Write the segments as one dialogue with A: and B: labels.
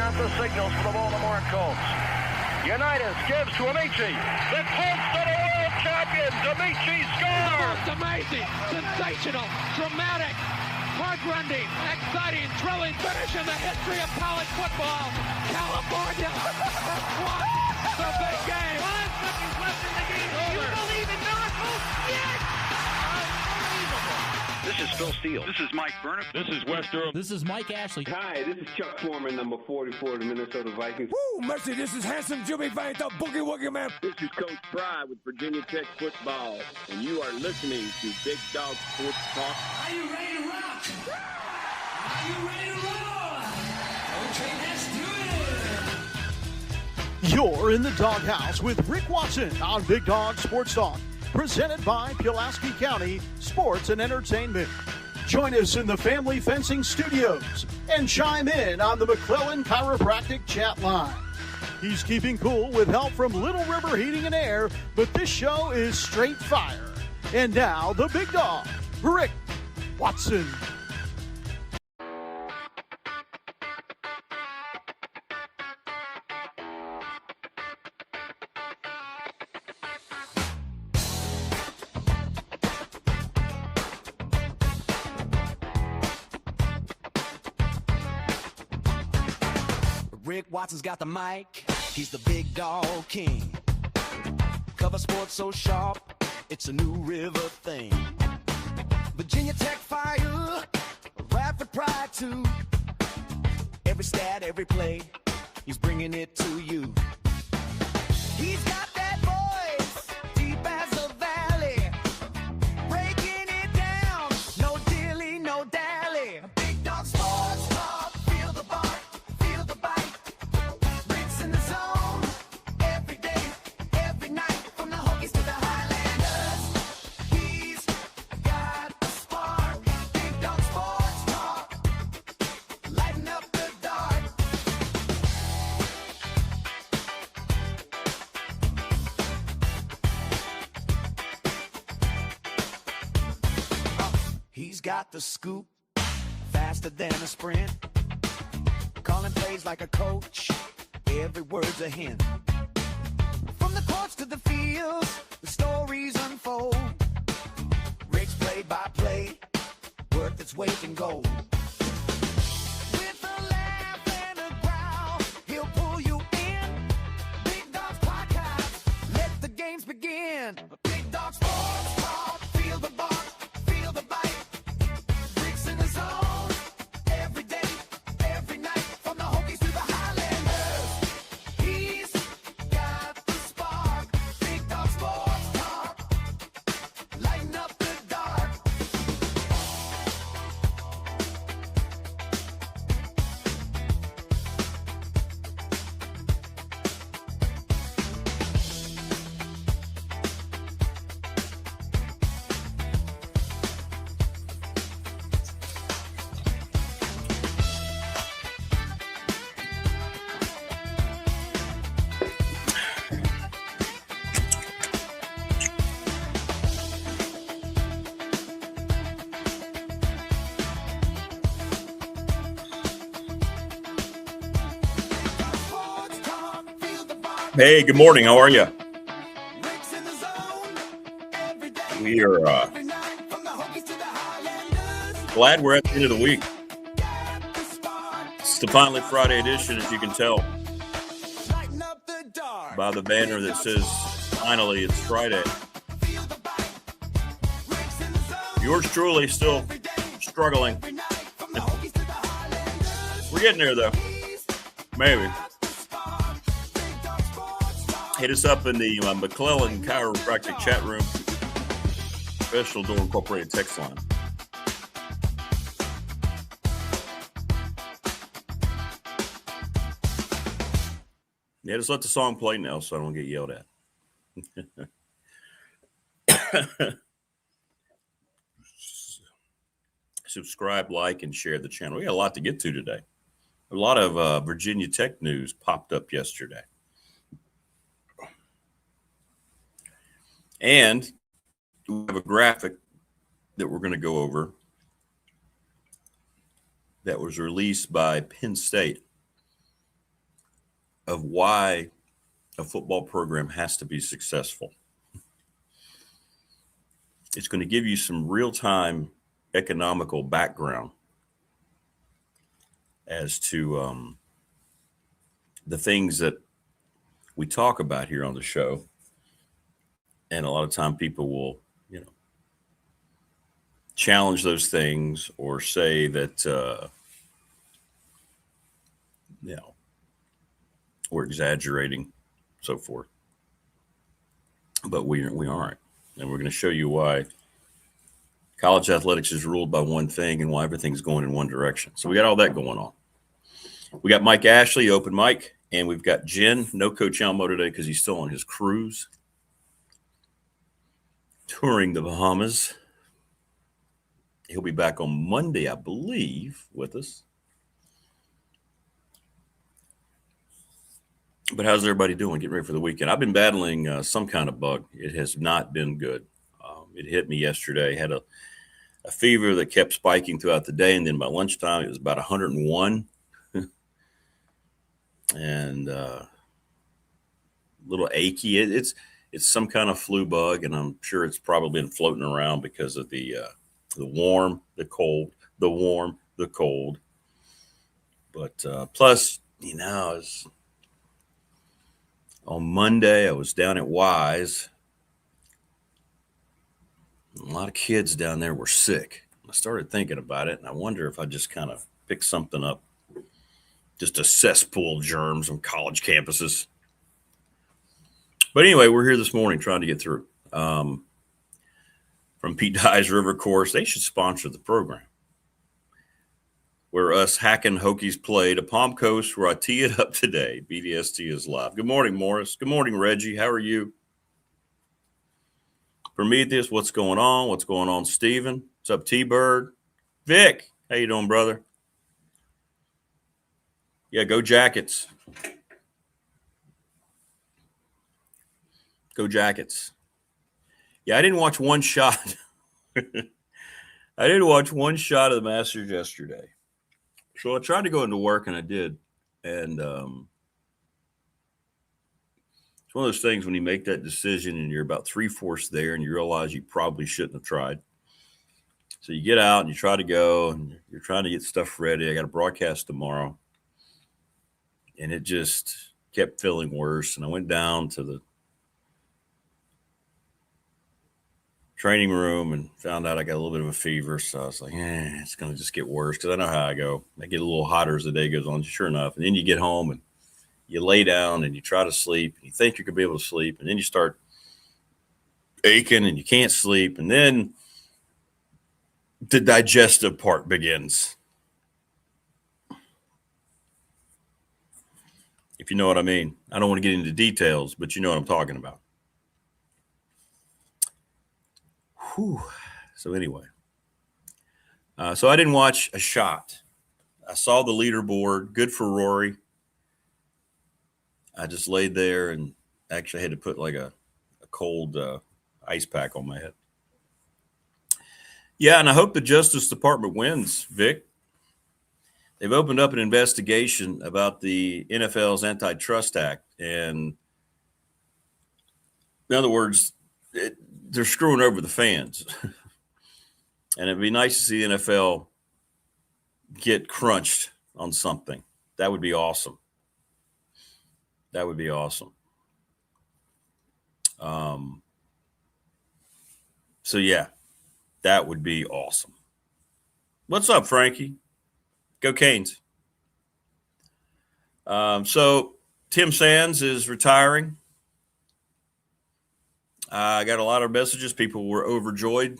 A: got the signals for the Baltimore Colts. Unitas gives to Amici. The Colts are the world champions. Amici scores.
B: It's amazing, sensational, dramatic, heart-rending, exciting, thrilling finish in the history of college football. California won the big game. 5 seconds left in the game. You believe in miracles? Yes! Unbelievable.
A: This is Phil Steele.
C: This is Mike Burnham.
D: This is Wes Durham.
E: This is Mike Ashley.
F: Hi, this is Chuck Foreman, number 44 of the Minnesota Vikings.
G: Woo, mercy, this is handsome Jimmy Vane, the Boogie Woogie Man.
H: This is Coach Fry with Virginia Tech Football, and you are listening to Big Dog Sports Talk.
I: Are you ready to rock? Are you ready to roll? Okay, let's do it.
J: You're in the doghouse with Rick Watson on Big Dog Sports Talk, presented by Pulaski County Sports and Entertainment. Join us in the Family Fencing Studios and chime in on the McClellan Chiropractic chat line. He's keeping cool with help from Little River Heating and Air, but this show is straight fire. And now, the big dog, Rick Watson.
K: Rick Watson's got the mic, he's the big dog king. Cover sports so sharp, it's a New River thing. Virginia Tech fire, rapid pride too. Every stat, every play, he's bringing it to you. He's got that voice, deep as a valley, breaking it down, no dilly, no dally. Big dog sports talk, feel the bark, feel the bite. Rick's in the zone, every day, every night, from the Hokies to the Highlanders. He's got the spark, Big dog sports talk, lighten up the dark. He's got the scoop, faster than a sprint. Calling plays like a coach, every word's a hint. From the courts to the fields, the stories unfold. Rick's play-by-play, worth its weight in gold. With a laugh and a growl, he'll pull you in. Big Dog's podcast, let the games begin. Big Dog Sports Talk, feel the bark, feel the bite. Rick's in the zone, every day, every night, from the Hokies to the Highlanders. He's got the spark, Big Dog Sports Talk, lighten up the dark. Sports Talk, feel the bark.
D: Hey, good morning. How are you?
K: Rick's in the zone, every day,
D: We are
K: every night, from the Hokies to the Highlanders.
D: glad we're at the end of the week.
K: Got the spark,
D: It's the finally Friday edition, as you can tell
K: lighten up the dark.
D: by the banner that says, finally, it's Friday.
K: Feel the bite. Rick's in the zone,
D: Yours truly still
K: every day,
D: struggling.
K: every night, from the Hokies to the Highlanders.
D: We're getting there, though.
K: He's
D: Maybe.
K: got the spark, Big Dog Sports Talk.
D: Hit us up in the McClellan Chiropractic chat room. Special Door Incorporated text line. Yeah, just let the song play now so I don't get yelled at. Subscribe, like, and share the channel. We got a lot to get to today. A lot of Virginia Tech news popped up yesterday. And we have a graphic that we're going to go over that was released by Penn State. of why a football program has to be successful. It's going to give you some real-time economical background as to the things that we talk about here on the show. And a lot of time people will, challenge those things or say that, we're exaggerating, so forth. But we aren't. And we're going to show you why college athletics is ruled by one thing and why everything's going in one direction. So we got all that going on. We got Mike Ashley, open mic, and we've got Jen, no Coach Elmo today because he's still on his cruise, touring the Bahamas. He'll be back on Monday, I believe, with us. But how's everybody doing? Getting ready for the weekend. I've been battling some kind of bug. It has not been good. It hit me yesterday. Had a fever that kept spiking throughout the day, and then by lunchtime it was about 101. And a little achy. It's some kind of flu bug, and I'm sure it's probably been floating around because of the warm, the cold, the warm, the cold. But plus, on Monday I was down at Wise. A lot of kids down there were sick. I started thinking about it, and I wonder if I just kind of picked something up. Just a cesspool of germs on college campuses. But anyway, we're here this morning trying to get through. From Pete Dye's River Course, they should sponsor the program. Where us hacking Hokies play to Palm Coast, where I tee it up today. BDST is live. Good morning, Morris. Good morning, Reggie. How are you? Prometheus, what's going on? What's going on, Steven? What's up, T-Bird? Vic, how you doing, brother? Yeah, go Jackets. Go Jackets. Yeah, I didn't watch one shot. I didn't watch one shot of the Masters yesterday. So I tried to go into work, and I did. And it's one of those things when you make that decision and you're about 3/4 there and you realize you probably shouldn't have tried. So you get out and you try to go, and you're trying to get stuff ready. I got a broadcast tomorrow. And it just kept feeling worse. And I went down to the training room and found out I got a little bit of a fever. So I was like, it's going to just get worse because I know how I go. I get a little hotter as the day goes on, sure enough. And then you get home and you lay down and you try to sleep. And you think you could be able to sleep. And then you start aching and you can't sleep. And then the digestive part begins. If you know what I mean. I don't want to get into details, but you know what I'm talking about. Whew. So anyway. So I didn't watch a shot. I saw the leaderboard. Good for Rory. I just laid there and actually had to put like a cold ice pack on my head. Yeah, and I hope the Justice Department wins, Vic. They've opened up an investigation about the NFL's Antitrust Act. And in other words, they're screwing over the fans. And it'd be nice to see the NFL get crunched on something. That would be awesome. That would be awesome. So, yeah, that would be awesome. What's up, Frankie? Go Canes. So Tim Sands is retiring. I got a lot of messages. People were overjoyed.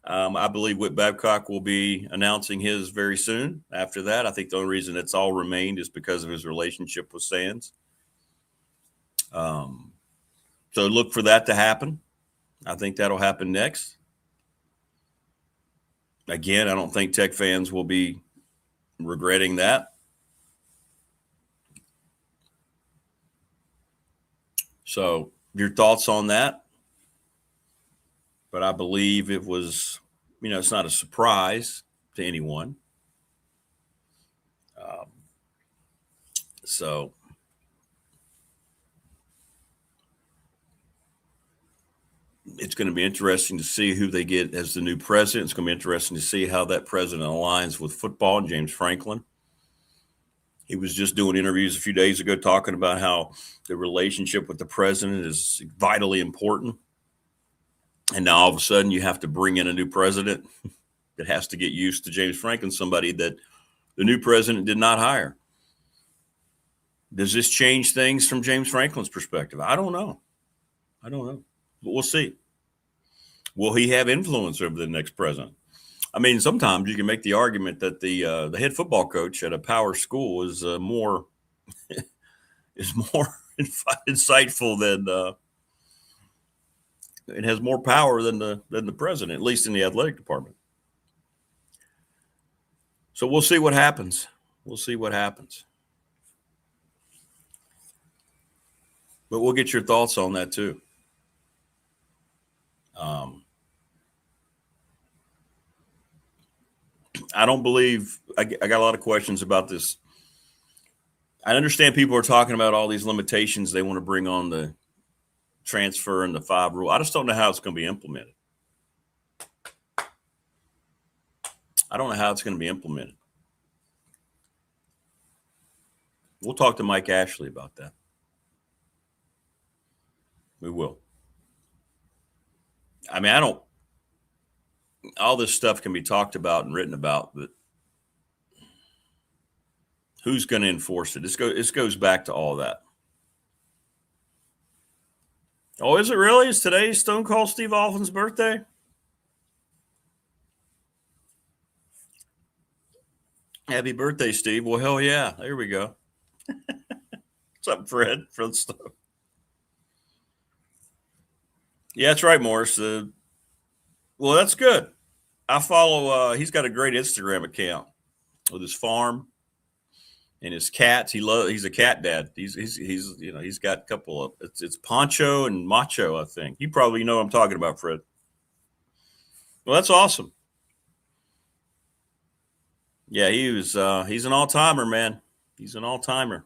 D: I believe Whit Babcock will be announcing his very soon. After that, I think the only reason it's all remained is because of his relationship with Sands. So look for that to happen. I think that'll happen next. Again, I don't think Tech fans will be regretting that. So your thoughts on that? But I believe it was, it's not a surprise to anyone. So it's going to be interesting to see who they get as the new president. It's going to be interesting to see how that president aligns with football and James Franklin. He was just doing interviews a few days ago talking about how the relationship with the president is vitally important. And now all of a sudden you have to bring in a new president that has to get used to James Franklin, somebody that the new president did not hire. Does this change things from James Franklin's perspective? I don't know. But we'll see. Will he have influence over the next president? I mean, sometimes you can make the argument that the head football coach at a power school is more insightful than it has more power than the president, at least in the athletic department. So we'll see what happens. But we'll get your thoughts on that too. I don't believe I got a lot of questions about this. I understand people are talking about all these limitations they want to bring on the transfer and the 5 rule. I just don't know how it's going to be implemented. We'll talk to Mike Ashley about that. We will. I mean, all this stuff can be talked about and written about, but who's going to enforce it? This goes back to all that. Oh, is it really? Is today Stone Cold Steve Austin's birthday? Happy birthday, Steve. Well, hell yeah. There we go. What's up, Fred? Fred Stone. Yeah, that's right, Morris. Well, that's good. I follow. He's got a great Instagram account with his farm and his cats. He's a cat dad. He's got a couple of. It's Poncho and Macho, I think. You probably know what I'm talking about, Fred. Well, that's awesome. Yeah, he's an all-timer, man. He's an all-timer.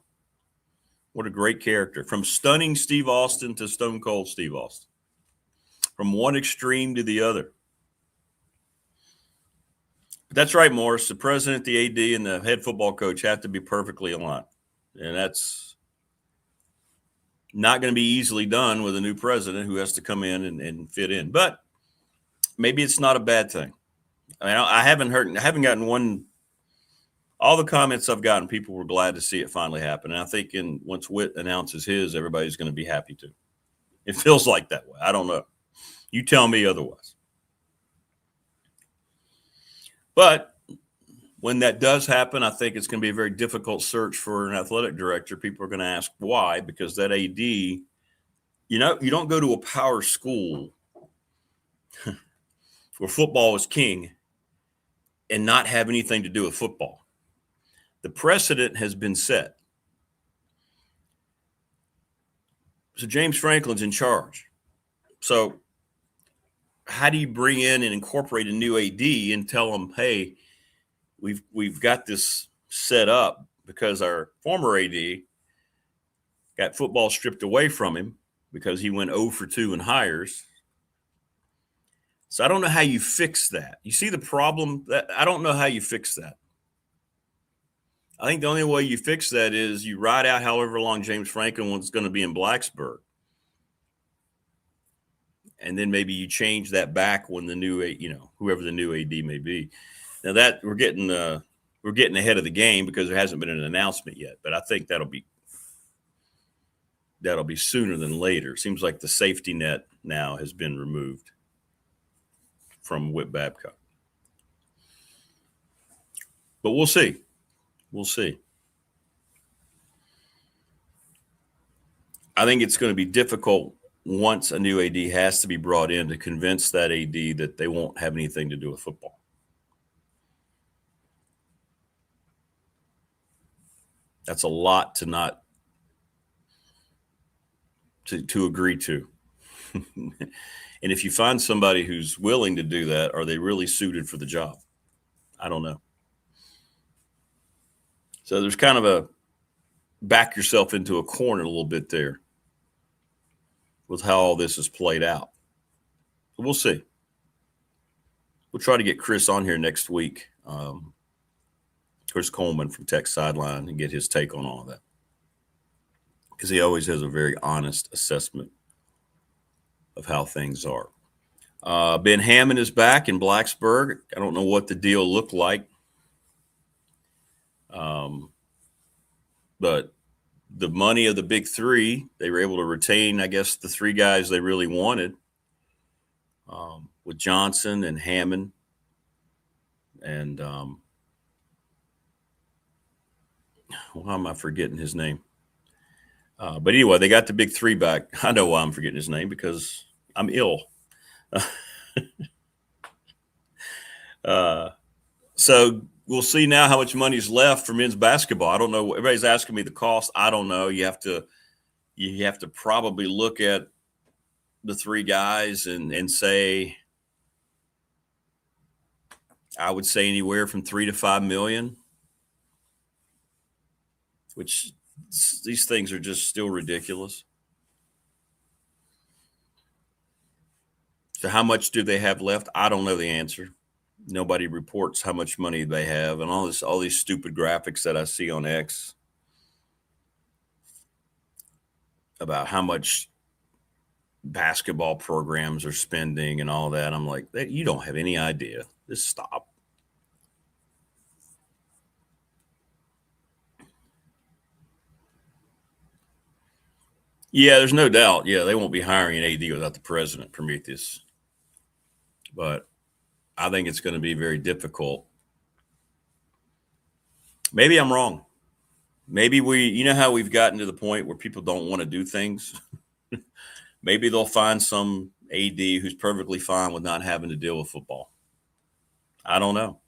D: What a great character. From stunning Steve Austin to Stone Cold Steve Austin. From one extreme to the other. But that's right, Morris. The president, the AD, and the head football coach have to be perfectly aligned. And that's not going to be easily done with a new president who has to come in and fit in. But maybe it's not a bad thing. I mean, I haven't gotten one. All the comments I've gotten, people were glad to see it finally happen. And I think once Witt announces his, everybody's going to be happy too. It feels like that way. I don't know. You tell me otherwise. But when that does happen, I think it's going to be a very difficult search for an athletic director. People are going to ask why, because that AD, you don't go to a power school where football is king and not have anything to do with football. The precedent has been set. So James Franklin's in charge. So how do you bring in and incorporate a new AD and tell them, hey, we've got this set up because our former AD got football stripped away from him because he went 0 for 2 in hires. So I don't know how you fix that. You see the problem? I don't know how you fix that. I think the only way you fix that is you ride out however long James Franklin was going to be in Blacksburg. And then maybe you change that back when the new, whoever the new AD may be. Now that we're getting ahead of the game because there hasn't been an announcement yet, but I think that'll be sooner than later. It seems like the safety net now has been removed from Whit Babcock. But we'll see. We'll see. I think it's going to be difficult once a new AD has to be brought in to convince that AD that they won't have anything to do with football. That's a lot to agree to. And if you find somebody who's willing to do that, are they really suited for the job? I don't know. So there's kind of back yourself into a corner a little bit there with how all this is played out. We'll see. We'll try to get Chris on here next week, Chris Coleman from Tech Sideline, and get his take on all of that, because he always has a very honest assessment of how things are. Ben Hammond is back in Blacksburg. I don't know what the deal looked like, but the money of the big three, they were able to retain, I guess, the three guys they really wanted, with Johnson and Hammond and why am I forgetting his name? But anyway, they got the big three back. I know why I'm forgetting his name, because I'm ill. So we'll see now how much money's left for men's basketball. I don't know. Everybody's asking me the cost. I don't know. You have to probably look at the three guys and say, I would say anywhere from $3 to $5 million, which these things are just still ridiculous. So how much do they have left? I don't know the answer. Nobody reports how much money they have, and all these stupid graphics that I see on X about how much basketball programs are spending and all that. I'm like, you don't have any idea. Just stop. Yeah, there's no doubt. Yeah, they won't be hiring an AD without the president, Prometheus. But I think it's going to be very difficult. Maybe I'm wrong. Maybe you know how we've gotten to the point where people don't want to do things? Maybe they'll find some AD who's perfectly fine with not having to deal with football. I don't know.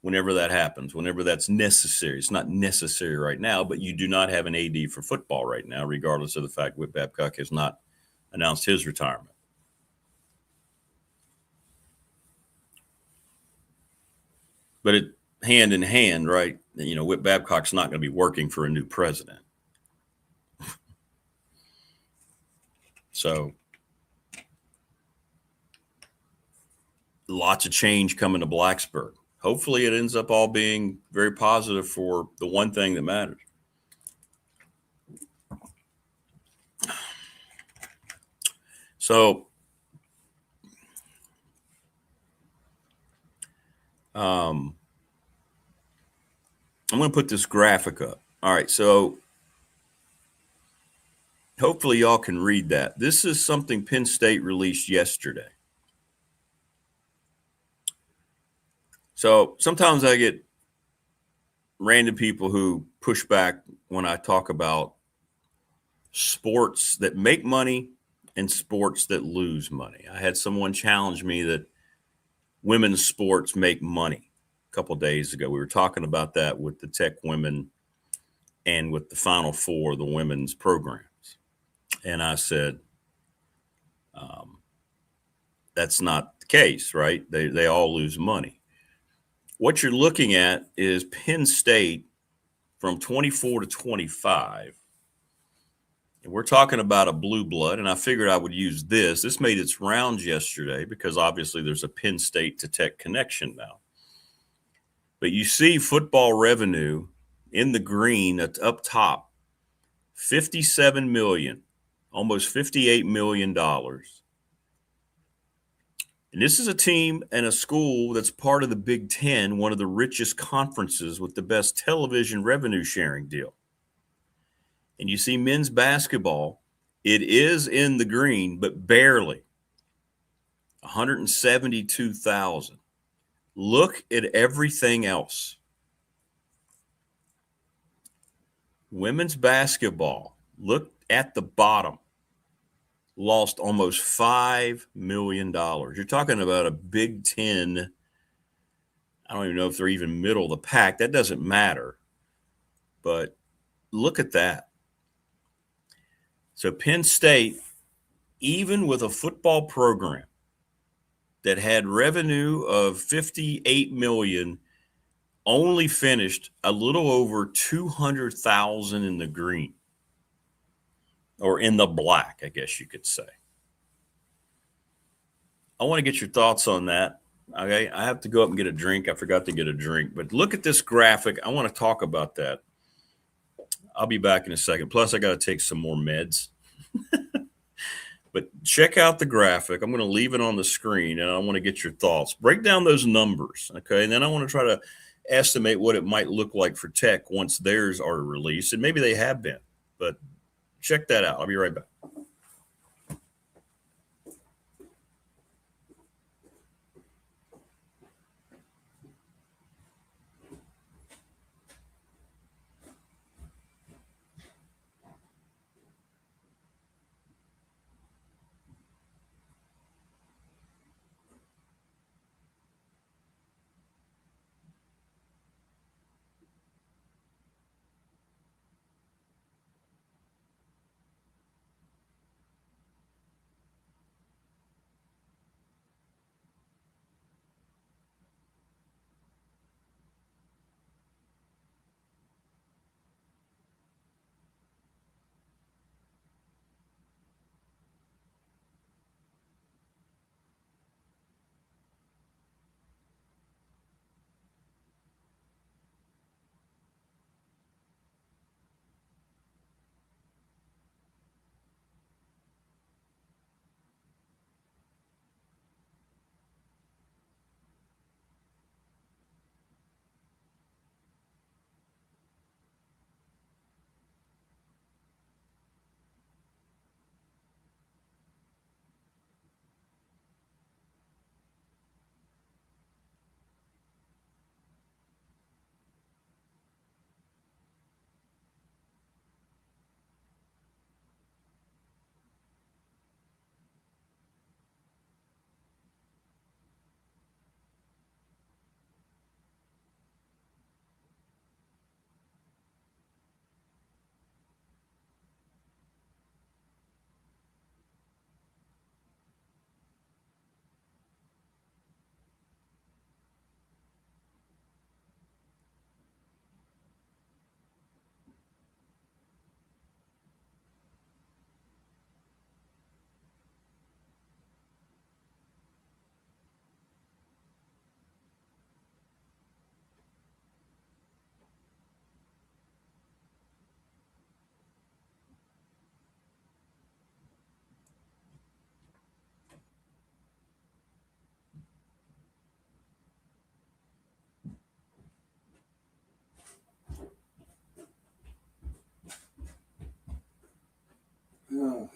D: Whenever that happens, whenever that's necessary. It's not necessary right now, but you do not have an AD for football right now, regardless of the fact that Babcock has not announced his retirement. But hand in hand, right? You know, Whit Babcock's not going to be working for a new president. So lots of change coming to Blacksburg. Hopefully it ends up all being very positive for the one thing that matters. So I'm going to put this graphic up. All right, so hopefully y'all can read that. This is something Penn State released yesterday. So sometimes I get random people who push back when I talk about sports that make money and sports that lose money. I had someone challenge me that women's sports make money a couple of days ago. We were talking about that with the Tech women and with the Final Four, the women's programs. And I said, that's not the case, right? They all lose money. What you're looking at is Penn State from 24 to 25. And we're talking about a blue blood, and I figured I would use this. This made its rounds yesterday because obviously there's a Penn State to Tech connection now. But you see football revenue in the green up top, $57 million, almost $58 million. And this is a team and a school that's part of the Big Ten, one of the richest conferences with the best television revenue sharing deal. And you see men's basketball, it is in the green, but barely. 172,000. Look at everything else. Women's basketball, look at the bottom. Lost almost $5 million. You're talking about a Big Ten. I don't even know if they're even middle of the pack. That doesn't matter. But look at that. So Penn State, even with a football program that had revenue of $58 million, only finished a little over 200,000 in the green, or in the black, I guess you could say. I want to get your thoughts on that. Okay, I have to go up and get a drink. I forgot to get a drink, but look at this graphic. I want to talk about that. I'll be back in a second. Plus, I got to take some more meds. But check out the graphic. I'm going to leave it on the screen, and I want to get your thoughts. Break down those numbers, okay? And then I want to try to estimate what it might look like for Tech once theirs are released, and maybe they have been. But check that out. I'll be right back. I'm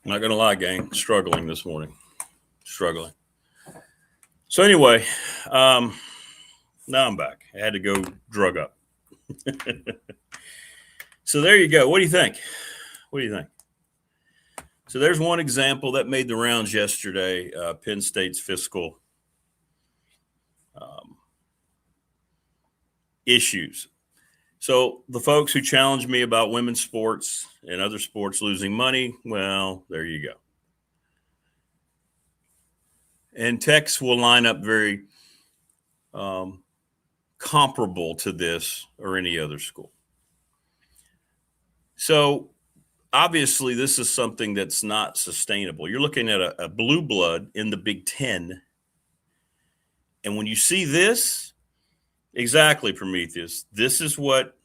D: not going to lie, gang. Struggling this morning. Struggling. So anyway, now I'm back. I had to go drug up. So there you go. What do you think? What do you think? So there's one example that made the rounds yesterday, Penn State's fiscal issues. So the folks who challenged me about women's sports and other sports losing money, well, there you go. And Techs will line up very comparable to this or any other school. So obviously this is something that's not sustainable. You're looking at a blue blood in the Big Ten. And when you see this, exactly, Prometheus, this is what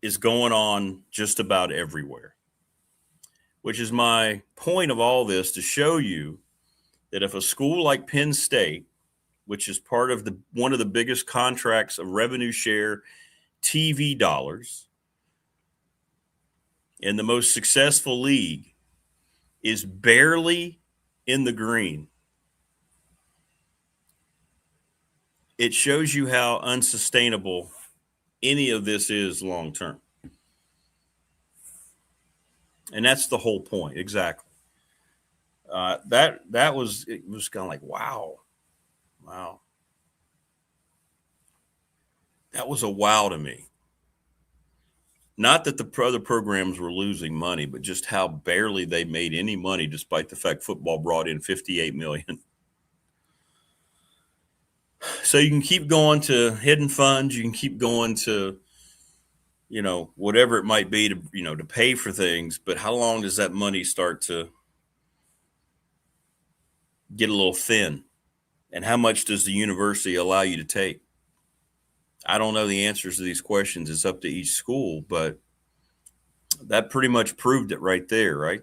D: is going on just about everywhere, which is my point of all this, to show you that if a school like Penn State, which is part of one of the biggest contracts of revenue share TV dollars and the most successful league, is barely in the green, it shows you how unsustainable any of this is long term. And that's the whole point. Exactly. It was kind of like, wow. That was a wow to me. Not that the other programs were losing money, but just how barely they made any money, despite the fact football brought in $58 million. So you can keep going to hidden funds. You can keep going to, whatever it might be to, to pay for things. But how long does that money start to get a little thin? And how much does the university allow you to take? I don't know the answers to these questions. It's up to each school, but that pretty much proved it right there, right?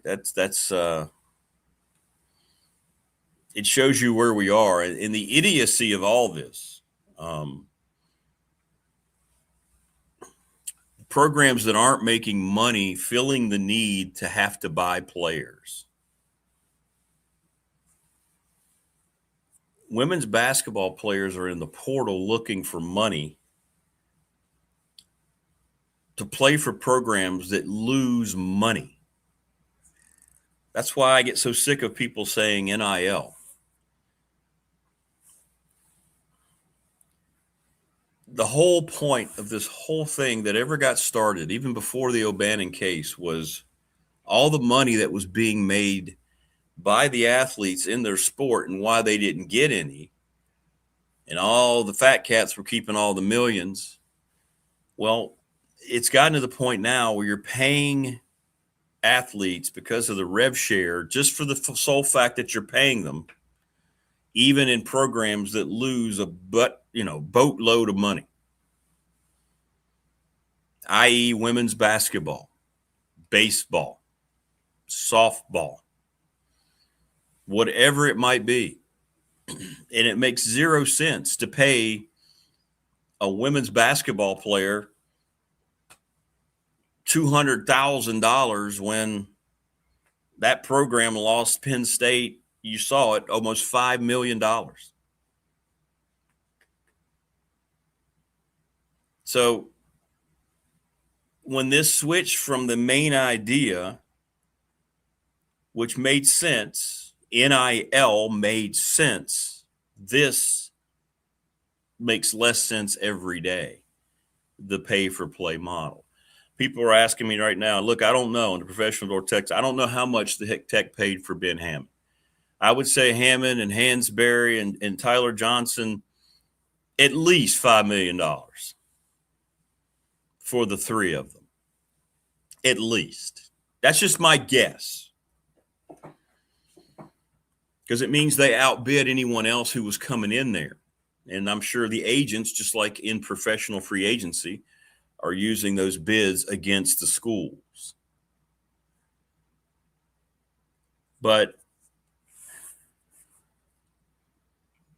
D: It shows you where we are and the idiocy of all this. Programs that aren't making money feeling the need to have to buy players. Women's basketball players are in the portal looking for money to play for programs that lose money. That's why I get so sick of people saying NIL. The whole point of this whole thing that ever got started, even before the O'Bannon case, was all the money that was being made by the athletes in their sport and why they didn't get any. And all the fat cats were keeping all the millions. Well, it's gotten to the point now where you're paying athletes because of the rev share, just for the sole fact that you're paying them, even in programs that lose a boatload of money, i.e. women's basketball, baseball, softball, whatever it might be. And it makes zero sense to pay a women's basketball player $200,000 when that program lost Penn State, you saw it, almost $5 million. So when this switched from the main idea, which made sense, NIL made sense, this makes less sense every day, the pay-for-play model. People are asking me right now, look, I don't know, in the professional door Texas, I don't know how much the heck Tech paid for Ben Hammond. I would say Hammond and Hansberry and Tyler Johnson, at least $5 million for the three of them. At least. That's just my guess. Because it means they outbid anyone else who was coming in there. And I'm sure the agents, just like in professional free agency, are using those bids against the schools. But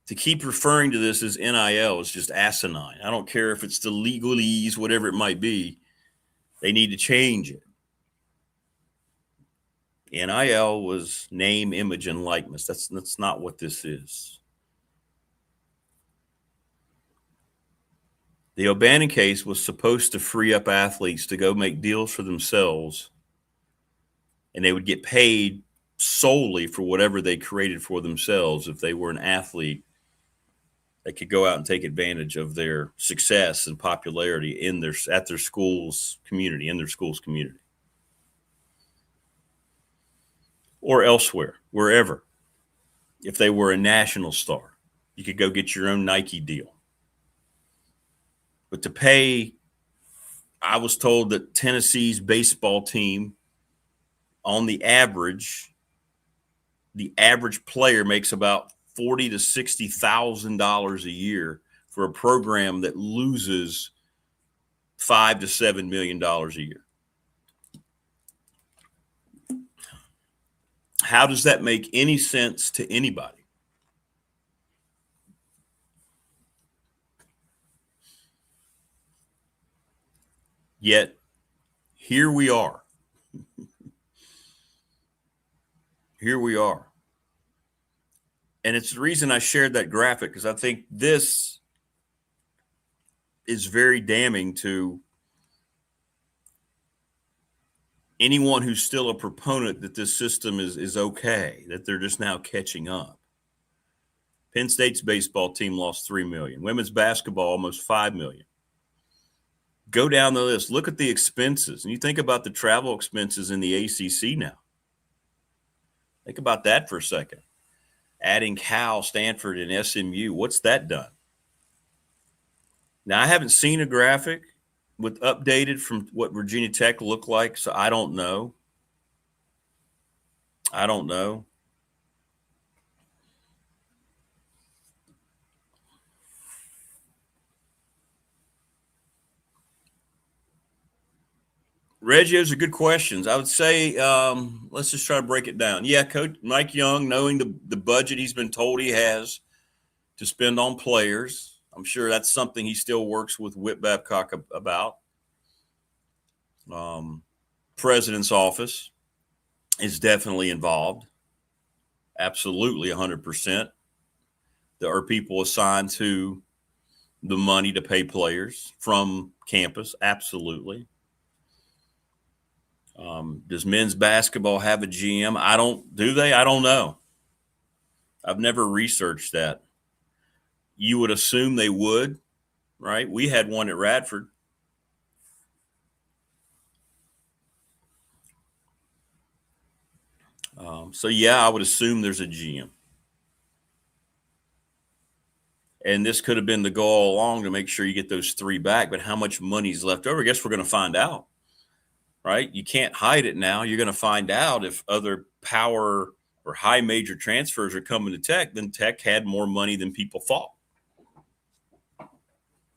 D: to keep referring to this as NIL is just asinine. I don't care if it's the legalese, whatever it might be. They need to change it. NIL was name, image, and likeness. That's not what this is. The O'Bannon case was supposed to free up athletes to go make deals for themselves, and they would get paid solely for whatever they created for themselves if they were an athlete that could go out and take advantage of their success and popularity at their school's community, or elsewhere, wherever. If they were a national star, you could go get your own Nike deal. But to pay, I was told that Tennessee's baseball team, on the average player makes about $40,000 to $60,000 a year for a program that loses $5 to $7 million a year. How does that make any sense to anybody? Yet, here we are. Here we are. And it's the reason I shared that graphic, because I think this is very damning to anyone who's still a proponent that this system is okay, that they're just now catching up. Penn State's baseball team lost $3 million. Women's basketball, almost $5 million. Go down the list. Look at the expenses. And you think about the travel expenses in the ACC now. Think about that for a second. Adding Cal, Stanford, and SMU. What's that done? Now, I haven't seen a graphic with updated from what Virginia Tech looked like, so I don't know. Reggie, those are good questions. I would say let's just try to break it down. Yeah, Coach Mike Young, knowing the budget he's been told he has to spend on players, I'm sure that's something he still works with Whit Babcock about. President's office is definitely involved. Absolutely 100%. There are people assigned to the money to pay players from campus. Absolutely. Does men's basketball have a GM? Do they? I don't know. I've never researched that. You would assume they would, right? We had one at Radford. So yeah, I would assume there's a GM. And this could have been the goal all along to make sure you get those 3 back, but how much money's left over? I guess we're going to find out. Right? You can't hide it now. You're going to find out if other power or high major transfers are coming to Tech, then Tech had more money than people thought.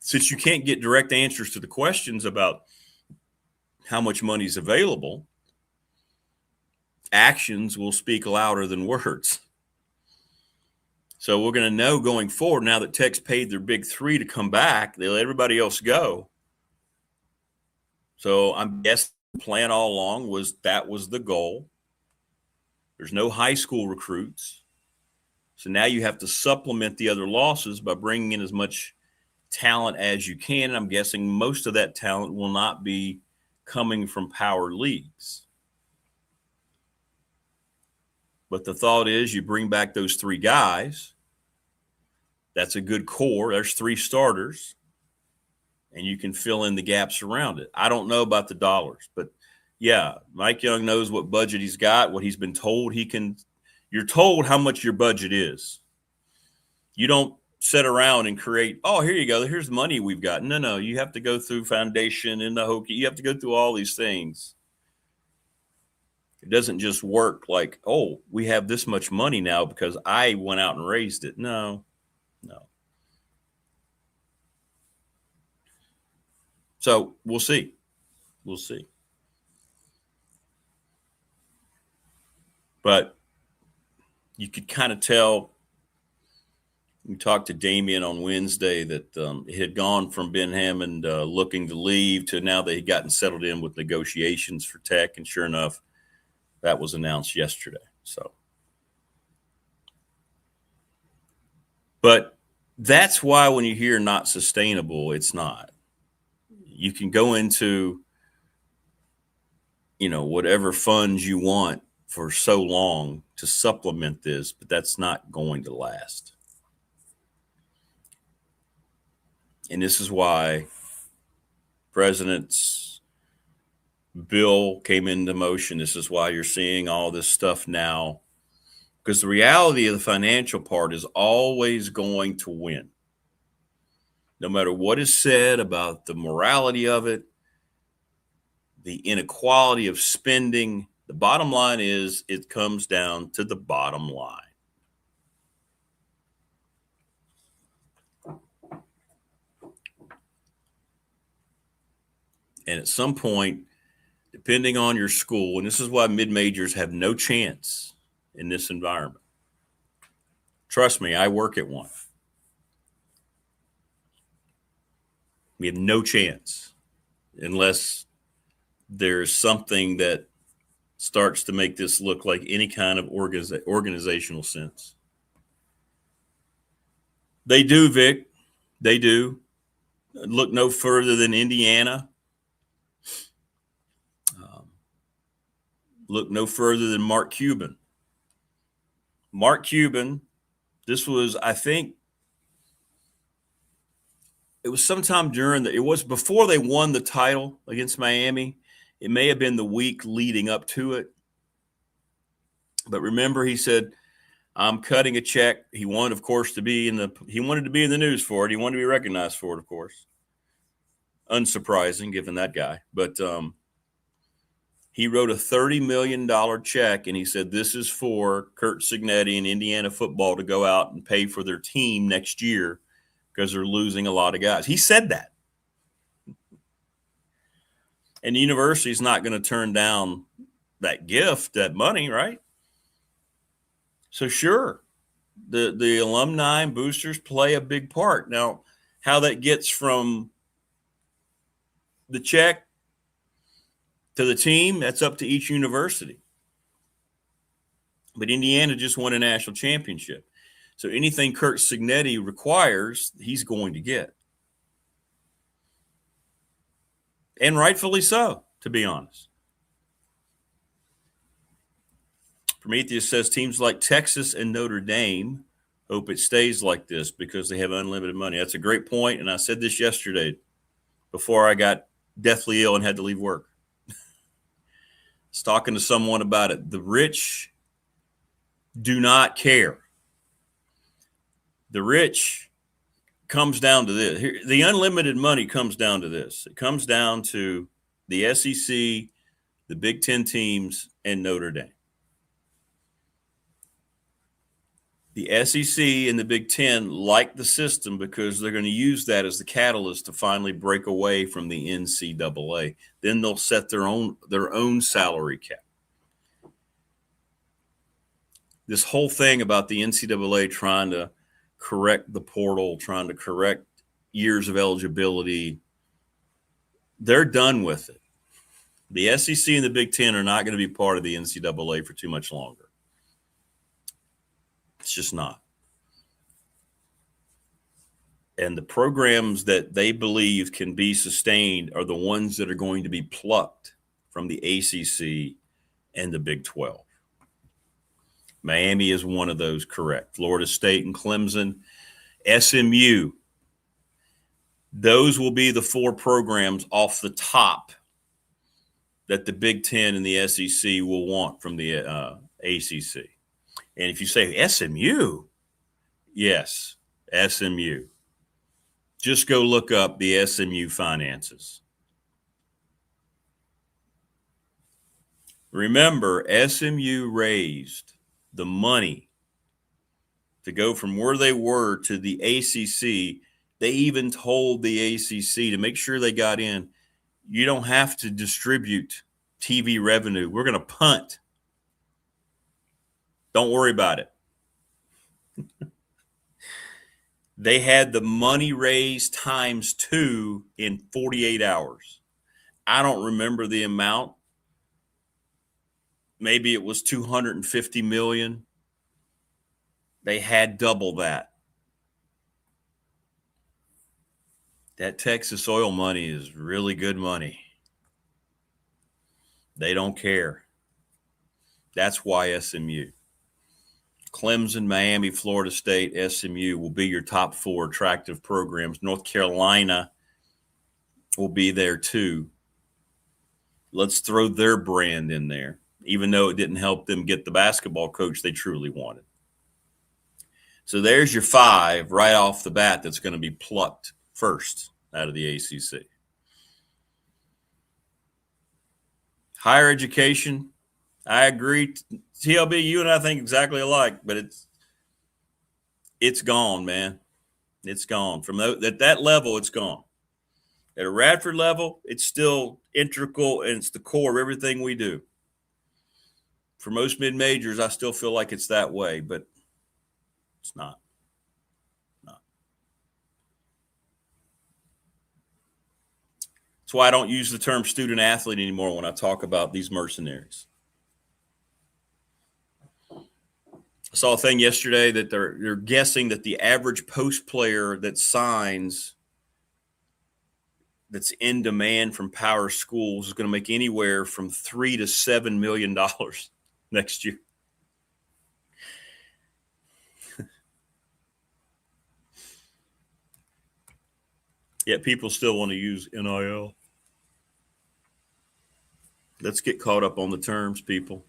D: Since you can't get direct answers to the questions about how much money is available, actions will speak louder than words. So we're going to know going forward, now that Tech's paid their big 3 to come back, they let everybody else go. So I'm guessing the plan all along was the goal. There's no high school recruits. So now you have to supplement the other losses by bringing in as much talent as you can. And I'm guessing most of that talent will not be coming from power leagues. But the thought is you bring back those 3 guys. That's a good core. There's 3 starters. And you can fill in the gaps around it. I don't know about the dollars, but yeah, Mike Young knows what budget he's got, what he's been told he can. You're told how much your budget is. You don't sit around and create, oh, here you go, here's the money we've got. No, you have to go through foundation and the Hokie. You have to go through all these things. It doesn't just work like, oh, we have this much money now because I went out and raised it. No. So we'll see. But you could kind of tell, we talked to Damien on Wednesday, that it had gone from Ben Hammond looking to leave to now they had gotten settled in with negotiations for Tech. And sure enough, that was announced yesterday. So, but that's why when you hear not sustainable, it's not. You can go into, whatever funds you want for so long to supplement this, but that's not going to last. And this is why President's bill came into motion. This is why you're seeing all this stuff now, because the reality of the financial part is always going to win. No matter what is said about the morality of it, the inequality of spending, the bottom line is it comes down to the bottom line. And at some point, depending on your school, and this is why mid-majors have no chance in this environment. Trust me, I work at one. We have no chance unless there's something that starts to make this look like any kind of organizational sense. They do, Vic. They do. Look no further than Indiana. Look no further than Mark Cuban. Mark Cuban, this was, I think, it was sometime it was before they won the title against Miami. It may have been the week leading up to it. But remember, he said, I'm cutting a check. He wanted, of course, to be in the news for it. He wanted to be recognized for it, of course. Unsurprising, given that guy. But he wrote a $30 million check, and he said, this is for Curt Cignetti and Indiana football to go out and pay for their team next year because they're losing a lot of guys. He said that. And the university's not going to turn down that gift, that money, right? So sure, the alumni and boosters play a big part. Now, how that gets from the check to the team, that's up to each university. But Indiana just won a national championship. So anything Curt Cignetti requires, he's going to get. And rightfully so, to be honest. Prometheus says teams like Texas and Notre Dame hope it stays like this because they have unlimited money. That's a great point, and I said this yesterday before I got deathly ill and had to leave work. I was talking to someone about it. The rich do not care. The rich comes down to this. The unlimited money comes down to this. It comes down to the SEC, the Big Ten teams, and Notre Dame. The SEC and the Big Ten like the system because they're going to use that as the catalyst to finally break away from the NCAA. Then they'll set their own salary cap. This whole thing about the NCAA trying to correct the portal, trying to correct years of eligibility, they're done with it. The SEC and the Big Ten are not going to be part of the NCAA for too much longer. It's just not. And the programs that they believe can be sustained are the ones that are going to be plucked from the ACC and the Big 12. Miami is one of those, correct. Florida State and Clemson, SMU. Those will be the four programs off the top that the Big Ten and the SEC will want from the ACC. And if you say SMU, yes, SMU. Just go look up the SMU finances. Remember, SMU raised the money to go from where they were to the ACC. They even told the ACC to make sure they got in, you don't have to distribute TV revenue. We're going to punt. Don't worry about it. They had the money raised times 2 in 48 hours. I don't remember the amount. Maybe it was $250 million. They had double that. That Texas oil money is really good money. They don't care. That's why SMU. Clemson, Miami, Florida State, SMU will be your top 4 attractive programs. North Carolina will be there too. Let's throw their brand in there, even though it didn't help them get the basketball coach they truly wanted. So there's your 5 right off the bat that's going to be plucked first out of the ACC. Higher education, I agree. TLB, you and I think exactly alike, but it's gone, man. It's gone. From at that level, it's gone. At a Radford level, it's still integral and it's the core of everything we do. For most mid-majors, I still feel like it's that way, but it's not. That's why I don't use the term student athlete anymore when I talk about these mercenaries. I saw a thing yesterday that they're guessing that the average post player that signs that's in demand from power schools is going to make anywhere from $3 to $7 million next year. Yet people still want to use NIL. Let's get caught up on the terms, people.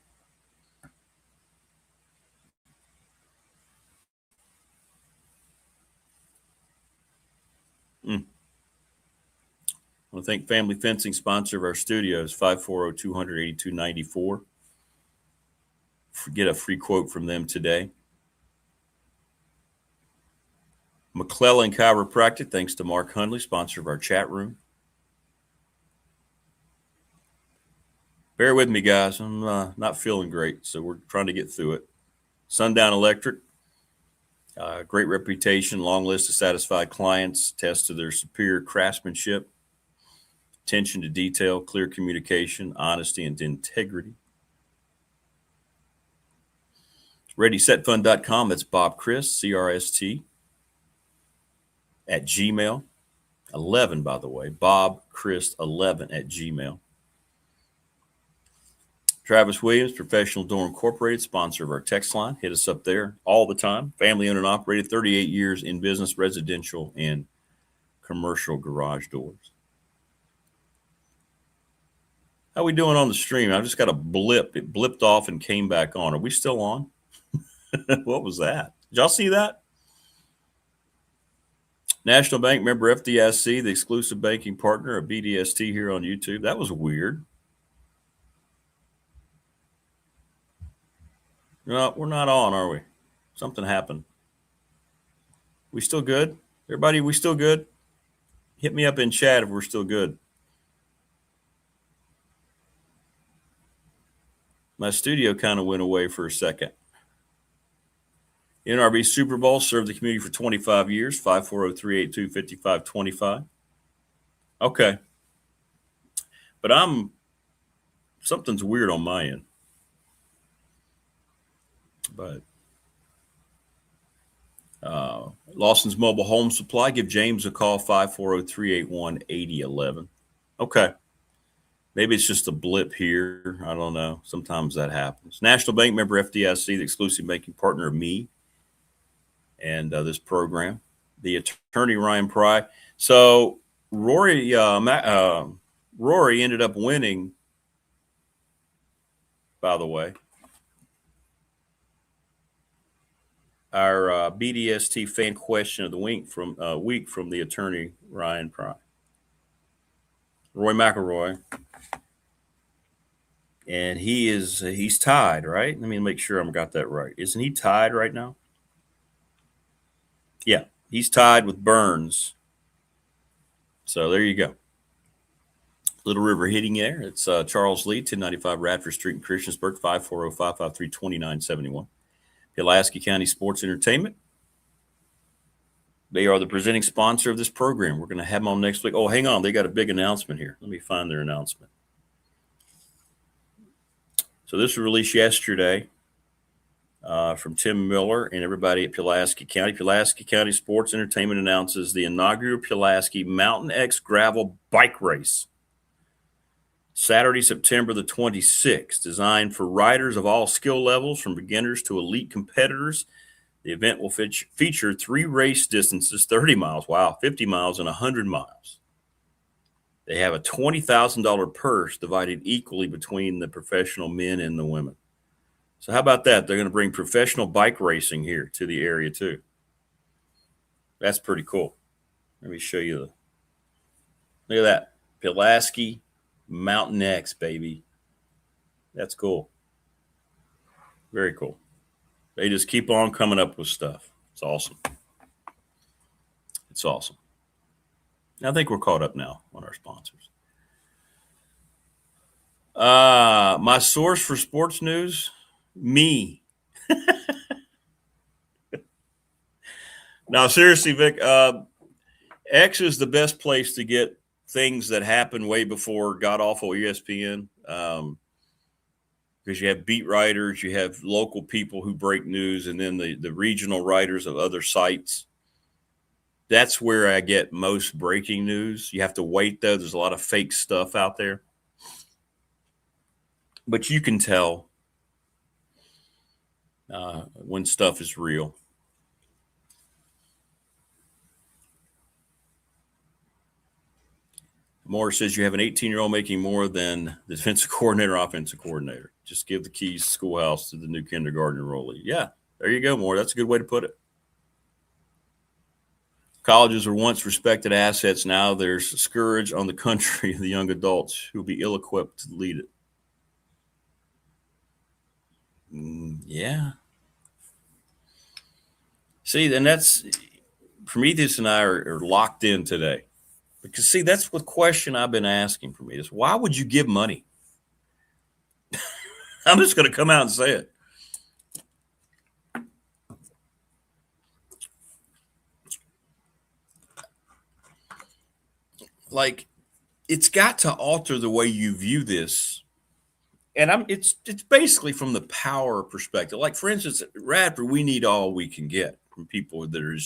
D: I want to thank Family Fencing, sponsor of our studios, 540-200-8294. Get a free quote from them today. McClellan Chiropractic, thanks to Mark Hundley, sponsor of our chat room. Bear with me, guys. I'm not feeling great, so we're trying to get through it. Sundown Electric, great reputation, long list of satisfied clients, test to their superior craftsmanship, attention to detail, clear communication, honesty, and integrity. ReadySetFund.com, that's Bob Christ, CRST, at Gmail. 11, by the way, Bob Christ 11 at Gmail. Travis Williams, Professional Door Incorporated, sponsor of our text line. Hit us up there all the time. Family owned and operated, 38 years in business, residential, and commercial garage doors. How we doing on the stream? I just got a blip. It blipped off and came back on. Are we still on? What was that? Did y'all see that? National Bank member FDIC, the exclusive banking partner of BDST here on YouTube. That was weird. No, we're not on, are we? Something happened. We still good? Everybody, we still good? Hit me up in chat if we're still good. My studio kind of went away for a second. NRB Super Bowl served the community for 25 years, 540-382-5525. Okay. But something's weird on my end. But Lawson's Mobile Home Supply, give James a call, 540-381-8011. Okay. Maybe it's just a blip here. I don't know. Sometimes that happens. National Bank member FDIC, the exclusive banking partner of me and this program. The attorney, Ryan Pry. So Rory ended up winning, by the way, our BDST fan question of the week from the attorney Ryan Pry. Roy McElroy. And he's tied, right? Let me make sure I've got that right. Isn't he tied right now? Yeah, he's tied with Burns. So there you go. Little River hitting there. It's Charles Lee, 1095 Radford Street in Christiansburg, 540-553-2971. Pulaski County Sports Entertainment. They are the presenting sponsor of this program. We're going to have them on next week. Oh, hang on. They got a big announcement here. Let me find their announcement. So this was released yesterday from Tim Miller and everybody at Pulaski County. Pulaski County Sports Entertainment announces the inaugural Pulaski Mountain X Gravel Bike Race. Saturday, September the 26th, designed for riders of all skill levels, from beginners to elite competitors. The event will feature 3 race distances, 30 miles, 50 miles, and 100 miles. They have a $20,000 purse divided equally between the professional men and the women. So how about that? They're going to bring professional bike racing here to the area too. That's pretty cool. Let me show you look at that. Pulaski Mountain X, baby. That's cool. Very cool. They just keep on coming up with stuff. It's awesome. It's awesome. I think we're caught up now on our sponsors. My source for sports news, me. Now, seriously, Vic, X is the best place to get things that happened way before god-awful ESPN, because you have beat writers, you have local people who break news, and then the regional writers of other sites. That's where I get most breaking news. You have to wait, though. There's a lot of fake stuff out there. But you can tell when stuff is real. Moore says you have an 18-year-old making more than the defensive coordinator, offensive coordinator. Just give the keys to schoolhouse to the new kindergarten enrollee. Yeah, there you go, Moore. That's a good way to put it. Colleges were once respected assets. Now there's a scourge on the country of the young adults who will be ill-equipped to lead it. Yeah. See, then that's Prometheus and I are locked in today. Because, see, that's the question I've been asking, Prometheus. Why would you give money? I'm just going to come out and say it. Like, it's got to alter the way you view this. And it's basically from the power perspective. Like, for instance, at Radford, we need all we can get from people that are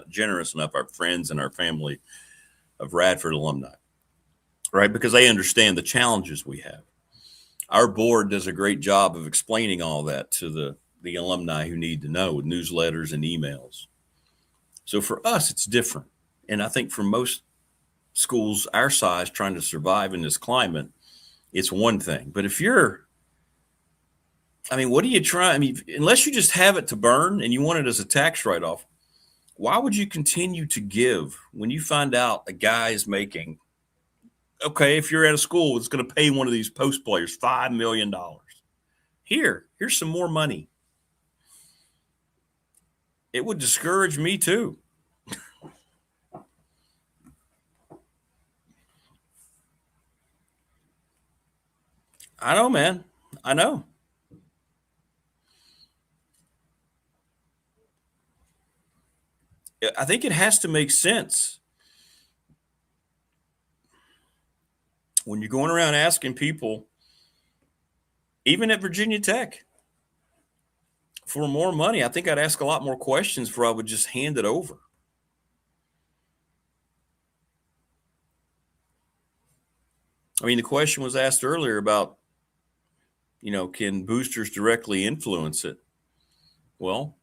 D: generous enough, our friends and our family of Radford alumni, right? Because they understand the challenges we have. Our board does a great job of explaining all that to the alumni who need to know with newsletters and emails. So for us, it's different. And I think for most schools our size trying to survive in this climate, it's one thing. But if what are you trying? Unless you just have it to burn and you want it as a tax write-off, why would you continue to give when you find out a guy is making, okay, if you're at a school that's going to pay one of these post players $5 million. Here's some more money. It would discourage me too. I know, man. I know. I think it has to make sense. When you're going around asking people, even at Virginia Tech, for more money, I think I'd ask a lot more questions before I would just hand it over. The question was asked earlier about, can boosters directly influence it? Well,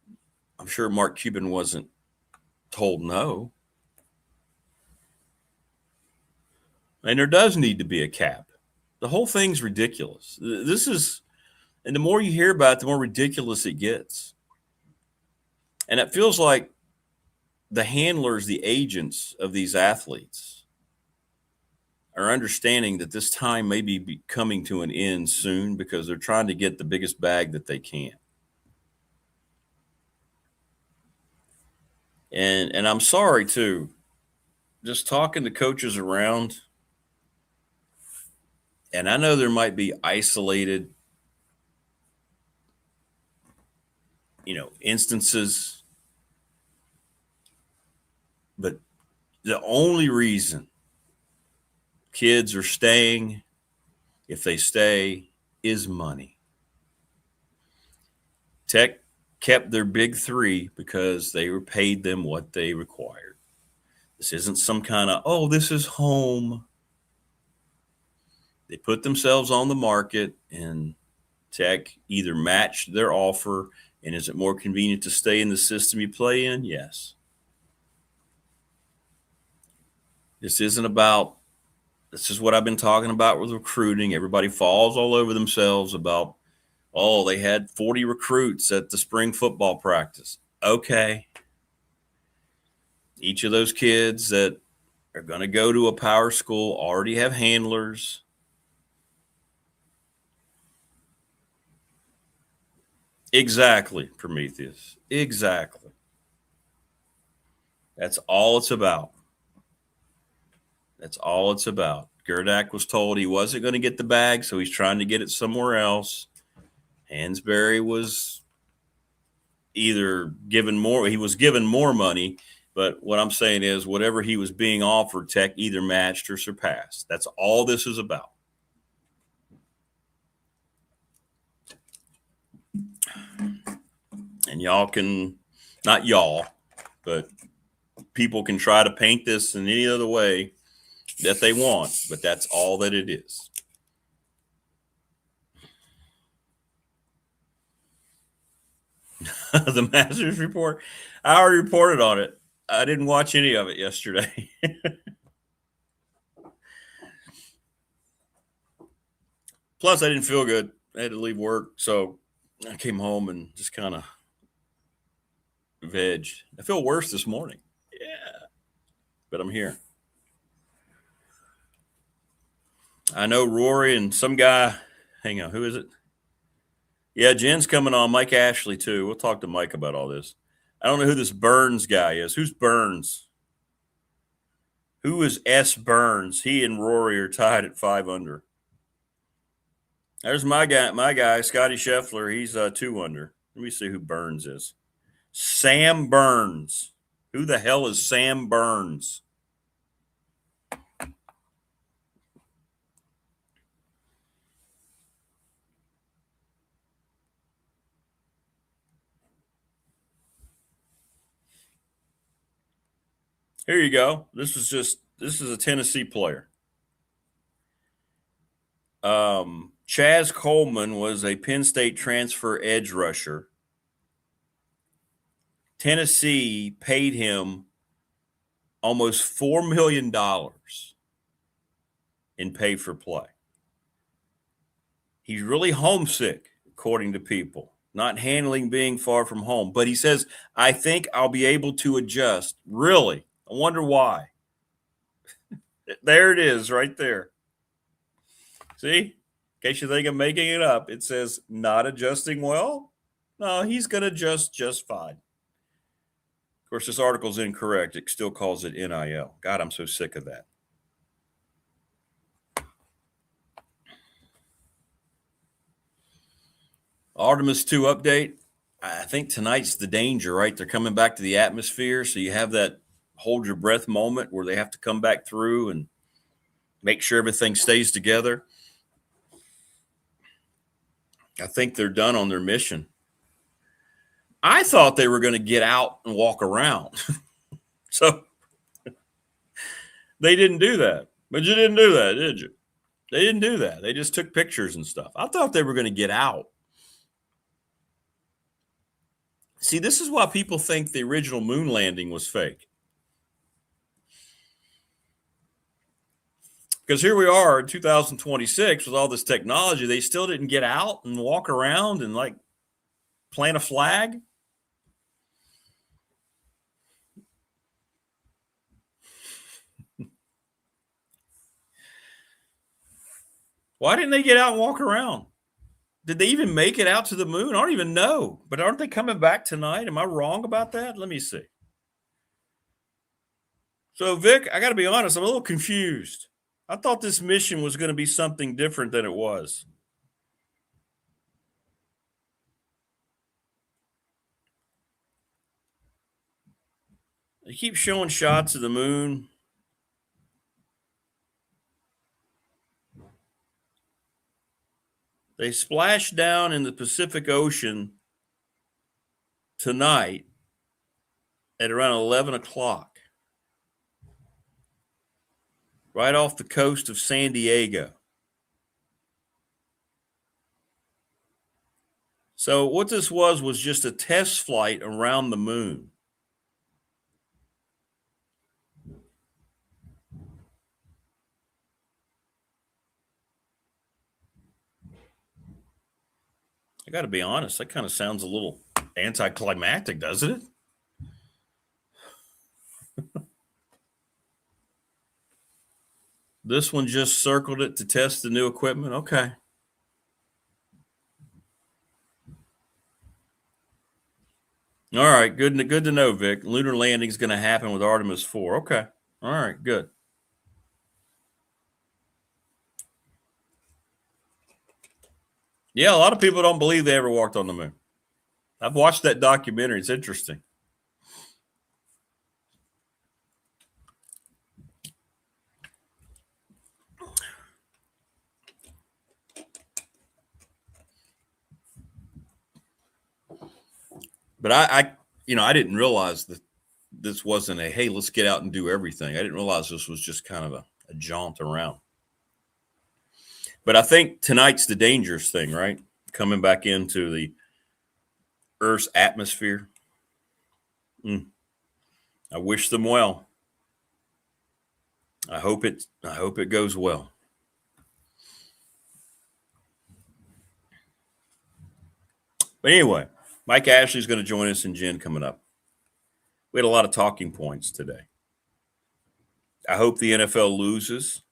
D: I'm sure Mark Cuban wasn't told no. And there does need to be a cap. The whole thing's ridiculous. And the more you hear about it, the more ridiculous it gets. And it feels like the handlers, the agents of these athletes are understanding that this time may be coming to an end soon because they're trying to get the biggest bag that they can. And I'm sorry, too, just talking to coaches around, and I know there might be isolated, instances, but the only reason kids are staying, if they stay, is money. Tech kept their big three because they were paid them what they required. This isn't some kind of, this is home. They put themselves on the market, and Tech either matched their offer. And is it more convenient to stay in the system you play in? Yes. This is what I've been talking about with recruiting. Everybody falls all over themselves about, they had 40 recruits at the spring football practice. Okay. Each of those kids that are going to go to a power school already have handlers. Exactly, Prometheus. Exactly. That's all it's about. That's all it's about. Gerdak was told he wasn't going to get the bag, so he's trying to get it somewhere else. Hansberry was either given more, he was given more money, but what I'm saying is whatever he was being offered, Tech either matched or surpassed. That's all this is about. And y'all can, not y'all, but people can try to paint this in any other way that they want, but that's all that it is. The Masters report, I already reported on it. I didn't watch any of it yesterday. Plus, I didn't feel good. I had to leave work. So I came home and just kind of vegged. I feel worse this morning. Yeah. But I'm here. I know Rory and some guy. Hang on. Who is it? Yeah, Jen's coming on. Mike Ashley, too. We'll talk to Mike about all this. I don't know who this Burns guy is. Who's Burns? Who is S. Burns? He and Rory are tied at 5 under. There's my guy, Scotty Scheffler. He's 2 under. Let me see who Burns is. Sam Burns. Who the hell is Sam Burns? Here you go. This is a Tennessee player. Chaz Coleman was a Penn State transfer edge rusher. Tennessee paid him almost $4 million in pay for play. He's really homesick, according to people, not handling being far from home. But he says, I think I'll be able to adjust. Really? I wonder why. There it is right there. See? In case you think I'm making it up, it says not adjusting well. No, he's going to adjust just fine. Of course, this article's incorrect. It still calls it NIL. God, I'm so sick of that. Artemis 2 update. I think tonight's the danger, right? They're coming back to the atmosphere. So you have that hold your breath moment where they have to come back through and make sure everything stays together. I think they're done on their mission. I thought they were going to get out and walk around. So they didn't do that. But you didn't do that, did you? They didn't do that. They just took pictures and stuff. I thought they were going to get out. See, this is why people think the original moon landing was fake. Because here we are in 2026 with all this technology. They still didn't get out and walk around and like plant a flag. Why didn't they get out and walk around? Did they even make it out to the moon? I don't even know. But aren't they coming back tonight? Am I wrong about that? Let me see. So, Vic, I got to be honest, I'm a little confused. I thought this mission was going to be something different than it was. They keep showing shots of the moon. They splashed down in the Pacific Ocean tonight at around 11 o'clock, right off the coast of San Diego. So what this was just a test flight around the moon. I got to be honest, that kind of sounds a little anticlimactic, doesn't it? This one just circled it to test the new equipment. Okay. All right, good to know, Vic. Lunar landing is going to happen with Artemis 4. Okay. All right, good. Yeah, a lot of people don't believe they ever walked on the moon. I've watched that documentary. It's interesting. But I didn't realize that this wasn't a, hey, let's get out and do everything. I didn't realize this was just kind of a jaunt around. But I think tonight's the dangerous thing, right? Coming back into the Earth's atmosphere. I wish them well. I hope it goes well. But anyway, Mike Ashley's going to join us and Jen coming up. We had a lot of talking points today. I hope the NFL loses.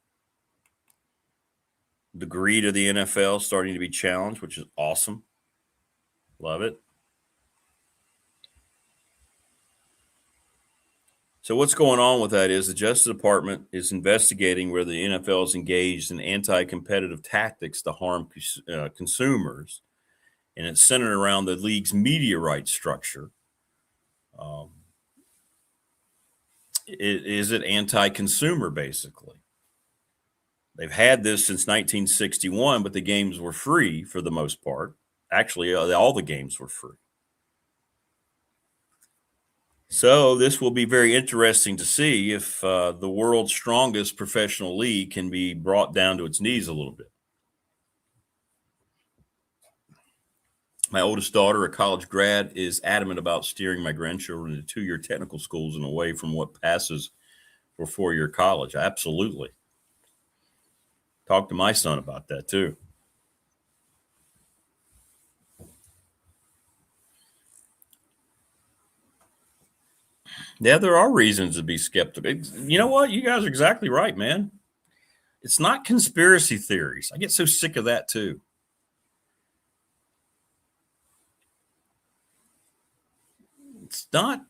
D: The greed of the NFL starting to be challenged, which is awesome. Love it. So what's going on with that is the Justice Department is investigating whether the NFL is engaged in anti-competitive tactics to harm consumers, and it's centered around the league's media rights structure. Is it anti-consumer, basically? They've had this since 1961, but the games were free for the most part. Actually, all the games were free. So this will be very interesting to see if the world's strongest professional league can be brought down to its knees a little bit. My oldest daughter, a college grad, is adamant about steering my grandchildren to two-year technical schools and away from what passes for four-year college. Absolutely. Talk to my son about that too. Yeah, there are reasons to be skeptical. You know what? You guys are exactly right, man. It's not conspiracy theories. I get so sick of that too. It's not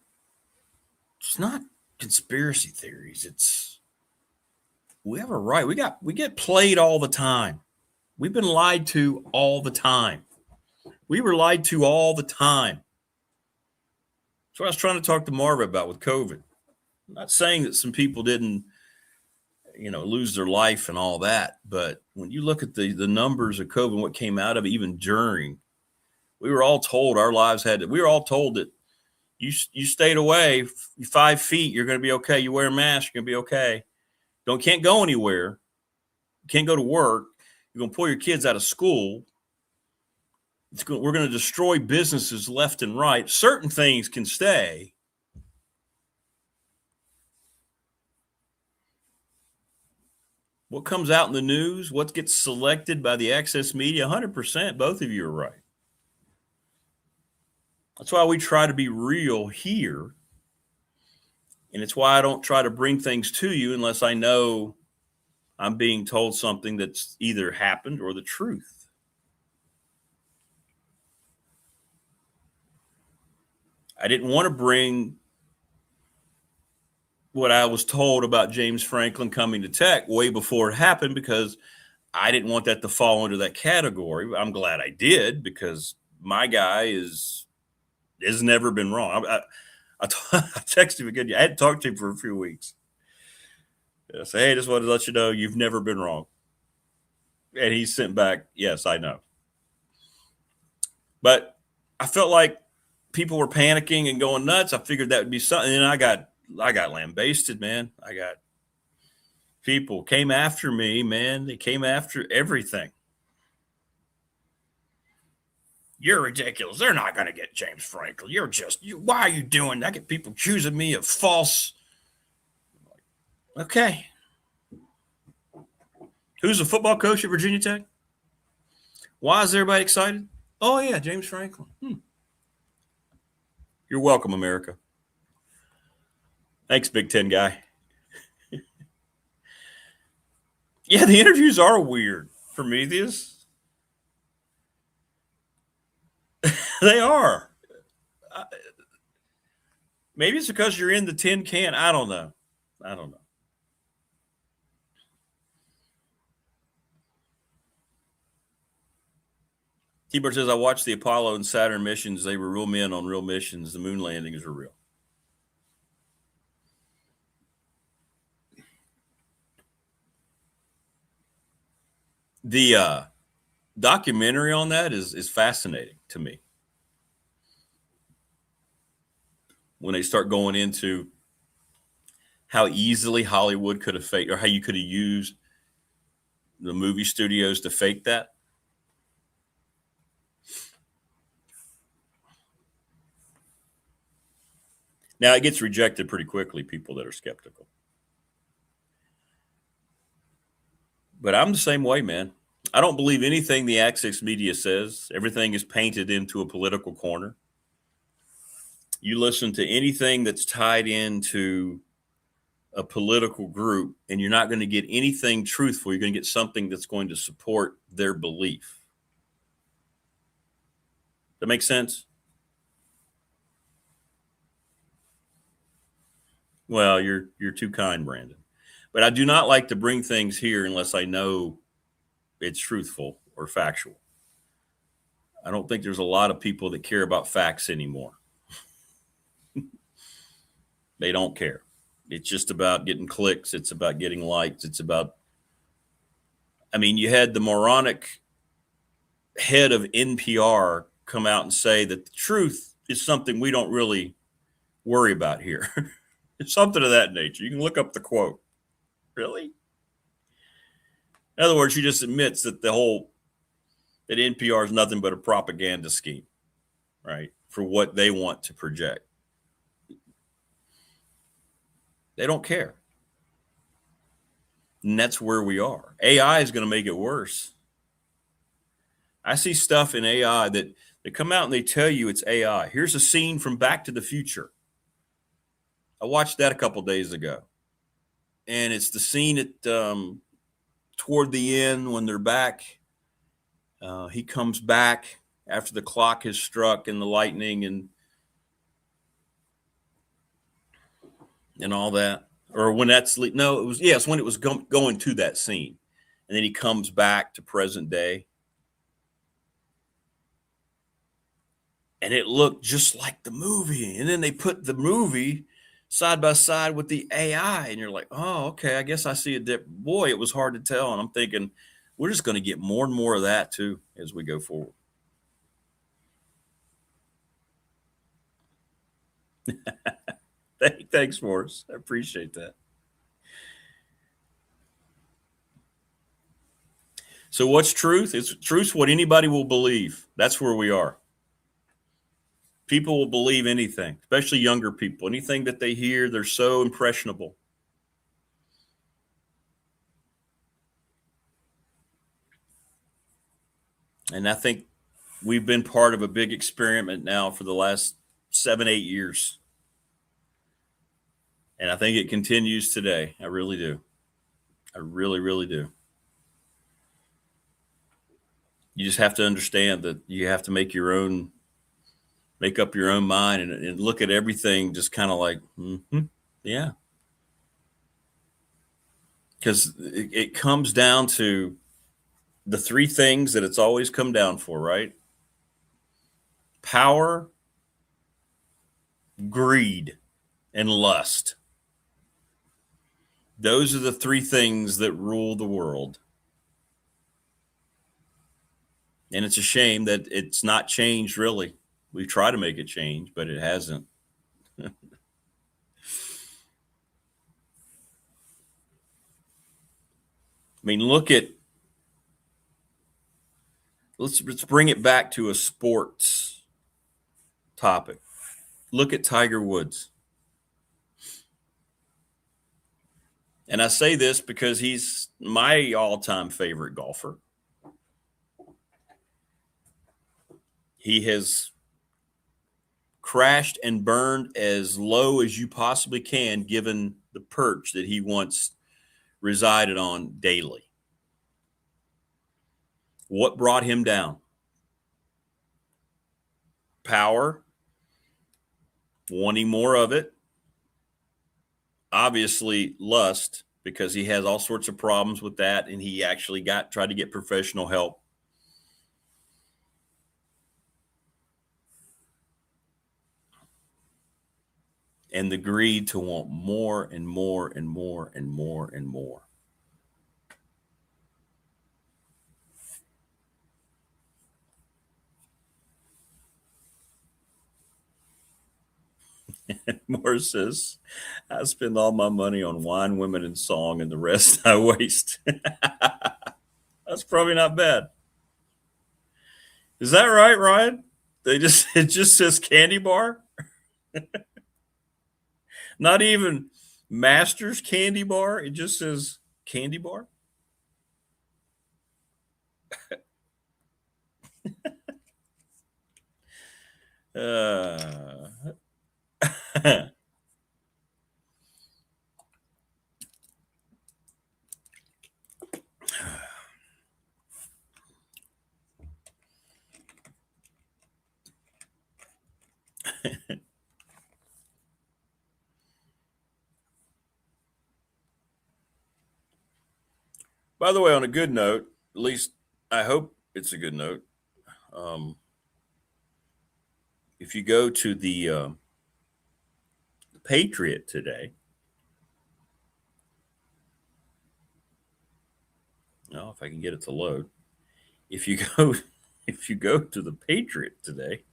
D: conspiracy theories. We have a right. We get played all the time. We've been lied to all the time. We were lied to all the time. That's what I was trying to talk to Marva about with COVID. I'm not saying that some people didn't, lose their life and all that, but when you look at the numbers of COVID and what came out of it, even during, we were all told our lives we were all told that you stayed away 5 feet, you're going to be okay. You wear a mask, you're going to be okay. Can't go anywhere. Can't go to work. You're going to pull your kids out of school. We're going to destroy businesses left and right. Certain things can stay. What comes out in the news, what gets selected by the access media, 100%, both of you are right. That's why we try to be real here. And it's why I don't try to bring things to you unless I know I'm being told something that's either happened or the truth. I didn't want to bring what I was told about James Franklin coming to Tech way before it happened because I didn't want that to fall under that category. I'm glad I did because my guy has never been wrong. I texted him again. I hadn't talked to him for a few weeks. I said, hey, just wanted to let you know you've never been wrong. And he sent back, yes, I know. But I felt like people were panicking and going nuts. I figured that would be something. And I got lambasted, man. I got people came after me, man. They came after everything. You're ridiculous. They're not going to get James Franklin. Why are you doing that? I get people accusing me of false. Okay. Who's the football coach at Virginia Tech? Why is everybody excited? Oh, yeah, James Franklin. You're welcome, America. Thanks, Big Ten guy. Yeah, the interviews are weird. Prometheus. They are. Maybe it's because you're in the tin can. I don't know. T-Bird says, I watched the Apollo and Saturn missions. They were real men on real missions. The moon landings were real. The documentary on that is fascinating to me. When they start going into how easily Hollywood could have faked, or how you could have used the movie studios to fake that. Now it gets rejected pretty quickly, people that are skeptical. But I'm the same way, man. I don't believe anything the Access media says. Everything is painted into a political corner. You listen to anything that's tied into a political group, and you're not going to get anything truthful. You're going to get something that's going to support their belief. That makes sense? Well, you're too kind, Brandon. But I do not like to bring things here unless I know it's truthful or factual. I don't think there's a lot of people that care about facts anymore. They don't care. It's just about getting clicks. It's about getting likes. It's about, I mean, you had the moronic head of NPR come out and say that the truth is something we don't really worry about here. It's something of that nature. You can look up the quote. Really? In other words, she just admits that that NPR is nothing but a propaganda scheme, right? For what they want to project. They don't care. And that's where we are. AI is going to make it worse. I see stuff in AI that they come out and they tell you it's AI. Here's a scene from Back to the Future. I watched that a couple days ago. And it's the scene at toward the end when they're back. He comes back after the clock has struck and the lightning and all that. Or when that's no, it was yes, when it was going to that scene, and then he comes back to present day, and it looked just like the movie. And then they put the movie side by side with the AI, and you're like, oh, okay, I guess I see a dip. Boy, it was hard to tell, and I'm thinking we're just going to get more and more of that too as we go forward. Thanks, Morris. I appreciate that. So what's truth? Truth's what anybody will believe. That's where we are. People will believe anything, especially younger people. Anything that they hear, they're so impressionable. And I think we've been part of a big experiment now for the last 7-8 years. And I think it continues today. I really do. I really, really do. You just have to understand that you have to make up your own mind and look at everything just kind of like, yeah. Because it comes down to the three things that it's always come down for, right? Power, greed, and lust. Those are the three things that rule the world. And it's a shame that it's not changed, really. We try to make it change, but it hasn't. I mean, let's bring it back to a sports topic. Look at Tiger Woods. And I say this because he's my all-time favorite golfer. He has crashed and burned as low as you possibly can, given the perch that he once resided on daily. What brought him down? Power, wanting more of it. Obviously, lust, because he has all sorts of problems with that, and he actually tried to get professional help. And the greed to want more and more and more and more and more. Morris says, I spend all my money on wine, women, and song, and the rest I waste. That's probably not bad. Is that right, Ryan? It just says candy bar. Not even Master's candy bar. It just says candy bar. Uh, by the way, on a good note, at least I hope it's a good note. Um, if you go to the Patriot today, if I can get it to load. If you go, if you go to the Patriot today,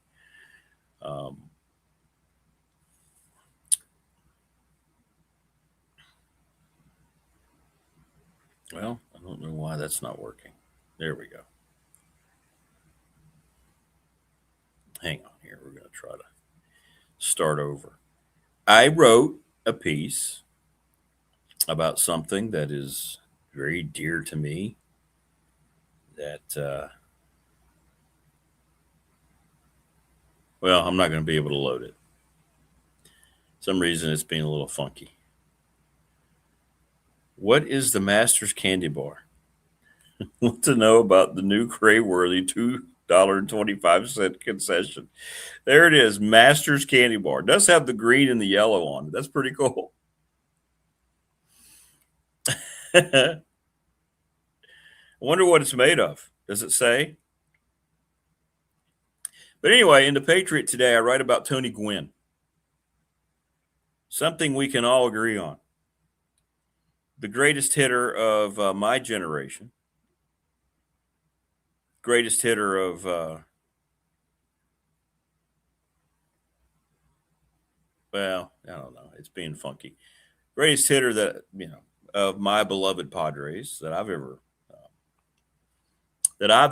D: um, well, I don't know why that's not working. There we go. Hang on here. We're going to try to start over. I wrote a piece about something that is very dear to me. That, well, I'm not going to be able to load it. Some reason it's being a little funky. What is the Masters Candy Bar? Want to know about the new Cray-worthy $2.25 concession? There it is, Masters Candy Bar. It does have the green and the yellow on it. That's pretty cool. I wonder what it's made of. Does it say? But anyway, in the Patriot today, I write about Tony Gwynn. Something we can all agree on. The greatest hitter of my generation. Greatest hitter of well, I don't know. It's being funky. Greatest hitter that, of my beloved Padres that I've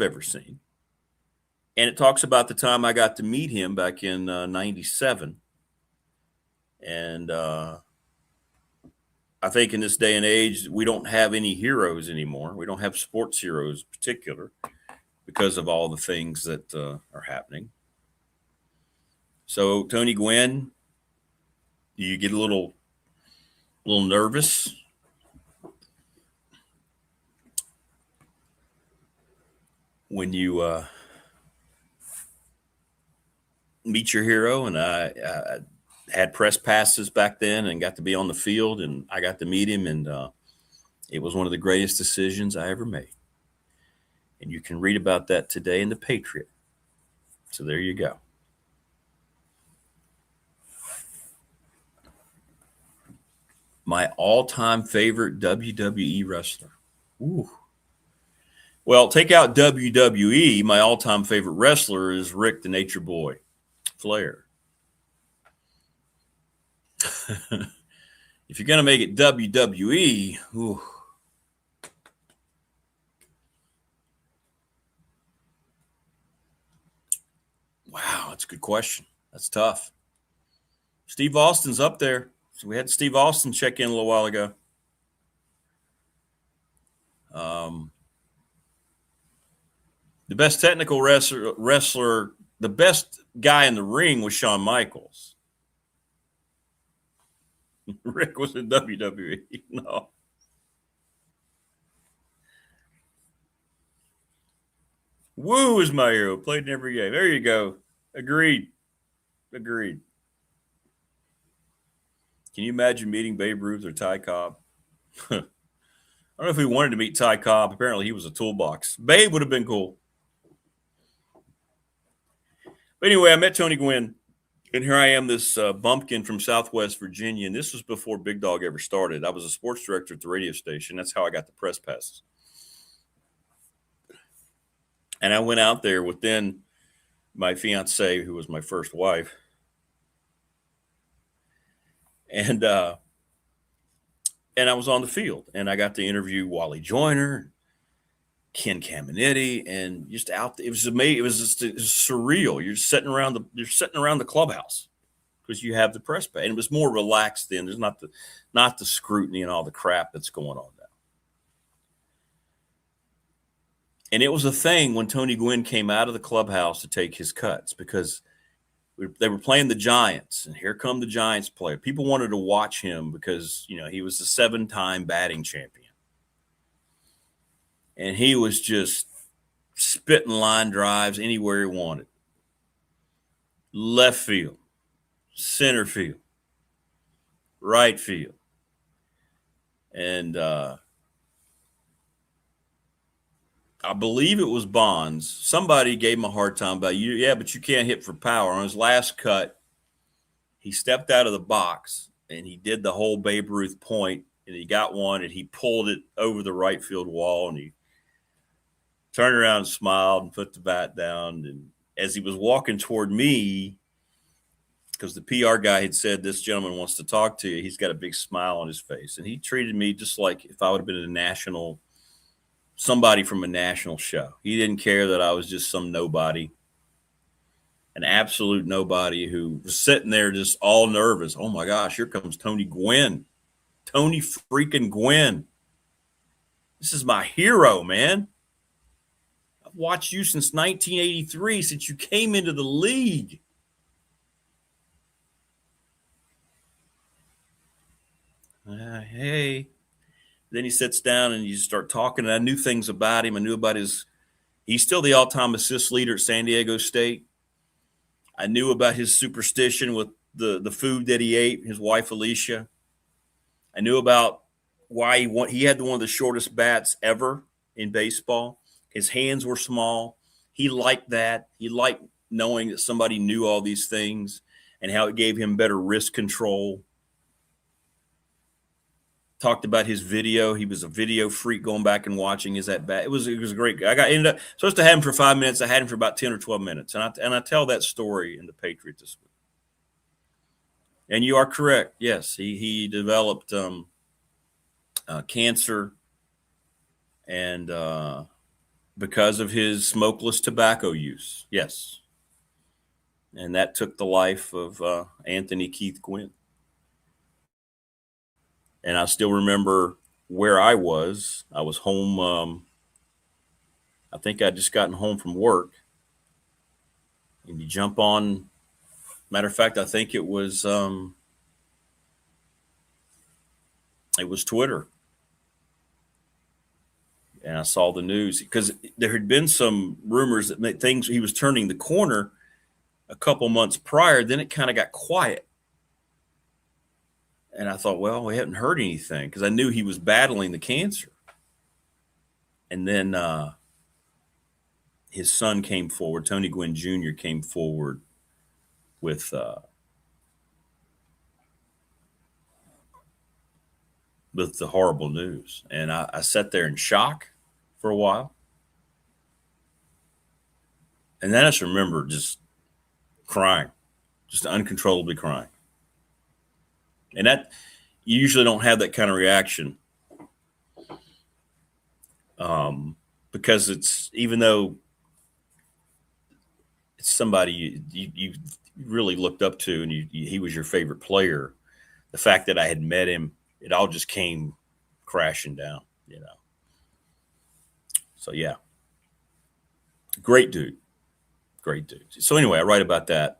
D: ever seen. And it talks about the time I got to meet him back in 97. And I think in this day and age, we don't have any heroes anymore. We don't have sports heroes in particular because of all the things that are happening. So Tony Gwynn, you get a little nervous when you meet your hero. And I had press passes back then and got to be on the field, and I got to meet him, and it was one of the greatest decisions I ever made. And you can read about that today in the Patriot. So there you go. My all-time favorite WWE wrestler. Ooh. Well, take out WWE. My all-time favorite wrestler is Rick the Nature Boy Flair. If you're going to make it WWE, ooh. Wow, that's a good question. That's tough. Steve Austin's up there. So we had Steve Austin check in a little while ago. The best technical wrestler, the best guy in the ring was Shawn Michaels. Rick was in WWE. No. Woo is my hero. Played in every game. There you go. Agreed. Can you imagine meeting Babe Ruth or Ty Cobb? I don't know if we wanted to meet Ty Cobb. Apparently he was a toolbox. Babe would have been cool. But anyway, I met Tony Gwynn. And here I am, this bumpkin from Southwest Virginia. And this was before Big Dog ever started. I was a sports director at the radio station. That's how I got the press passes. And I went out there with then my fiance, who was my first wife. And I was on the field. And I got to interview Wally Joyner, Ken Caminiti, and just out there. It was amazing. It was surreal. You're sitting around the clubhouse because you have the press pass. And it was more relaxed then. There's not the scrutiny and all the crap that's going on now. And it was a thing when Tony Gwynn came out of the clubhouse to take his cuts, because They were playing the Giants, and here come the Giants player. People wanted to watch him because, he was a 7-time batting champion. And he was just spitting line drives anywhere he wanted. Left field, center field, right field. And I believe it was Bonds. Somebody gave him a hard time about you. Yeah, but you can't hit for power. On his last cut, he stepped out of the box and he did the whole Babe Ruth point, and he got one and he pulled it over the right field wall, and he turned around and smiled and put the bat down. And as he was walking toward me, because the PR guy had said, this gentleman wants to talk to you, he's got a big smile on his face. And he treated me just like if I would have been somebody from a national show. He didn't care that I was just some nobody, an absolute nobody who was sitting there just all nervous. Oh my gosh, here comes Tony Gwynn. Tony freaking Gwynn. This is my hero, man. I've watched you since 1983, since you came into the league. Hey. Then he sits down and you start talking, and I knew things about him. I knew about he's still the all-time assist leader at San Diego State. I knew about his superstition with the food that he ate, his wife Alicia. I knew about why he had one of the shortest bats ever in baseball. His hands were small. He liked that. He liked knowing that somebody knew all these things and how it gave him better wrist control. Talked about his video. He was a video freak, going back and watching his at bat. It was a great guy. Ended up supposed to have him for 5 minutes. I had him for about 10 or 12 minutes. And I tell that story in the Patriot this week. And you are correct. Yes, he developed cancer, and because of his smokeless tobacco use. Yes. And that took the life of Anthony Keith Gwynn. And I still remember where I was. I was home. I think I'd just gotten home from work. And you jump on. Matter of fact, I think it was Twitter. And I saw the news because there had been some rumors that he was turning the corner a couple months prior. Then it kind of got quiet. And I thought, well, we hadn't heard anything because I knew he was battling the cancer. And then his son came forward. Tony Gwynn Jr. came forward with the horrible news. And I sat there in shock for a while. And then I just remember just crying, just uncontrollably crying. And that, you usually don't have that kind of reaction because it's, even though it's somebody you really looked up to and he was your favorite player, the fact that I had met him, it all just came crashing down, So, yeah. Great dude. Great dude. So, anyway, I write about that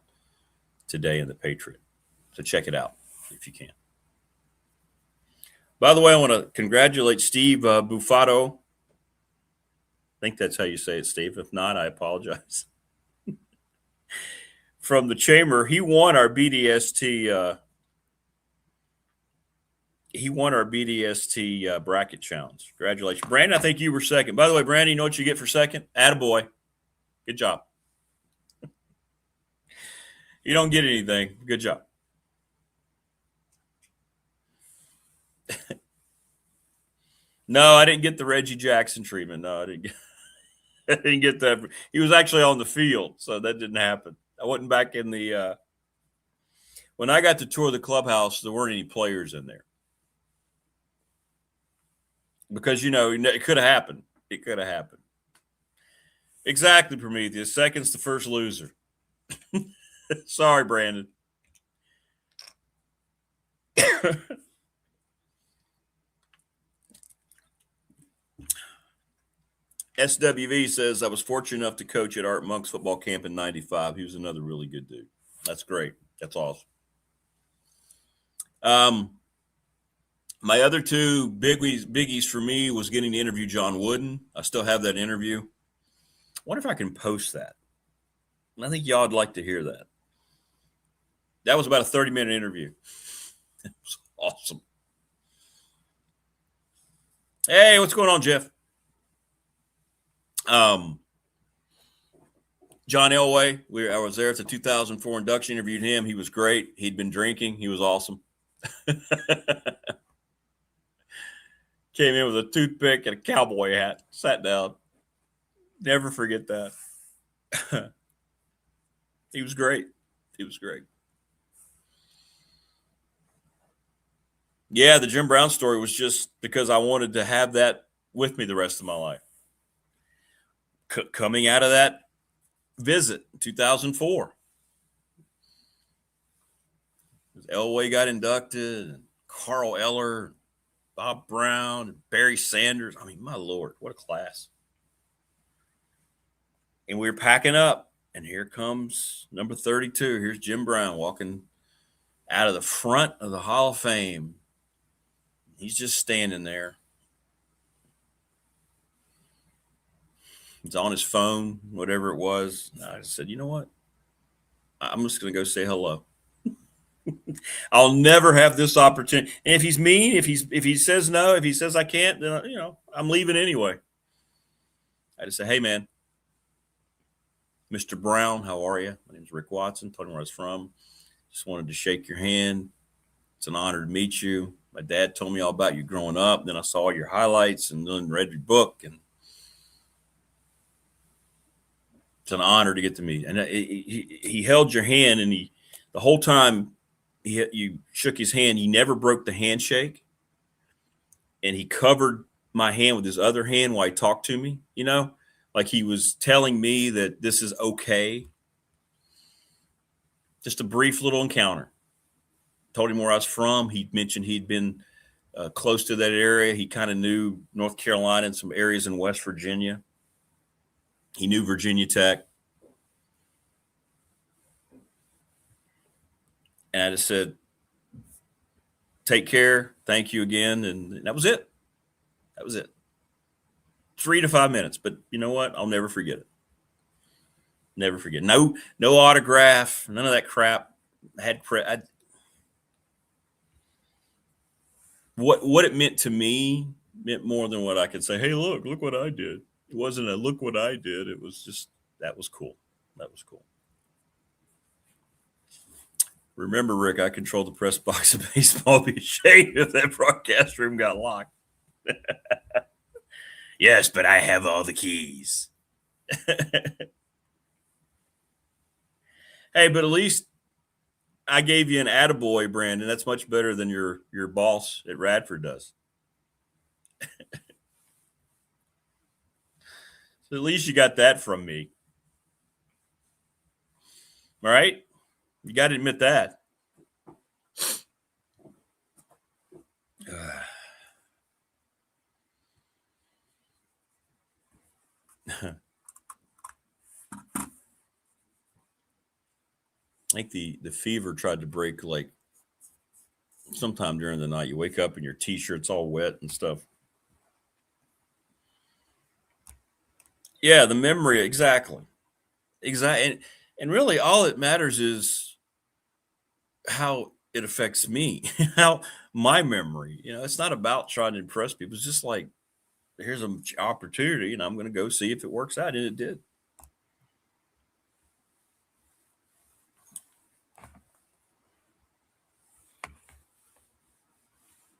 D: today in the Patriot. So, check it out if you can. By the way, I want to congratulate Steve Bufato. I think that's how you say it, Steve. If not, I apologize. From the Chamber, he won our BDST. Bracket challenge. Congratulations, Brandon. I think you were second. By the way, Brandon, you know what you get for second? Attaboy. Good job. You don't get anything. Good job. No, I didn't get the Reggie Jackson treatment. No, I didn't get that. He was actually on the field, so that didn't happen. I wasn't back in the when I got to tour the clubhouse, there weren't any players in there. Because, it could have happened. It could have happened. Exactly, Prometheus. Second's the first loser. Sorry, Brandon. SWV says, I was fortunate enough to coach at Art Monk's football camp in 95. He was another really good dude. That's great. That's awesome. My other two biggies for me was getting to interview John Wooden. I still have that interview. I wonder if I can post that. And I think y'all would like to hear that. That was about a 30-minute interview. It was awesome. Hey, what's going on, Jeff? John Elway, I was there at the 2004 induction, interviewed him. He was great. He'd been drinking. He was awesome. Came in with a toothpick and a cowboy hat, sat down. Never forget that. He was great. He was great. Yeah, the Jim Brown story was just because I wanted to have that with me the rest of my life. Coming out of that visit in 2004. Elway got inducted, and Carl Eller, Bob Brown, and Barry Sanders. I mean, my Lord, what a class. And we were packing up, and here comes number 32. Here's Jim Brown walking out of the front of the Hall of Fame. He's just standing there. He's on his phone, whatever it was. I said, you know what? I'm just going to go say hello. I'll never have this opportunity. And if he's mean, if he says no, if he says I can't, then I'm leaving anyway. I just say, hey man, Mr. Brown, how are you? My name's Rick Watson. Told him where I was from. Just wanted to shake your hand. It's an honor to meet you. My dad told me all about you growing up. Then I saw your highlights and then read your book, and it's an honor to get to meet. And he held your hand, and the whole time you shook his hand, he never broke the handshake. And he covered my hand with his other hand while he talked to me, like he was telling me that this is okay. Just a brief little encounter. Told him where I was from. He mentioned he'd been close to that area. He kind of knew North Carolina and some areas in West Virginia. He knew Virginia Tech. And I just said, take care. Thank you again. And that was it. That was it. 3 to 5 minutes. But you know what? I'll never forget it. Never forget. No autograph. None of that crap. What it meant to me meant more than what I could say. Hey, look what I did. It wasn't a look what I did. It was just, that was cool. That was cool. Remember, Rick, I controlled the press box of baseball. Be ashamed if that broadcast room got locked. Yes, but I have all the keys. Hey, but at least I gave you an attaboy, Brandon. That's much better than your boss at Radford does. So at least you got that from me. All right? You got to admit that. I think the fever tried to break like sometime during the night. You wake up and your T-shirt's all wet and stuff. Yeah, the memory, exactly. And really all it matters is how it affects me, how my memory, it's not about trying to impress people. It's just like, here's an opportunity and I'm going to go see if it works out. And it did.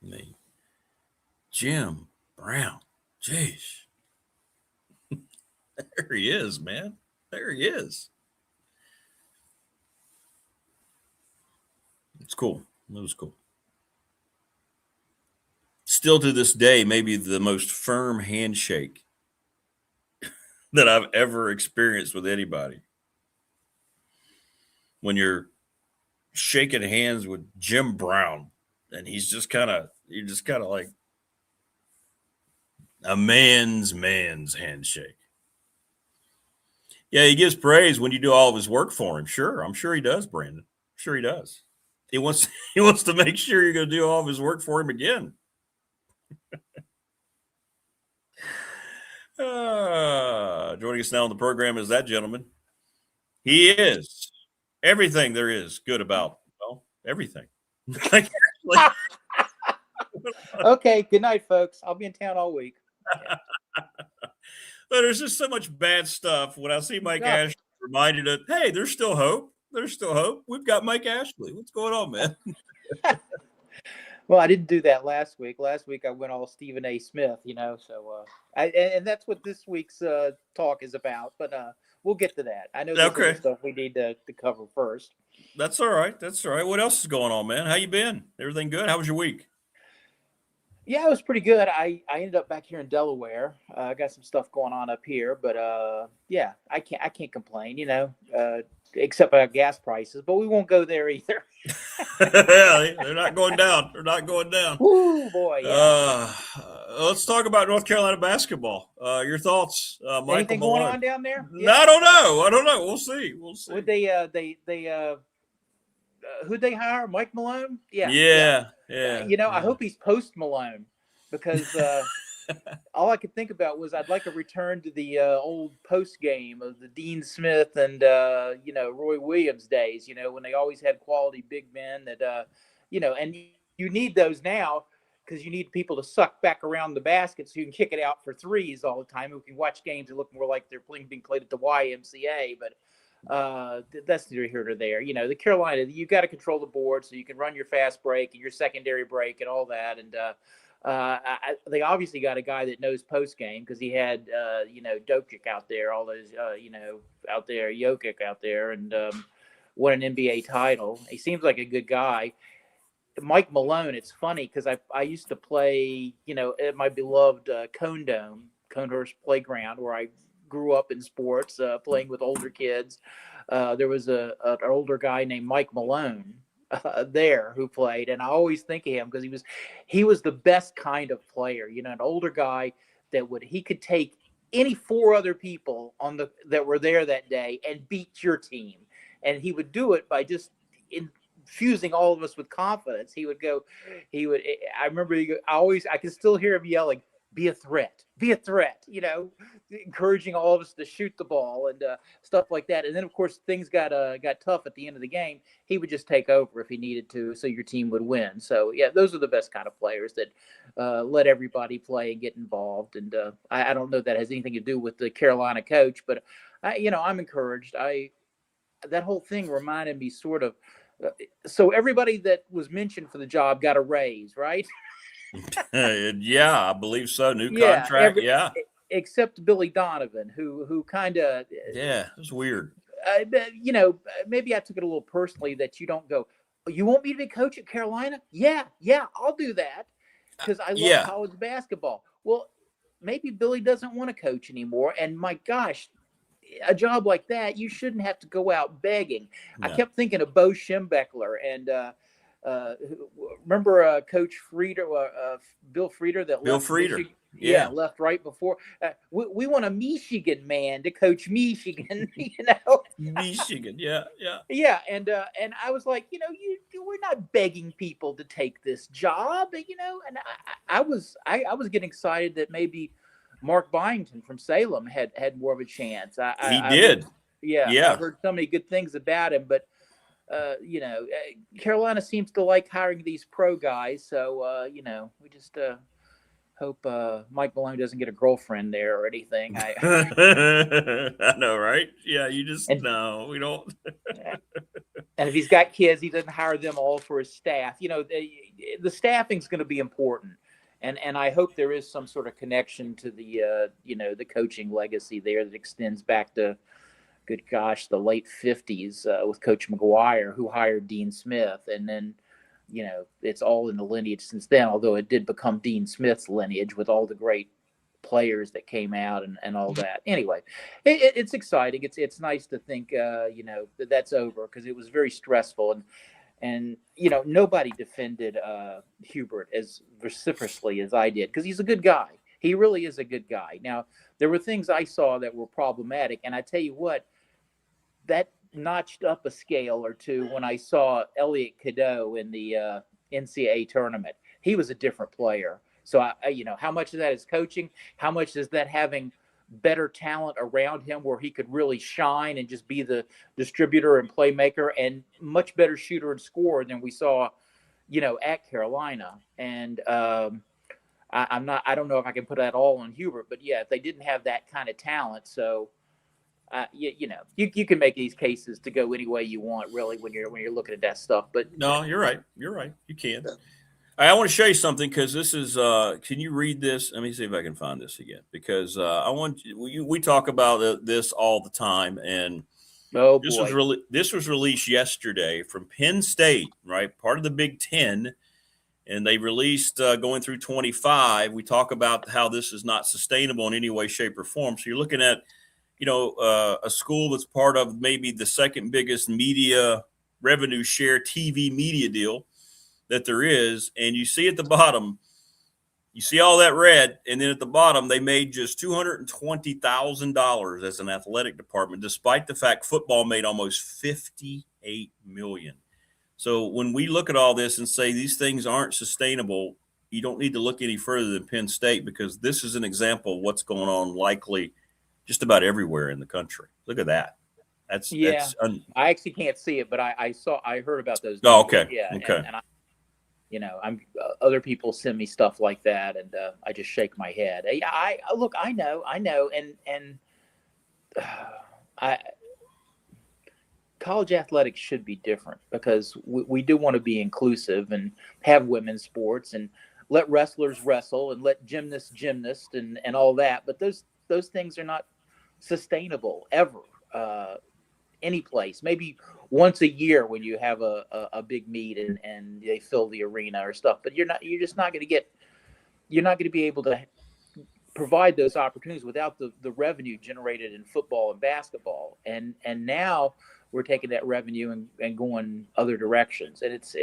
D: Me. Jim Brown. Jeez. There he is, man. There he is. It's cool. It was cool. Still to this day, maybe the most firm handshake that I've ever experienced with anybody. When you're shaking hands with Jim Brown, and you're just kind of like a man's handshake. Yeah, he gives praise when you do all of his work for him. Sure, I'm sure he does, Brandon. I'm sure he does. He wants he wants to make sure you're going to do all of his work for him again. Joining us now on the program is that gentleman. He is everything there is good about everything.
C: Okay, good night, folks. I'll be in town all week.
D: But there's just so much bad stuff. When I see Mike
C: Yeah.
D: Ashley reminded of, hey, there's still hope. There's still hope. We've got Mike Ashley. What's going on, man?
C: Well, I didn't do that last week. Last week I went all Stephen A. Smith, so and that's what this week's talk is about. But we'll get to that. I know there's other stuff we need to cover first.
D: That's all right. That's all right. What else is going on, man? How you been? Everything good? How was your week?
C: Yeah, it was pretty good. I ended up back here in Delaware. I got some stuff going on up here, but yeah, I can't complain, except about gas prices. But we won't go there either.
D: Yeah, they're not going down. They're not going down.
C: Woo, boy. Yeah.
D: Let's talk about North Carolina basketball. Your thoughts, Michael
C: Anything
D: Malone?
C: going on down there?
D: Yeah. I don't know. We'll see.
C: Would they who'd they hire? Mike Malone?
D: Yeah.
C: I hope he's post Malone, because all I could think about was I'd like a return to the old post game of the Dean Smith and Roy Williams days. When they always had quality big men that and you need those now, because you need people to suck back around the basket so you can kick it out for threes all the time. Who can watch games that look more like they're being played at the YMCA, but. That's neither here nor there. The Carolina, you got to control the board so you can run your fast break and your secondary break and all that. And they obviously got a guy that knows post game, because he had Dokic out there, all those out there, Jokic out there, and won an NBA title. He seems like a good guy. Mike Malone, it's funny because I used to play at my beloved Conehurst Playground, where I grew up in sports, playing with older kids. There was an older guy named Mike Malone there who played, and I always think of him because he was the best kind of player. An older guy he could take any four other people that were there that day and beat your team, and he would do it by just infusing all of us with confidence. I remember I can still hear him yelling, be a threat, encouraging all of us to shoot the ball and stuff like that. And then, of course, things got tough at the end of the game. He would just take over if he needed to, so your team would win. So, yeah, those are the best kind of players that let everybody play and get involved. And I don't know if that has anything to do with the Carolina coach, but, I'm encouraged. That whole thing reminded me sort of so everybody that was mentioned for the job got a raise, right?
D: Yeah, I believe so. New contract.
C: Except Billy Donovan, who kind of.
D: Yeah, it was weird.
C: Maybe I took it a little personally that you don't go, you want me to be coach at Carolina? Yeah, I'll do that because I love college basketball. Well, maybe Billy doesn't want to coach anymore. And my gosh, a job like that, you shouldn't have to go out begging. No. I kept thinking of Bo Schembechler and remember Coach Frieder, Bill Frieder left right before. We want a Michigan man to coach Michigan,
D: Michigan, yeah.
C: And I was like, we're not begging people to take this job, and I was getting excited that maybe Mark Byington from Salem had more of a chance.
D: He did.
C: I've heard so many good things about him, but Carolina seems to like hiring these pro guys. So, we just hope Mike Malone doesn't get a girlfriend there or anything.
D: I know, right? Yeah, no, we don't.
C: And if he's got kids, he doesn't hire them all for his staff. The staffing's going to be important. And I hope there is some sort of connection to the, the coaching legacy there that extends back to, good gosh, the late 50s with Coach McGuire, who hired Dean Smith. And then, it's all in the lineage since then, although it did become Dean Smith's lineage with all the great players that came out and all that. Anyway, it's exciting. It's nice to think, that's over, because it was very stressful. And nobody defended Hubert as vociferously as I did, because he's a good guy. He really is a good guy. Now, there were things I saw that were problematic, and I tell you what, that notched up a scale or two when I saw Elliot Cadeau in the NCAA tournament. He was a different player. So, how much of that is coaching? How much is that having better talent around him where he could really shine and just be the distributor and playmaker, and much better shooter and scorer than we saw, at Carolina. And I don't know if I can put that all on Hubert, but yeah, if they didn't have that kind of talent, so you can make these cases to go any way you want, really, when you're looking at that stuff. But
D: no, you're right. You can. I want to show you something, because this is. Can you read this? Let me see if I can find this again, because I want we talk about this all the time, and this was released yesterday from Penn State, right? Part of the Big Ten, and they released going through 25. We talk about how this is not sustainable in any way, shape, or form. So you're looking at, a school that's part of maybe the second biggest media revenue share TV media deal that there is. And you see at the bottom, you see all that red. And then at the bottom, they made just $220,000 as an athletic department, despite the fact football made almost $58 million. So when we look at all this and say these things aren't sustainable, you don't need to look any further than Penn State, because this is an example of what's going on likely just about everywhere in the country. Look at that.
C: I actually can't see it, but I heard about those.
D: Oh, okay.
C: Yeah.
D: Okay.
C: And I'm other people send me stuff like that, and I just shake my head. I know. And college athletics should be different, because we do want to be inclusive and have women's sports and let wrestlers wrestle and let gymnasts gymnast and all that. But those things are not sustainable ever, any place. Maybe once a year when you have a big meet and they fill the arena or stuff, but you're not going to be able to provide those opportunities without the revenue generated in football and basketball. And now we're taking that revenue and going other directions. And it's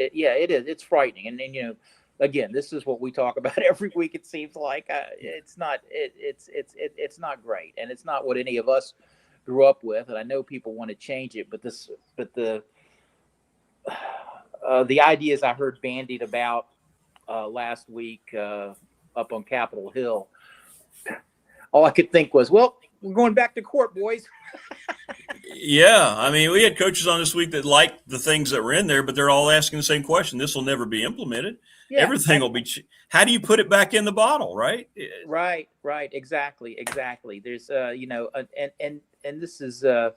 C: frightening. And again, this is what we talk about every week. It seems like it's not great, and it's not what any of us grew up with. And I know people want to change it, but the ideas I heard bandied about last week up on Capitol Hill, all I could think was, well, we're going back to court, boys.
D: Yeah, I mean, we had coaches on this week that liked the things that were in there, but they're all asking the same question. This will never be implemented. Yeah, everything will be. How do you put it back in the bottle, right?
C: Right. Exactly. There's, and this is to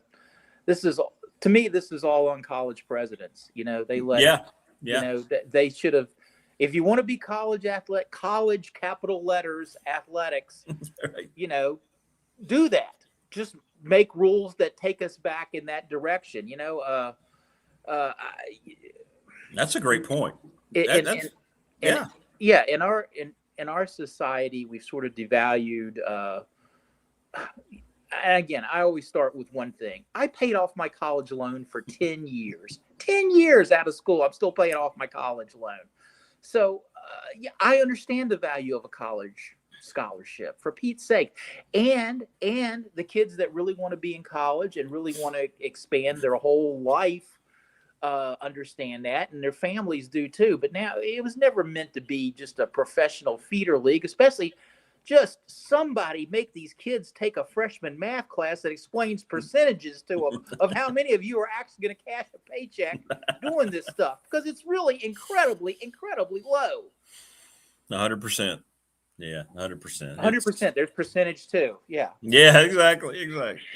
C: me, this is all on college presidents. They let, they should have. If you want to be college capital letters athletics, right. Do that. Just make rules that take us back in that direction.
D: That's a great point.
C: In our society, we've sort of devalued. Again, I always start with one thing. I paid off my college loan for 10 years. 10 years out of school, I'm still paying off my college loan. So, I understand the value of a college scholarship, for Pete's sake. And the kids that really want to be in college and really want to expand their whole life understand that, and their families do too. But now, it was never meant to be just a professional feeder league, especially just somebody make these kids take a freshman math class that explains percentages to them of how many of you are actually going to cash a paycheck doing this stuff, because it's really incredibly low.
D: 100%. Yeah, 100%.
C: 100%. There's percentage too. Yeah.
D: Yeah, exactly.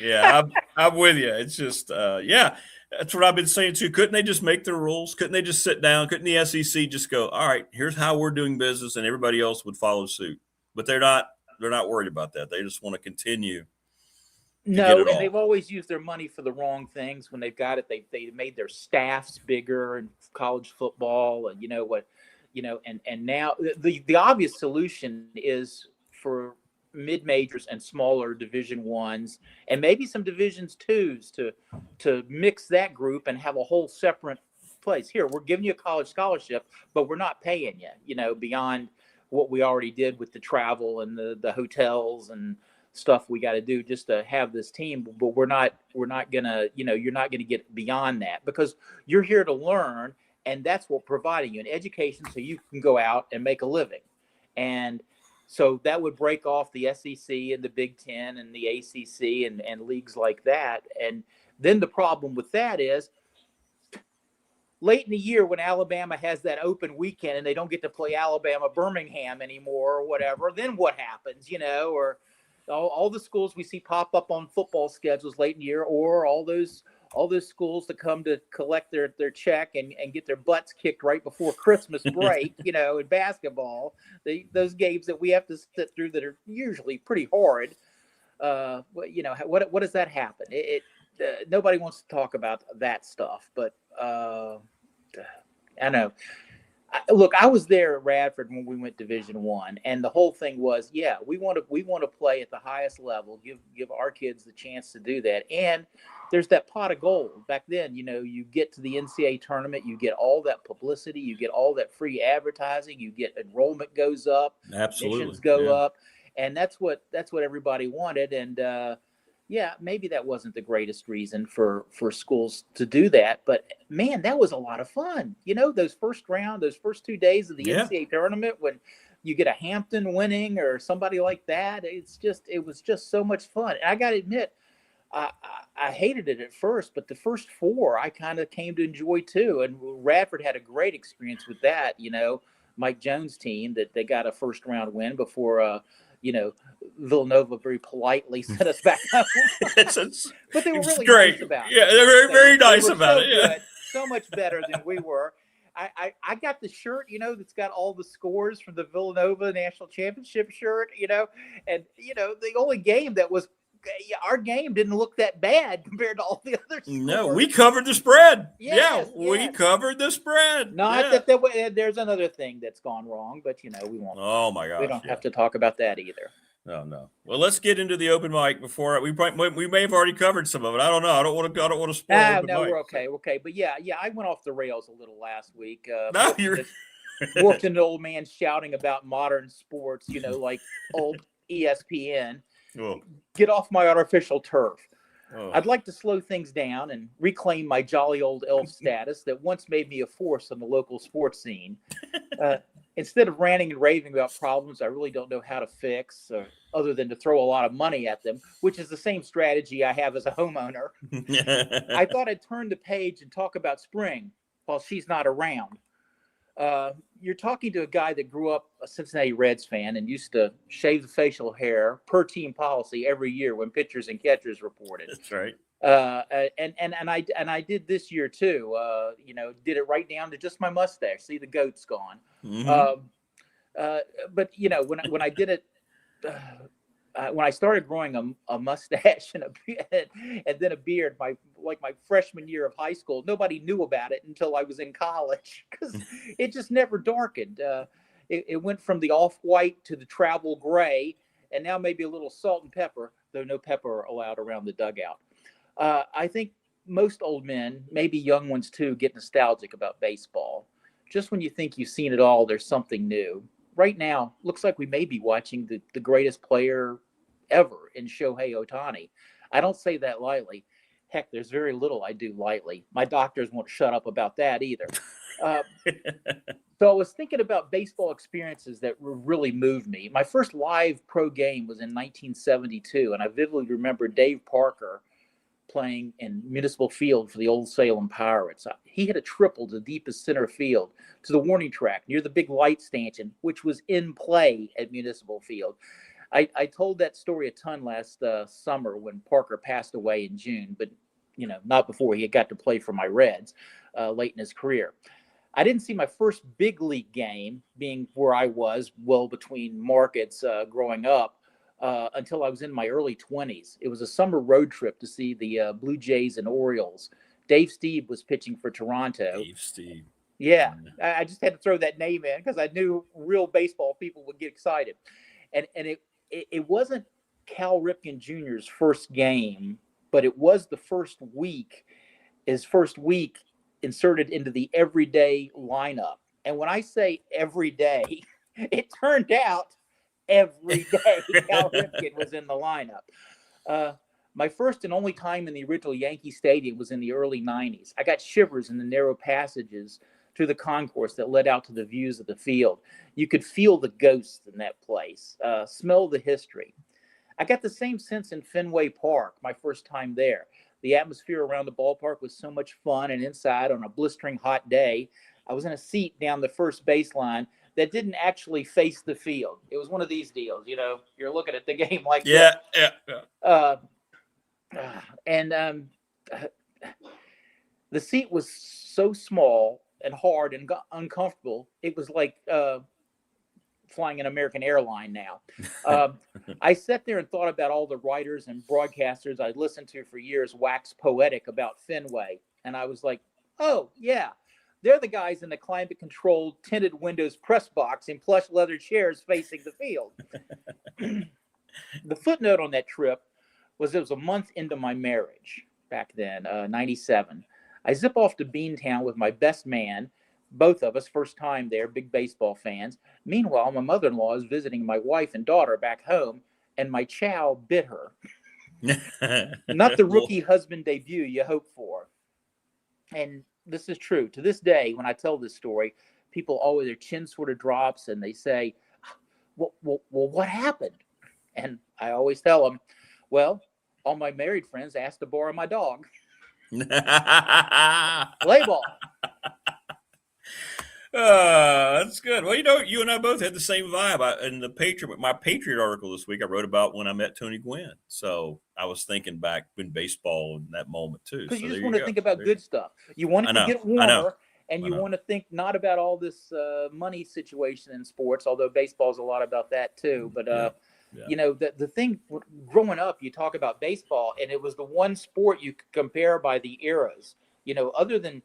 D: Yeah, I'm with you. It's just, that's what I've been saying too. Couldn't they just make their rules? Couldn't they just sit down? Couldn't the SEC just go, all right, here's how we're doing business, and everybody else would follow suit? But they're not worried about that. They just want to continue.
C: No, and they've always used their money for the wrong things. When they've got it, they made their staffs bigger in college football, and and now the obvious solution is for mid-majors and smaller Division I's and maybe some Divisions II's to mix that group and have a whole separate place. Here, we're giving you a college scholarship, but we're not paying you, beyond what we already did with the travel and the hotels and stuff we got to do just to have this team. But we're not gonna, you're not gonna get beyond that, because you're here to learn, and that's what providing you an education so you can go out and make a living. And so that would break off the SEC and the Big Ten and the ACC and leagues like that. And then the problem with that is, late in the year when Alabama has that open weekend and they don't get to play Alabama Birmingham anymore or whatever, then what happens, or all the schools we see pop up on football schedules late in the year, or all those schools that come to collect their check and get their butts kicked right before Christmas break, in basketball, those games that we have to sit through that are usually pretty horrid. What does that happen? Nobody wants to talk about that stuff, but I know. Look, I was there at Radford when we went Division I, and the whole thing was, we want to play at the highest level, give our kids the chance to do that. And there's that pot of gold. Back then, you get to the NCAA tournament, you get all that publicity, you get all that free advertising, you get enrollment goes up,
D: absolutely,
C: admissions go up, and that's what everybody wanted. And maybe that wasn't the greatest reason for schools to do that, but man, that was a lot of fun. Those first 2 days of the NCAA tournament, when you get a Hampton winning or somebody like that, it was just so much fun. And I got to admit, I hated it at first, but the first 4 I kind of came to enjoy too. And Radford had a great experience with that. Mike Jones' team, that they got a first round win before, Villanova very politely sent us back home. But they were really
D: great.
C: Nice about it.
D: Yeah, they're very, very nice about it.
C: Good, so much better than we were. I got the shirt, that's got all the scores from the Villanova National Championship shirt, and, the only game that was, our game didn't look that bad compared to all the other scores.
D: No, we covered the spread.
C: Yes.
D: We covered the spread.
C: Not that there's another thing that's gone wrong, but, we won't.
D: Oh, my gosh.
C: We don't have to talk about that either.
D: No. Well, let's get into the open mic before we may have already covered some of it. I don't know. I don't want to spoil.
C: No, we're okay. But I went off the rails a little last week.
D: No, you're
C: walked into old man shouting about modern sports. Like old ESPN.
D: Oh.
C: Get off my artificial turf.
D: Oh.
C: I'd like to slow things down and reclaim my jolly old elf status that once made me a force on the local sports scene. Instead of ranting and raving about problems I really don't know how to fix, other than to throw a lot of money at them, which is the same strategy I have as a homeowner, I thought I'd turn the page and talk about spring while she's not around. You're talking to a guy that grew up a Cincinnati Reds fan and used to shave the facial hair per team policy every year when pitchers and catchers reported.
D: That's right.
C: And I did this year too. Did it right down to just my mustache. See, the goat's gone.
D: Mm-hmm.
C: But when I did it, when I started growing a mustache and then a beard, my freshman year of high school, nobody knew about it until I was in college, because it just never darkened. It went from the off-white to the travel gray, and now maybe a little salt and pepper, though no pepper allowed around the dugout. I think most old men, maybe young ones too, get nostalgic about baseball. Just when you think you've seen it all, there's something new. Right now, looks like we may be watching the greatest player ever in Shohei Ohtani. I don't say that lightly. Heck, there's very little I do lightly. My doctors won't shut up about that either. So I was thinking about baseball experiences that really moved me. My first live pro game was in 1972, and I vividly remember Dave Parker playing in Municipal Field for the Old Salem Pirates. He hit a triple to deepest center field to the warning track near the big light stanchion, which was in play at Municipal Field. I told that story a ton last summer when Parker passed away in June, but not before he had got to play for my Reds late in his career. I didn't see my first big league game, being where I was well between markets growing up, until I was in my early 20s. It was a summer road trip to see the Blue Jays and Orioles. Dave Stieb was pitching for Toronto.
D: Dave Stieb.
C: Yeah, I just had to throw that name in because I knew real baseball people would get excited. And it wasn't Cal Ripken Jr.'s first game, but it was his first week inserted into the everyday lineup. And when I say every day, it turned out every day Cal Ripken was in the lineup. My first and only time in the original Yankee Stadium was in the early 90s. I got shivers in the narrow passages through the concourse that led out to the views of the field. You could feel the ghosts in that place, smell the history. I got the same sense in Fenway Park, my first time there. The atmosphere around the ballpark was so much fun, and inside on a blistering hot day, I was in a seat down the first baseline that didn't actually face the field. It was one of these deals, you're looking at the game like
D: Yeah.
C: and the seat was so small and hard and uncomfortable. It was like flying an American airline now. I sat there and thought about all the writers and broadcasters I'd listened to for years wax poetic about Fenway. And I was like, oh, yeah, they're the guys in the climate-controlled tinted windows press box in plush leather chairs facing the field. The footnote on that trip was it was a month into my marriage back then, 97. I zip off to Beantown with my best man, both of us, first time there, big baseball fans. Meanwhile, my mother-in-law is visiting my wife and daughter back home, and my chow bit her. Not the rookie husband debut you hope for. And this is true. To this day, when I tell this story, people always, their chin sort of drops, and they say, well, what happened? And I always tell them, well, all my married friends asked to borrow my dog. Play ball.
D: That's good. Well, you and I both had the same vibe. In my Patriot article this week, I wrote about when I met Tony Gwynn. So I was thinking back in baseball in that moment too.
C: Because you just want to think about good stuff. You want it to get warmer, and you want to think not about all this money situation in sports, although baseball is a lot about that too. But the thing growing up, you talk about baseball, and it was the one sport you could compare by the eras. Other than.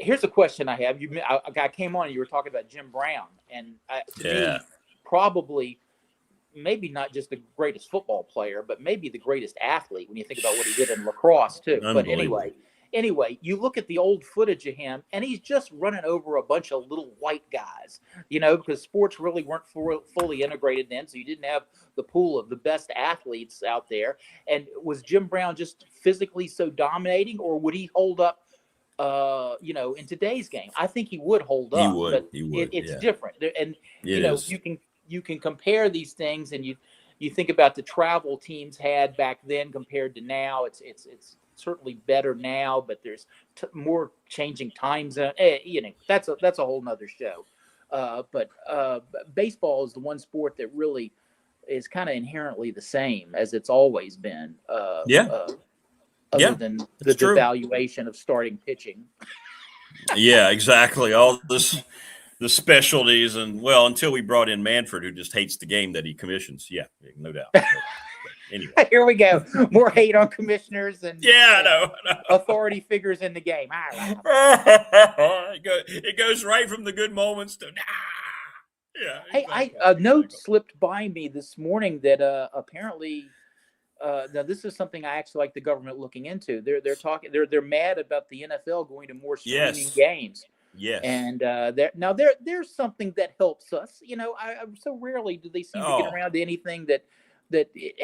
C: Here's a question I have. I came on and you were talking about Jim Brown, and to me, probably maybe not just the greatest football player, but maybe the greatest athlete when you think about what he did in lacrosse too. But anyway, you look at the old footage of him, and he's just running over a bunch of little white guys, because sports really weren't fully integrated then, so you didn't have the pool of the best athletes out there. And was Jim Brown just physically so dominating, or would he hold up? In today's game, I think he would hold up. He would. It's different, and you can compare these things, and you think about the travel teams had back then compared to now. It's certainly better now, but there's more changing time zone. That's a whole nother show. But baseball is the one sport that really is kind of inherently the same as it's always been. Other than the devaluation of starting pitching.
D: Yeah, exactly. All the specialties, and until we brought in Manfred, who just hates the game that he commissions. Yeah, no doubt. But anyway,
C: here we go. More hate on commissioners and
D: I know.
C: Authority figures in the game.
D: It goes right from the good moments to yeah.
C: Hey, a note slipped by me this morning that apparently. Now this is something I actually like the government looking into. They're mad about the NFL going to more streaming games.
D: Yes.
C: And there's something that helps us. I so rarely do they seem to get around to anything that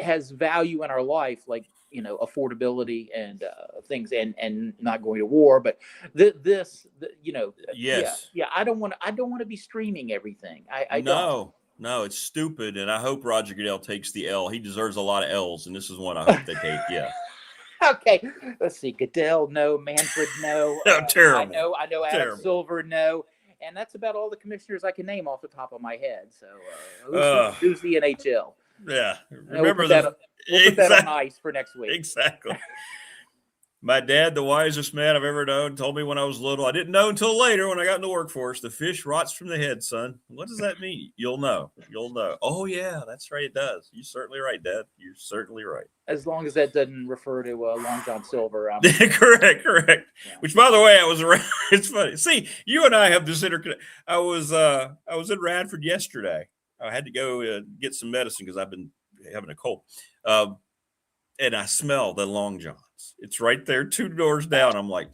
C: has value in our life, like affordability and things, and not going to war. But yes. Yeah. I don't want to be streaming everything. I don't.
D: No, it's stupid, and I hope Roger Goodell takes the L. He deserves a lot of L's, and this is one I hope they take. Yeah.
C: Okay, let's see. Goodell, no. Manfred, no.
D: Terrible.
C: I know. Adam Silver, no. And that's about all the commissioners I can name off the top of my head. So, who's the NHL?
D: Yeah,
C: remember that. We'll put that on ice for next week.
D: Exactly. My dad, the wisest man I've ever known, told me when I was little. I didn't know until later when I got in the workforce. The fish rots from the head, son. What does that mean? You'll know. Oh, yeah, that's right. It does. You're certainly right, Dad. You're certainly right.
C: As long as that doesn't refer to Long John Silver.
D: Correct. Yeah. Which, by the way, I was around. It's funny. See, you and I have this interconnection. I was in Radford yesterday. I had to go get some medicine because I've been having a cold. And I smell the Long Johns. It's right there, 2 doors down. I'm like,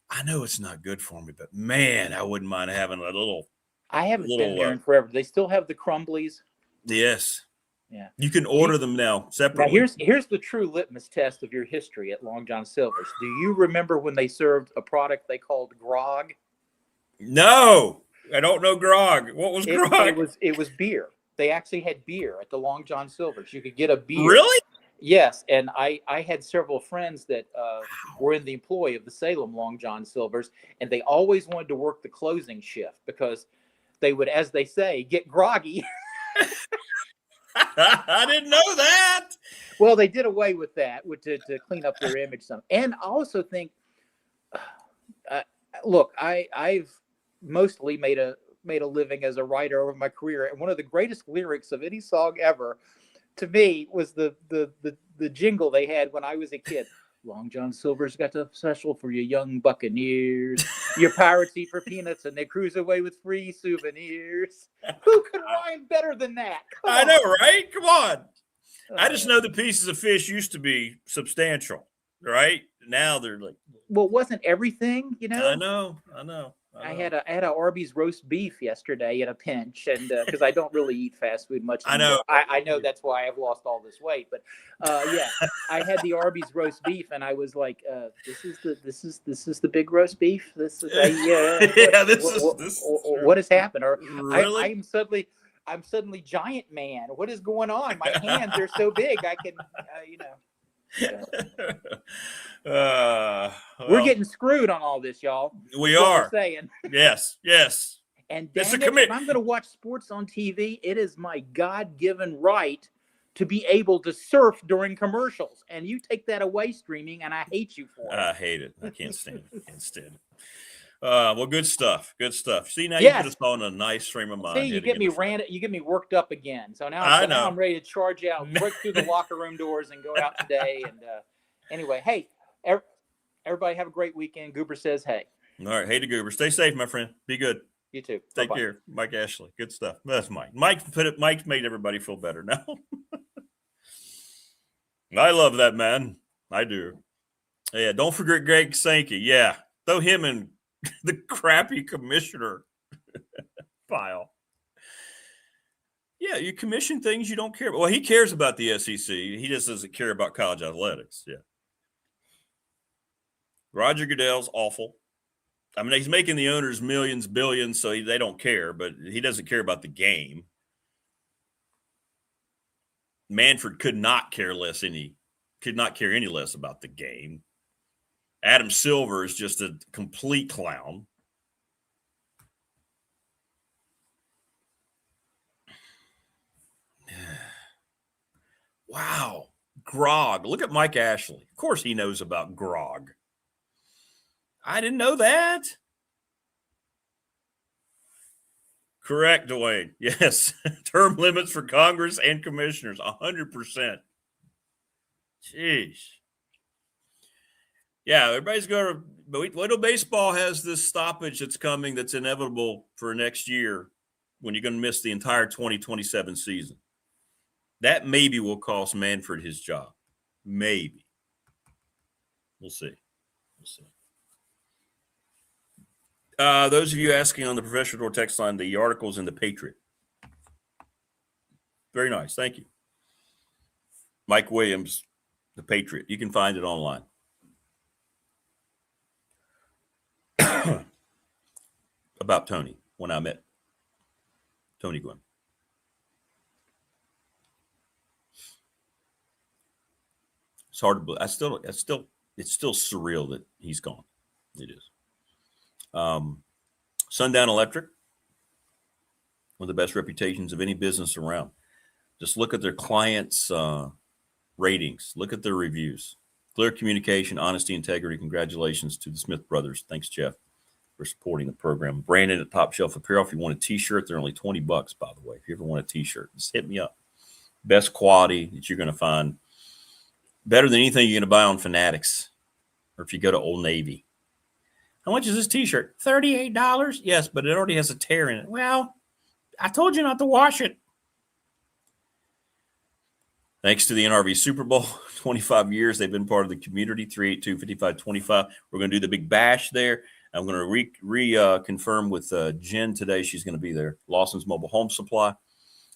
D: I know it's not good for me, but man, I wouldn't mind having a little
C: I haven't
D: little,
C: been there in forever. They still have the crumblies.
D: Yes.
C: Yeah.
D: You can order them now separately.
C: Now here's the true litmus test of your history at Long John Silver's. Do you remember when they served a product they called grog?
D: No, I don't know grog. What was grog?
C: It was beer. They actually had beer at the Long John Silver's. You could get a beer.
D: Really?
C: Yes, and I had several friends that were in the employ of the Salem Long John Silver's, and they always wanted to work the closing shift because they would, as they say, get groggy.
D: I didn't know that.
C: Well, they did away with that to clean up their image some. And I also think, look, I've mostly made a living as a writer over my career, and one of the greatest lyrics of any song ever, to me, was the jingle they had when I was a kid. Long John Silver's got the special for you young buccaneers. Your pirates eat for peanuts and they cruise away with free souvenirs. Who could rhyme better than that?
D: I know, right? Come on. I just know the pieces of fish used to be substantial, right? Now they're like.
C: Well, wasn't everything, you know?
D: I know.
C: I had a Arby's roast beef yesterday in a pinch, and because I don't really eat fast food much anymore. I know that's why I've lost all this weight. But yeah, I had the Arby's roast beef, and I was like, "This is the big roast beef. This is what has happened?" Or
D: really?
C: I'm suddenly giant man. What is going on? My hands are so big. I can, we're getting screwed on all this, y'all.
D: We are
C: saying.
D: Yes.
C: And if I'm going to watch sports on TV, it is my God-given right to be able to surf during commercials. And you take that away streaming, and I hate you for it.
D: I hate it. I can't stand it. Well, good stuff. See, now you put us on a nice frame of mind.
C: See, you get me worked up again. So now I'm ready to charge out, break through the locker room doors, and go out today. And anyway, hey, everybody have a great weekend. Goober says, hey.
D: All right, hey to Goober. Stay safe, my friend. Be good.
C: You too.
D: Take
C: Bye-bye.
D: care, Mike Ashley. Good stuff. That's Mike. Mike's made everybody feel better now. I love that man. I do. Yeah, don't forget Greg Sankey. Yeah, throw him in the crappy commissioner pile. Yeah, you commission things you don't care about. Well, he cares about the SEC. He just doesn't care about college athletics. Yeah. Roger Goodell's awful. I mean, he's making the owners millions, billions, so they don't care, but he doesn't care about the game. Manfred could not care any less about the game. Adam Silver is just a complete clown. Wow. Grog. Look at Mike Ashley. Of course he knows about grog. I didn't know that. Correct, Dwayne. Yes. Term limits for Congress and commissioners, 100%. Jeez. Yeah, everybody's going to – but wait till baseball has this stoppage that's coming that's inevitable for next year when you're going to miss the entire 2027 season. That maybe will cost Manfred his job. Maybe. We'll see. Those of you asking on the Professional Door text line, the article's in the Patriot. Very nice. Thank you. Mike Williams, the Patriot. You can find it online. About Tony, when I met Tony Gwynn. It's hard to believe. It's still surreal that he's gone. It is. Sundown Electric, one of the best reputations of any business around. Just look at their clients' ratings. Look at their reviews. Clear communication, honesty, integrity. Congratulations to the Smith brothers. Thanks, Jeff, for supporting the program. Brandon at Top Shelf Apparel. If you want a T-shirt, they're only $20, by the way. If you ever want a T-shirt, just hit me up. Best quality that you're going to find. Better than anything you're going to buy on Fanatics or if you go to Old Navy. How much is this T-shirt? $38? Yes, but it already has a tear in it. Well, I told you not to wash it. Thanks to the NRV Super Bowl, 25 years, they've been part of the community, 382-5525. We're going to do the big bash there. I'm going to reconfirm with Jen today. She's going to be there. Lawson's Mobile Home Supply.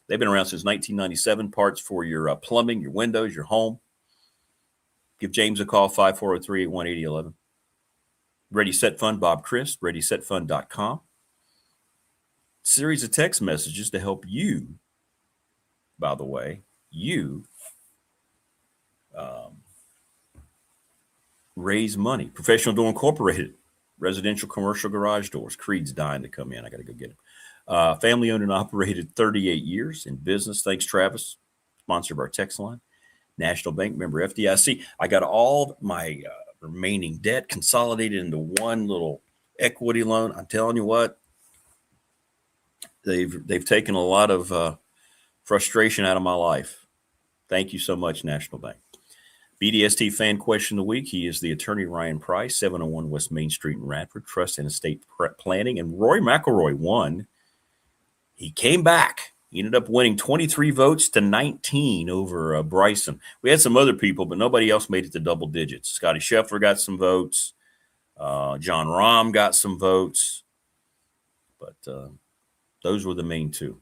D: They've been around since 1997. Parts for your plumbing, your windows, your home. Give James a call, 540-381-8011. Ready, Set, Fund, Bob Christ, ReadySetFund.com. Series of text messages to help you, by the way, raise money. Professional Door Incorporated, residential commercial garage doors. Creed's dying to come in. I got to go get him. Family owned and operated, 38 years in business. Thanks, Travis. Sponsor of our text line. National Bank member, FDIC. I got all my remaining debt consolidated into one little equity loan. I'm telling you what, they've taken a lot of frustration out of my life. Thank you so much, National Bank. BDST fan question of the week. He is the attorney Ryan Price, 701 West Main Street in Radford, Trust and Estate Planning. And Roy McElroy won. He came back. He ended up winning 23 votes to 19 over Bryson. We had some other people, but nobody else made it to double digits. Scotty Scheffler got some votes. John Rahm got some votes. But those were the main two.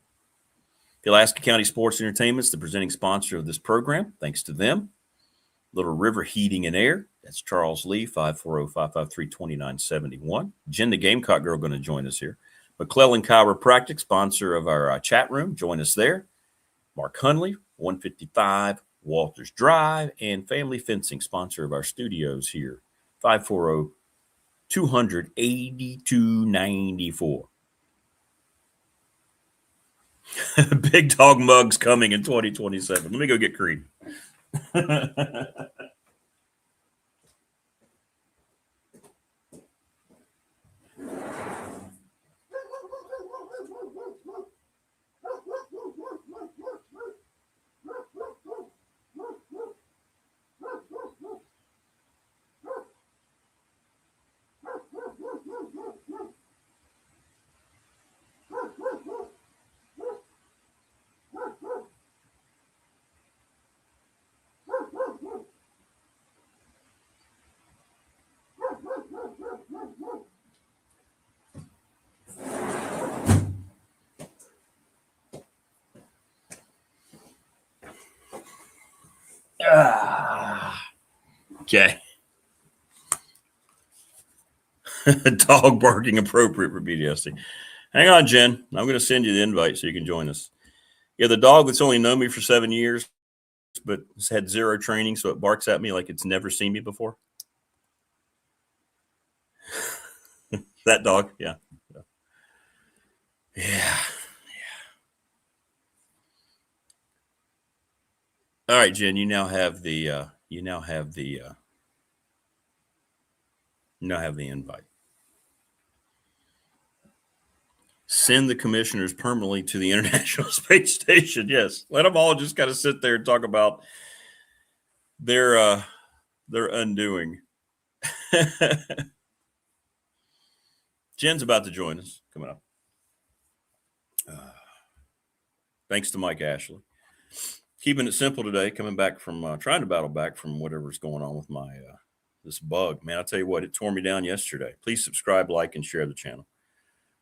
D: Pulaski County Sports Entertainment is the presenting sponsor of this program. Thanks to them. Little River Heating and Air. That's Charles Lee, 540-553-2971. Jen, the Gamecock girl, going to join us here. McClellan Chiropractic, sponsor of our chat room. Join us there. Mark Hunley, 155 Walters Drive. And Family Fencing, sponsor of our studios here. 540-200-8294. Big Dog Mugs coming in 2027. Let me go get Creed. Okay. Dog barking appropriate for BDST. Hang on, Jen. I'm going to send you the invite so you can join us. Yeah, the dog that's only known me for 7 years, but has had zero training, so it barks at me like it's never seen me before. That dog, yeah. All right, Jen, you now have the invite. Send the commissioners permanently to the International Space Station. Yes, let them all just kind of sit there and talk about their undoing. Jen's about to join us. Coming up. Thanks to Mike Ashley. Keeping it simple today, coming back from trying to battle back from whatever's going on with my this bug. Man, I'll tell you what, it tore me down yesterday. Please subscribe, like, and share the channel.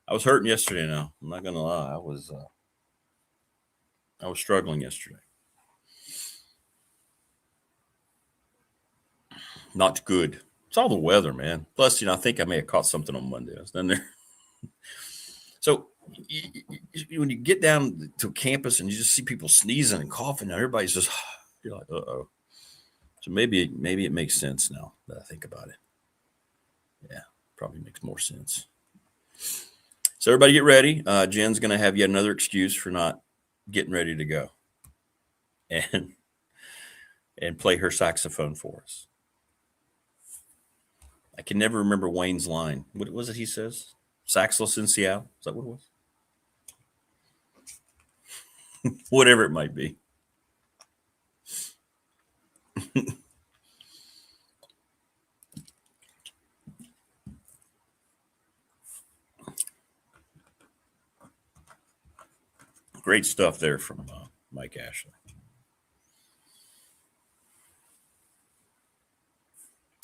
D: I was hurting yesterday now. I'm not going to lie. I was struggling yesterday. Not good. It's all the weather, man. Plus, I think I may have caught something on Monday. I was down there. So when you get down to campus and you just see people sneezing and coughing, and everybody's just, you're like, uh-oh. So maybe it makes sense now that I think about it. Yeah, probably makes more sense. So everybody get ready. Jen's going to have yet another excuse for not getting ready to go and play her saxophone for us. I can never remember Wayne's line. What was it he says? Saxless in Seattle? Is that what it was? Whatever it might be. Great stuff there from Mike Ashley.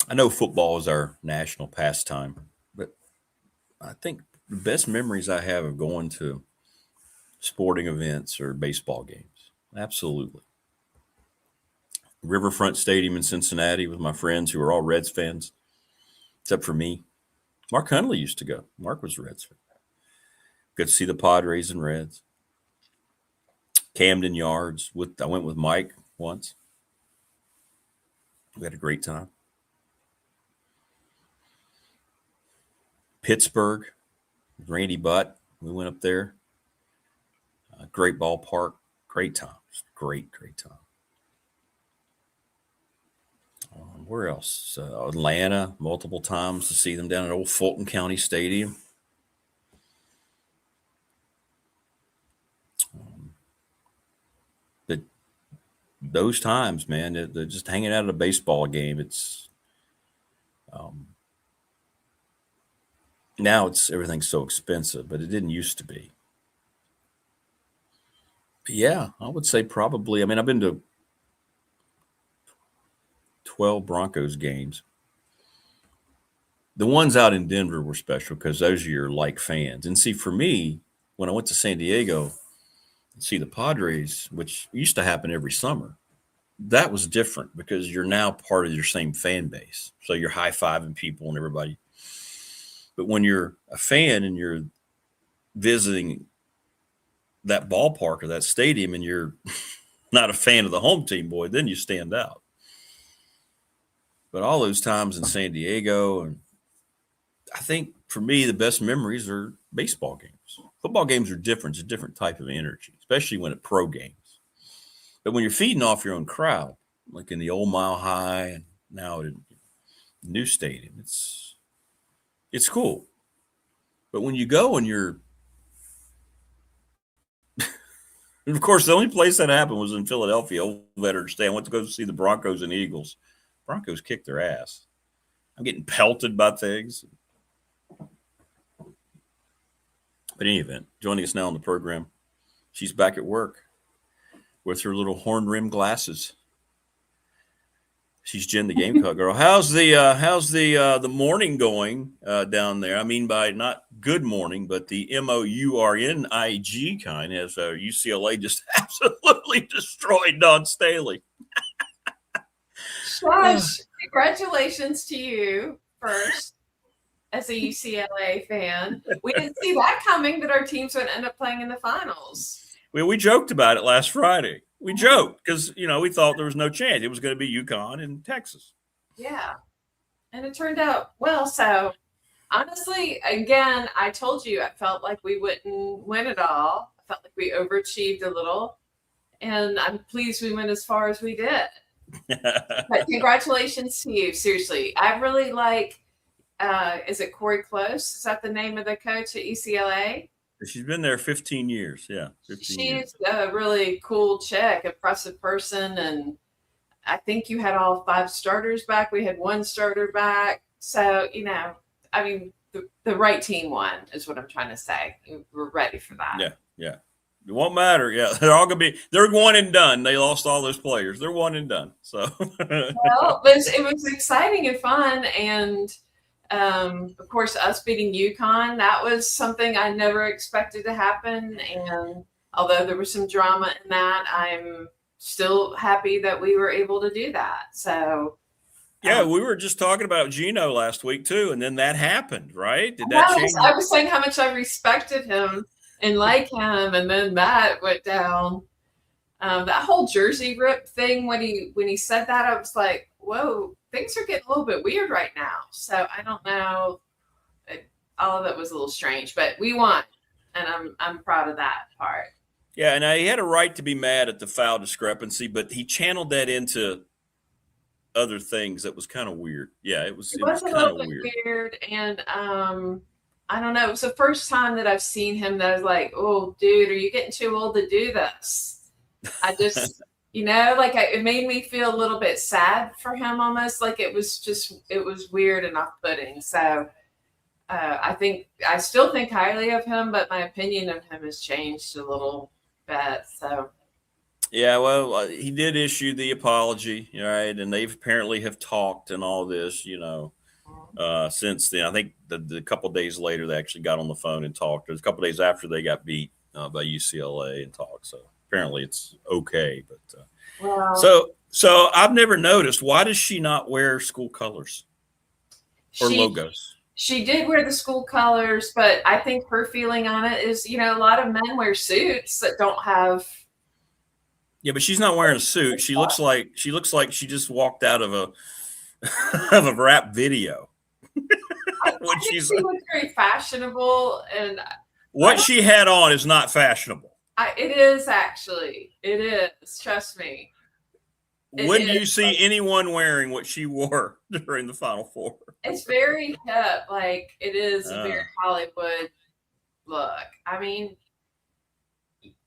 D: I know football is our national pastime, but I think the best memories I have of going to sporting events or baseball games. Absolutely. Riverfront Stadium in Cincinnati with my friends who are all Reds fans, except for me. Mark Hundley used to go. Mark was a Reds fan. Good to see the Padres and Reds. Camden Yards. I went with Mike once. We had a great time. Pittsburgh, Randy Butt. We went up there. Great ballpark. Great time. Great time. Where else? Atlanta, multiple times to see them down at old Fulton County Stadium. But those times, man, they're just hanging out at a baseball game. It's now everything's so expensive, but it didn't used to be. But yeah, I would say probably. I mean, I've been to 12 Broncos games. The ones out in Denver were special because those are your like fans. And see, for me, when I went to San Diego and see the Padres, which used to happen every summer, that was different because you're now part of your same fan base. So you're high-fiving people and everybody. But when you're a fan and you're visiting that ballpark or that stadium and you're not a fan of the home team, boy, then you stand out. But all those times in San Diego, and I think for me, the best memories are baseball games. Football games are different. It's a different type of energy, especially when at pro games. But when you're feeding off your own crowd, like in the old Mile High and now at the new stadium, it's cool. But when you go and you're – of course, the only place that happened was in Philadelphia, old Veterans Day. I went to go see the Broncos and Eagles. Broncos kicked their ass. I'm getting pelted by things. But in any event, joining us now on the program, she's back at work with her little horn-rimmed glasses. She's Jen, the Gamecock girl. How's the morning going down there? I mean, by not good morning, but the MOURNIG kind, as UCLA just absolutely destroyed Don Staley.
E: Gosh, congratulations to you first as a UCLA fan. We didn't see that coming, that our teams would end up playing in the finals.
D: Well, we joked about it last Friday. We joked because, we thought there was no chance. It was going to be UConn and Texas.
E: Yeah. And it turned out well. So, honestly, again, I told you I felt like we wouldn't win it all. I felt like we overachieved a little. And I'm pleased we went as far as we did. But congratulations to you. Seriously. I really like, is it Corey Close? Is that the name of the coach at UCLA?
D: She's been there 15 years. Yeah. 15 years.
E: She's a really cool chick, impressive person. And I think you had all 5 starters back. We had 1 starter back. So, I mean, the right team won is what I'm trying to say. We're ready for that.
D: Yeah. It won't matter. Yeah, they're one and done. They lost all those players. They're one and done. So,
E: well, it was exciting and fun, and of course, us beating UConn, that was something I never expected to happen. And although there was some drama in that, I'm still happy that we were able to do that. So.
D: Yeah, we were just talking about Gino last week too, and then that happened, right? Did that change?
E: I was saying how much I respected him and like him, and then that went down. That whole jersey rip thing, when he said that, I was like, whoa, things are getting a little bit weird right now. So I don't know. All of it was a little strange, but we won, and I'm proud of that part.
D: Yeah, and he had a right to be mad at the foul discrepancy, but he channeled that into other things that was kind of weird. Yeah, it was kind of
E: weird. And I don't know. It was the first time that I've seen him that I was like, oh, dude, are you getting too old to do this? I just, it made me feel a little bit sad for him almost. Like it was weird and off-putting. So I still think highly of him, but my opinion of him has changed a little bit. So.
D: Yeah, well, he did issue the apology, right? And they apparently have talked and all this, Since then. I think the couple of days later, they actually got on the phone and talked. It was a couple of days after they got beat by UCLA and talked. So apparently it's okay. But
E: Wow.
D: so I've never noticed. Why does she not wear school colors or logos?
E: She did wear the school colors, but I think her feeling on it is, a lot of men wear suits that don't have.
D: Yeah, but she's not wearing a suit. She looks like she just walked out of a of a rap video.
E: I think she was very fashionable, and
D: what she had on is not fashionable.
E: It is actually. It is. Trust me.
D: When do you see anyone wearing what she wore during the Final Four?
E: It's very hip. Like, it is a very Hollywood look. I mean,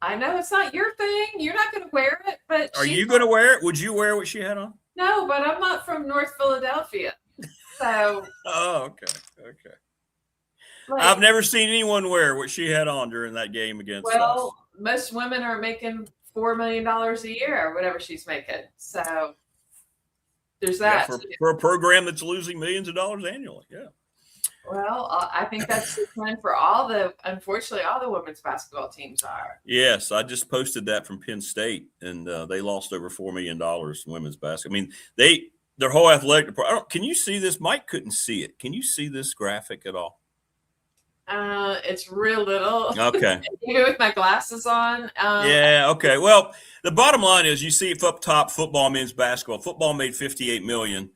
E: I know it's not your thing. You're not going to wear it, but
D: are you going to wear it? Would you wear what she had on?
E: No, but I'm not from North Philadelphia. So.
D: Oh, okay. Like, I've never seen anyone wear what she had on during that game against us.
E: Most women are making $4 million a year or whatever she's making. So there's that.
D: Yeah, for a program that's losing millions of dollars annually. Yeah.
E: Well, I think that's the trend for unfortunately, all the women's basketball teams are.
D: Yes. I just posted that from Penn State, and they lost over $4 million in women's basketball. I mean, their whole athletic department. Can you see this? Mike couldn't see it. Can you see this graphic at all?
E: It's real little.
D: Okay.
E: Even with my glasses on.
D: Yeah. Okay. Well, the bottom line is you see it up top, football, men's basketball. Football made $58 million.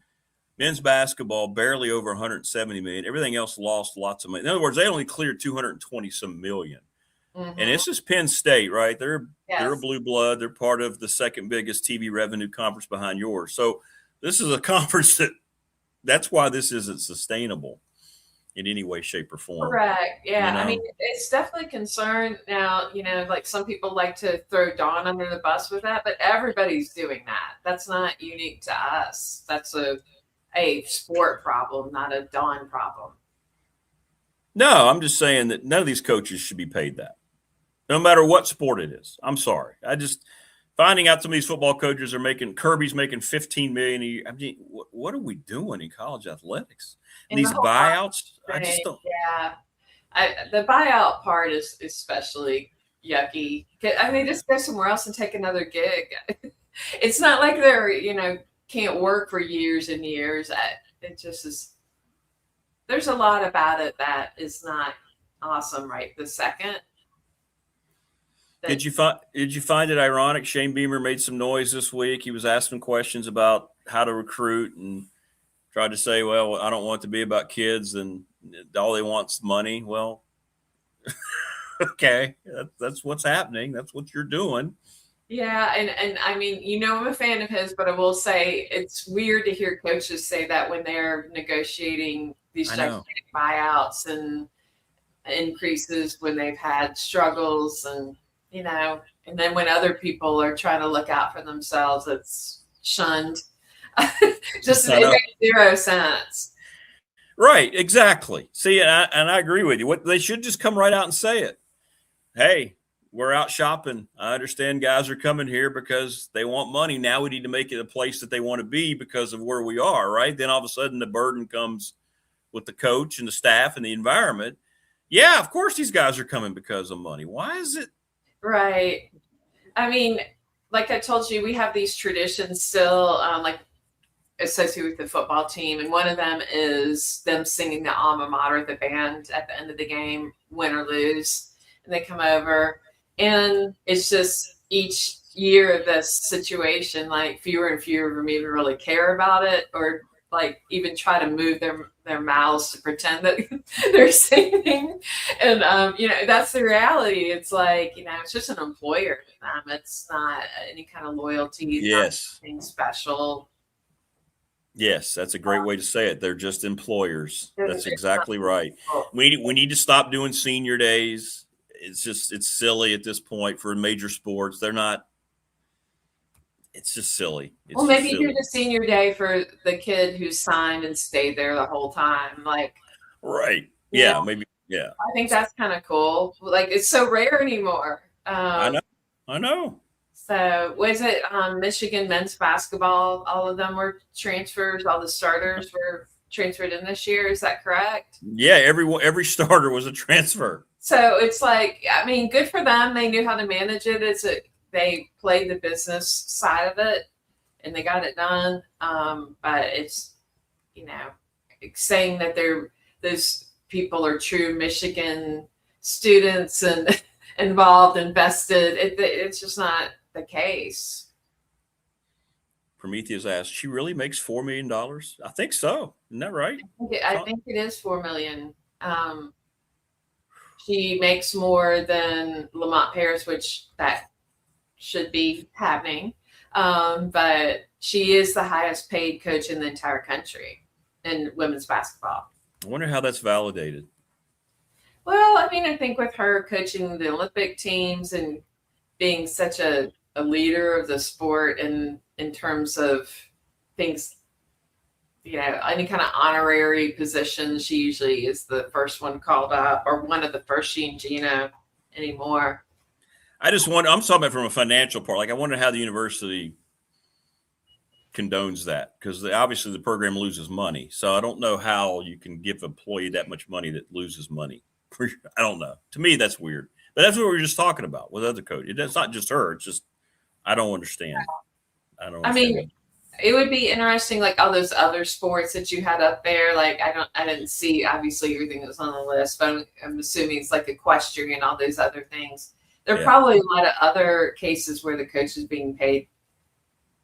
D: Men's basketball barely over $170 million. Everything else lost lots of money. In other words, they only cleared $220 some million. Mm-hmm. And this is Penn State, right? They're a blue blood. They're part of the second biggest TV revenue conference behind yours. So this is a conference that's why this isn't sustainable in any way, shape, or form.
E: Correct. Yeah. I mean, it's definitely concerned now, like some people like to throw Dawn under the bus with that, but everybody's doing that. That's not unique to us. That's a sport problem, not a Dawn problem.
D: No, I'm just saying that none of these coaches should be paid that, no matter what sport it is. I'm sorry. Finding out some of these football coaches Kirby's making $15 million a year. I mean, what are we doing in college athletics? And these buyouts, I just don't.
E: Yeah, the buyout part is especially yucky. I mean, just go somewhere else and take another gig. It's not like they're can't work for years and years. It just is. There's a lot about it that is not awesome right this second.
D: Did you find it ironic? Shane Beamer made some noise this week. He was asking questions about how to recruit and tried to say, well, I don't want it to be about kids and all they want is money. Well, okay, that's what's happening. That's what you're doing.
E: Yeah, and I mean, I'm a fan of his, but I will say it's weird to hear coaches say that when they're negotiating these gigantic buyouts and increases when they've had struggles and and then when other people are trying to look out for themselves, it's shunned. Just it makes zero sense.
D: Right, exactly. See, and I agree with you. They should just come right out and say it. Hey, we're out shopping. I understand guys are coming here because they want money. Now we need to make it a place that they want to be because of where we are, right? Then all of a sudden the burden comes with the coach and the staff and the environment. Yeah, of course these guys are coming because of money. Why is it?
E: Right. I mean, like I told you, we have these traditions still, like associated with the football team. And one of them is them singing the alma mater, the band at the end of the game, win or lose. And they come over. And it's just each year of this situation, like fewer and fewer of them even really care about it or like even try to move their mouths to pretend that they're singing. And, that's the reality. It's like, it's just an employer. It's not any kind of loyalty.
D: Yes.
E: Nothing special.
D: Yes, that's a great way to say it. They're just employers. That's exactly right. We need to stop doing senior days. It's silly at this point for major sports. They're not. It's just silly.
E: Well, maybe do the senior day for the kid who signed and stayed there the whole time. Like,
D: right. Yeah, maybe. Yeah.
E: I think that's kind of cool. Like, it's so rare anymore.
D: I know.
E: So was it Michigan men's basketball? All of them were transfers. All the starters were transferred in this year. Is that correct?
D: Yeah, every starter was a transfer.
E: So it's like, I mean, good for them. They knew how to manage it. They played the business side of it, and they got it done. But it's, saying that those people are true Michigan students and involved, invested. It's just not the case.
D: Prometheus asked, "She really makes $4 million?" I think so. Isn't that right?
E: I think it is $4 million. She makes more than Lamont Paris, which that should be happening. But she is the highest paid coach in the entire country in women's basketball.
D: I wonder how that's validated.
E: Well, I mean, I think with her coaching the Olympic teams and being such a leader of the sport and in terms of things, any kind of honorary position, she usually is the first one called up, or one of the first. She and Gina anymore.
D: I just wonder, I'm talking about from a financial part. Like, I wonder how the university condones that, because obviously the program loses money. So I don't know how you can give an employee that much money that loses money. I don't know. To me, that's weird. But that's what we were just talking about with other coaches. It's not just her. It's just, I don't understand.
E: I mean, it would be interesting, like all those other sports that you had up there. Like, I didn't see obviously everything that was on the list, but I'm assuming it's like equestrian and all those other things. There are probably a lot of other cases where the coach is being paid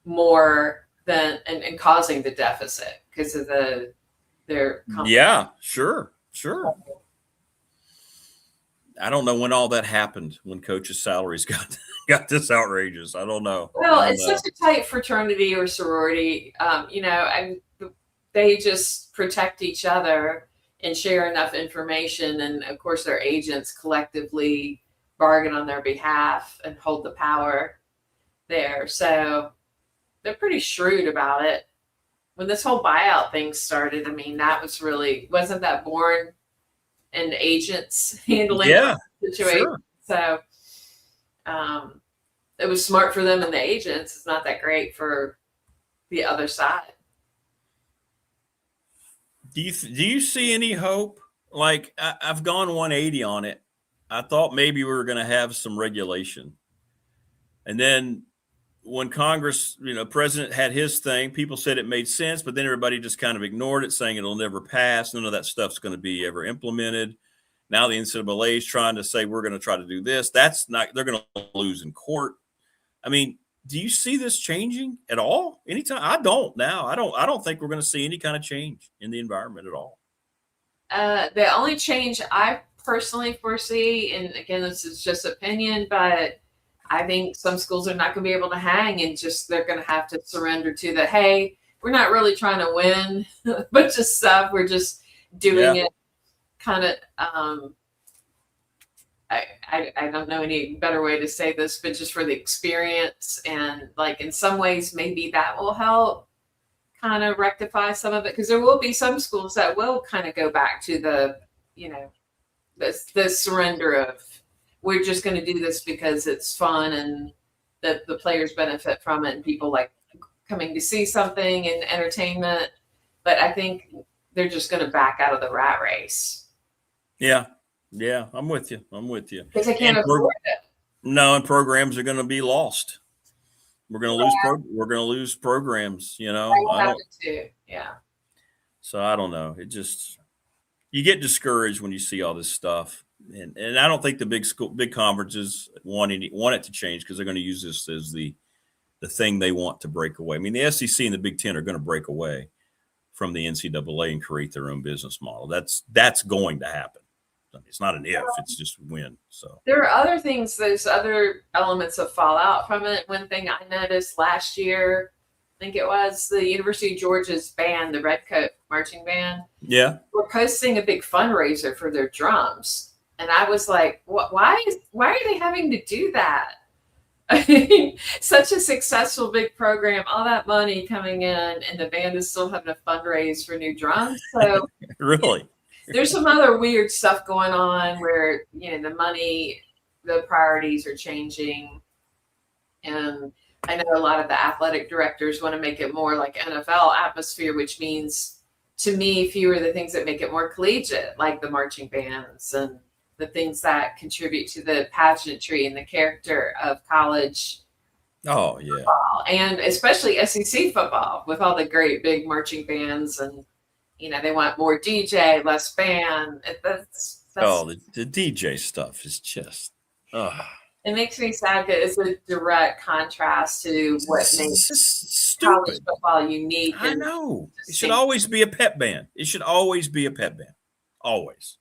E: more than and causing the deficit because of their company.
D: Yeah, sure. I don't know when all that happened, when coaches' salaries got this outrageous. I don't know.
E: Well, it's such a tight fraternity or sorority. They just protect each other and share enough information. And of course, their agents collectively bargain on their behalf and hold the power there. So they're pretty shrewd about it. When this whole buyout thing started, I mean, wasn't that born in agents handling the situation? Sure. So it was smart for them and the agents. It's not that great for the other side.
D: Do you see any hope? Like, I've gone 180 on it. I thought maybe we were going to have some regulation. And then when Congress, President had his thing, people said it made sense, but then everybody just kind of ignored it, saying it'll never pass. None of that stuff's going to be ever implemented. Now the NCAA is trying to say we're going to try to do this. That's not, they're going to lose in court. I mean, do you see this changing at all? Anytime? I don't now. I don't think we're going to see any kind of change in the environment at all.
E: The only change I personally foresee, and again, this is just opinion, but I think some schools are not going to be able to hang, and just they're going to have to surrender to the, hey, we're not really trying to win a bunch of stuff. We're just doing it kind of, I don't know any better way to say this, but just for the experience. And like in some ways, maybe that will help kind of rectify some of it, because there will be some schools that will kind of go back to the, the surrender of, we're just going to do this because it's fun and that the players benefit from it and people like coming to see something and entertainment. But I think they're just going to back out of the rat race.
D: Yeah, I'm with you.
E: Because they can't afford it.
D: No, and programs are going to be lost. We're going to lose. We're going to lose programs. So I don't know. It just, you get discouraged when you see all this stuff, and I don't think the big conferences want it to change, because they're going to use this as the thing they want to break away. I mean, the SEC and the Big Ten are going to break away from the NCAA and create their own business model. That's going to happen. It's not an if, it's just when. So
E: there are other things, there's other elements of fallout from it. One thing I noticed last year, I think it was the University of Georgia's band, the Redcoat Marching Band.
D: Yeah.
E: Were posting a big fundraiser for their drums. And I was like, why are they having to do that? I mean, such a successful big program, all that money coming in, and the band is still having to fundraise for new drums. So
D: really?
E: There's some other weird stuff going on where, the money, the priorities are changing. And I know a lot of the athletic directors want to make it more like NFL atmosphere, which means to me, fewer the things that make it more collegiate, like the marching bands and the things that contribute to the pageantry and the character of college
D: Oh yeah.
E: football, and especially SEC football with all the great big marching bands. And they want more DJ, less band. That's
D: the DJ stuff is just
E: it makes me sad because it's a direct contrast to what makes college
D: stupid
E: football unique.
D: I know. It should always be a pep band. It should always be a pep band. Always.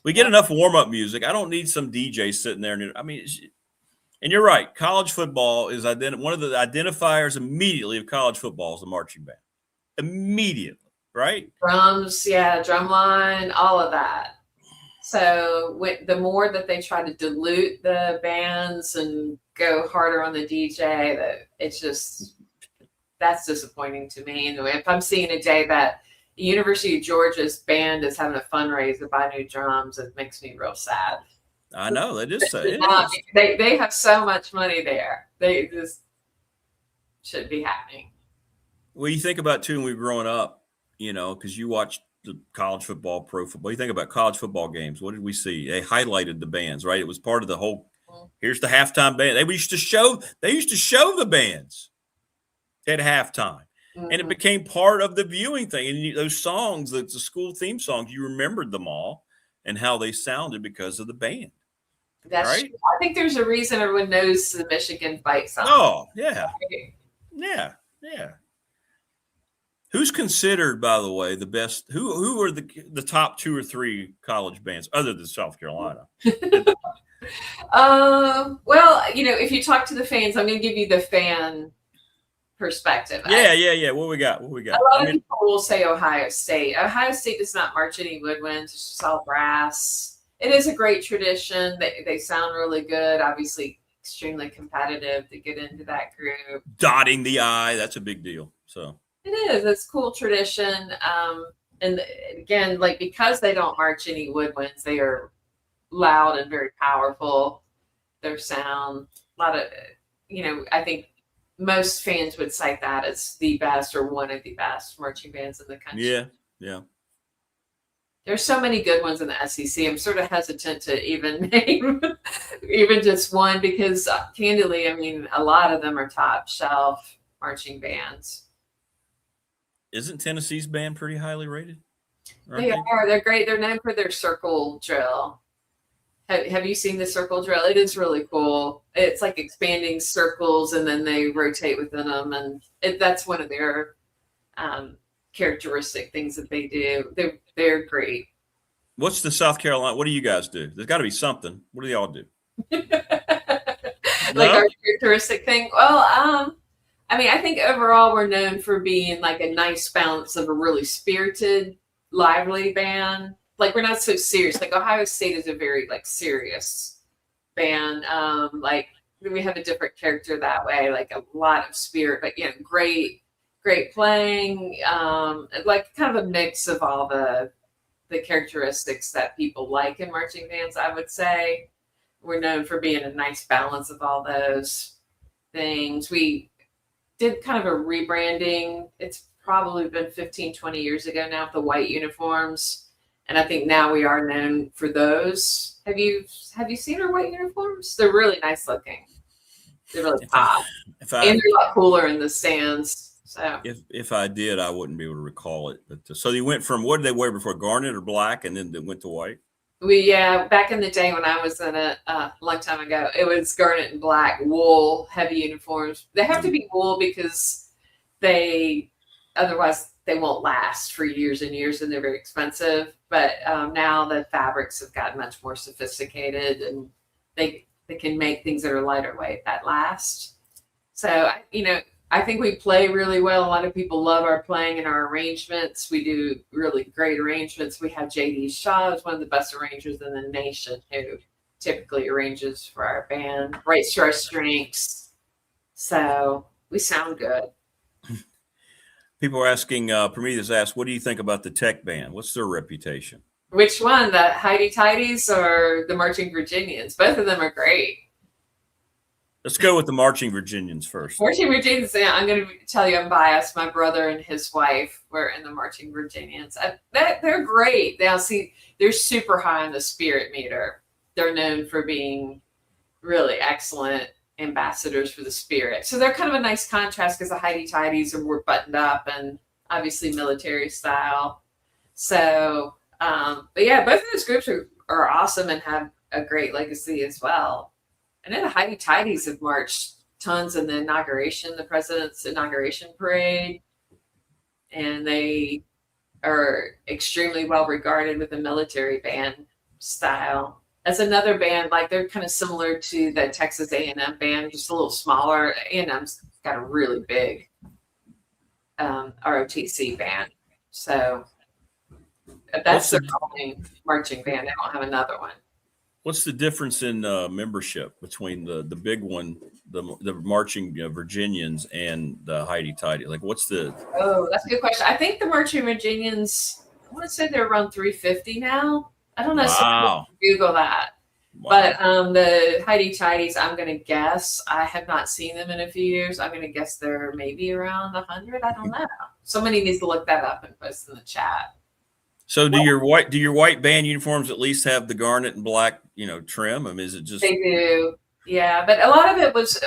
D: We get enough warm-up music. I don't need some DJ sitting there. And you're right. College football is one of the identifiers immediately of college football is the marching band. Immediately, right?
E: Drums, yeah, drum line, all of that. So the more that they try to dilute the bands and go harder on the DJ, that's disappointing to me. And if I'm seeing a day that the University of Georgia's band is having a fundraiser to buy new drums, it makes me real sad.
D: I know. That is sad.
E: They have so much money there. They just should be happening.
D: Well, you think about too when we were growing up, because you watched the college football, pro football. You think about college football games. What did we see? They highlighted the bands, right? It was part of the whole. Here's the halftime band. They used to show the bands at halftime, and it became part of the viewing thing. And those songs, the school theme songs, you remembered them all and how they sounded because of the band.
E: That's
D: right.
E: True. I think there's a reason everyone knows the Michigan fight song.
D: Oh yeah, yeah. Who's considered, by the way, the best? Who are the top 2 or 3 college bands other than South Carolina?
E: Well, if you talk to the fans, I'm going to give you the fan perspective.
D: Yeah. What we got? A
E: lot of people will say Ohio State. Ohio State does not march any woodwinds. It's just all brass. It is a great tradition. They sound really good. Obviously, extremely competitive to get into that group.
D: Dotting the I, that's a big deal. So.
E: It is. It's cool tradition. And again, because they don't march any woodwinds, they are loud and very powerful. Their sound, a lot of, I think most fans would cite that as the best or one of the best marching bands in the country.
D: Yeah.
E: There's so many good ones in the SEC. I'm sort of hesitant to even name even just one because candidly, a lot of them are top shelf marching bands.
D: Isn't Tennessee's band pretty highly rated?
E: They are. They're great. They're known for their circle drill. Have you seen the circle drill? It is really cool. It's like expanding circles and then they rotate within them. And that's one of their characteristic things that they do. They're great.
D: What's the South Carolina? What do you guys do? There's got to be something. What do y'all do?
E: Our characteristic thing? Well, I think overall we're known for being like a nice balance of a really spirited, lively band. We're not so serious. Ohio State is a very serious band. We have a different character that way, a lot of spirit, but great playing. Kind of a mix of all the characteristics that people like in marching bands, I would say. We're known for being a nice balance of all those things. We did kind of a rebranding. It's probably been 15, 20 years ago now with the white uniforms. And I think now we are known for those. Have you seen our white uniforms? They're really nice looking. They're really pop. And they're a lot cooler in the stands. So
D: if I did, I wouldn't be able to recall it. But so they went from, what did they wear before, garnet or black, and then they went to white?
E: Back in the day when I was in it a long time ago, it was garnet and black, wool, heavy uniforms. They have to be wool because otherwise they won't last for years and years and they're very expensive. But now the fabrics have gotten much more sophisticated and they can make things that are lighter weight that last. So, I think we play really well. A lot of people love our playing and our arrangements. We do really great arrangements. We have J.D. Shaw, who's one of the best arrangers in the nation, who typically arranges for our band, writes to our strengths. So we sound good.
D: People are asking, Prometheus asked, what do you think about the Tech Band? What's their reputation?
E: Which one, the Heidi Tidies or the Marching Virginians? Both of them are great.
D: Let's go with the Marching Virginians first.
E: Marching Virginians, I'm going to tell you I'm biased. My brother and his wife were in the Marching Virginians. They're great. They're super high on the spirit meter. They're known for being really excellent ambassadors for the spirit. So they're kind of a nice contrast because the Heidi Tidies were buttoned up and obviously military style. So, but yeah, both of those groups are awesome and have a great legacy as well. I know the Heidi Tidies have marched tons in the president's inauguration parade, and they are extremely well regarded with the military band style. As another band, like they're kind of similar to the Texas A&M band, just a little smaller. A&M's got a really big ROTC band, so that's their only marching band. They don't have another one.
D: What's the difference in membership between the big one, the Marching Virginians, and the Heidi Tidy? Like, what's the?
E: Oh, that's a good question. I think the Marching Virginians, I want to say they're around 350 now. I don't know.
D: Wow.
E: So Google that. Wow. But the Heidi Tidies, I'm going to guess. I have not seen them in a few years. I'm going to guess they're maybe around 100. I don't know. Somebody needs to look that up and post in the chat.
D: So do your white band uniforms at least have the garnet and black, trim? I mean, is it just
E: they do? Yeah, but a lot of it was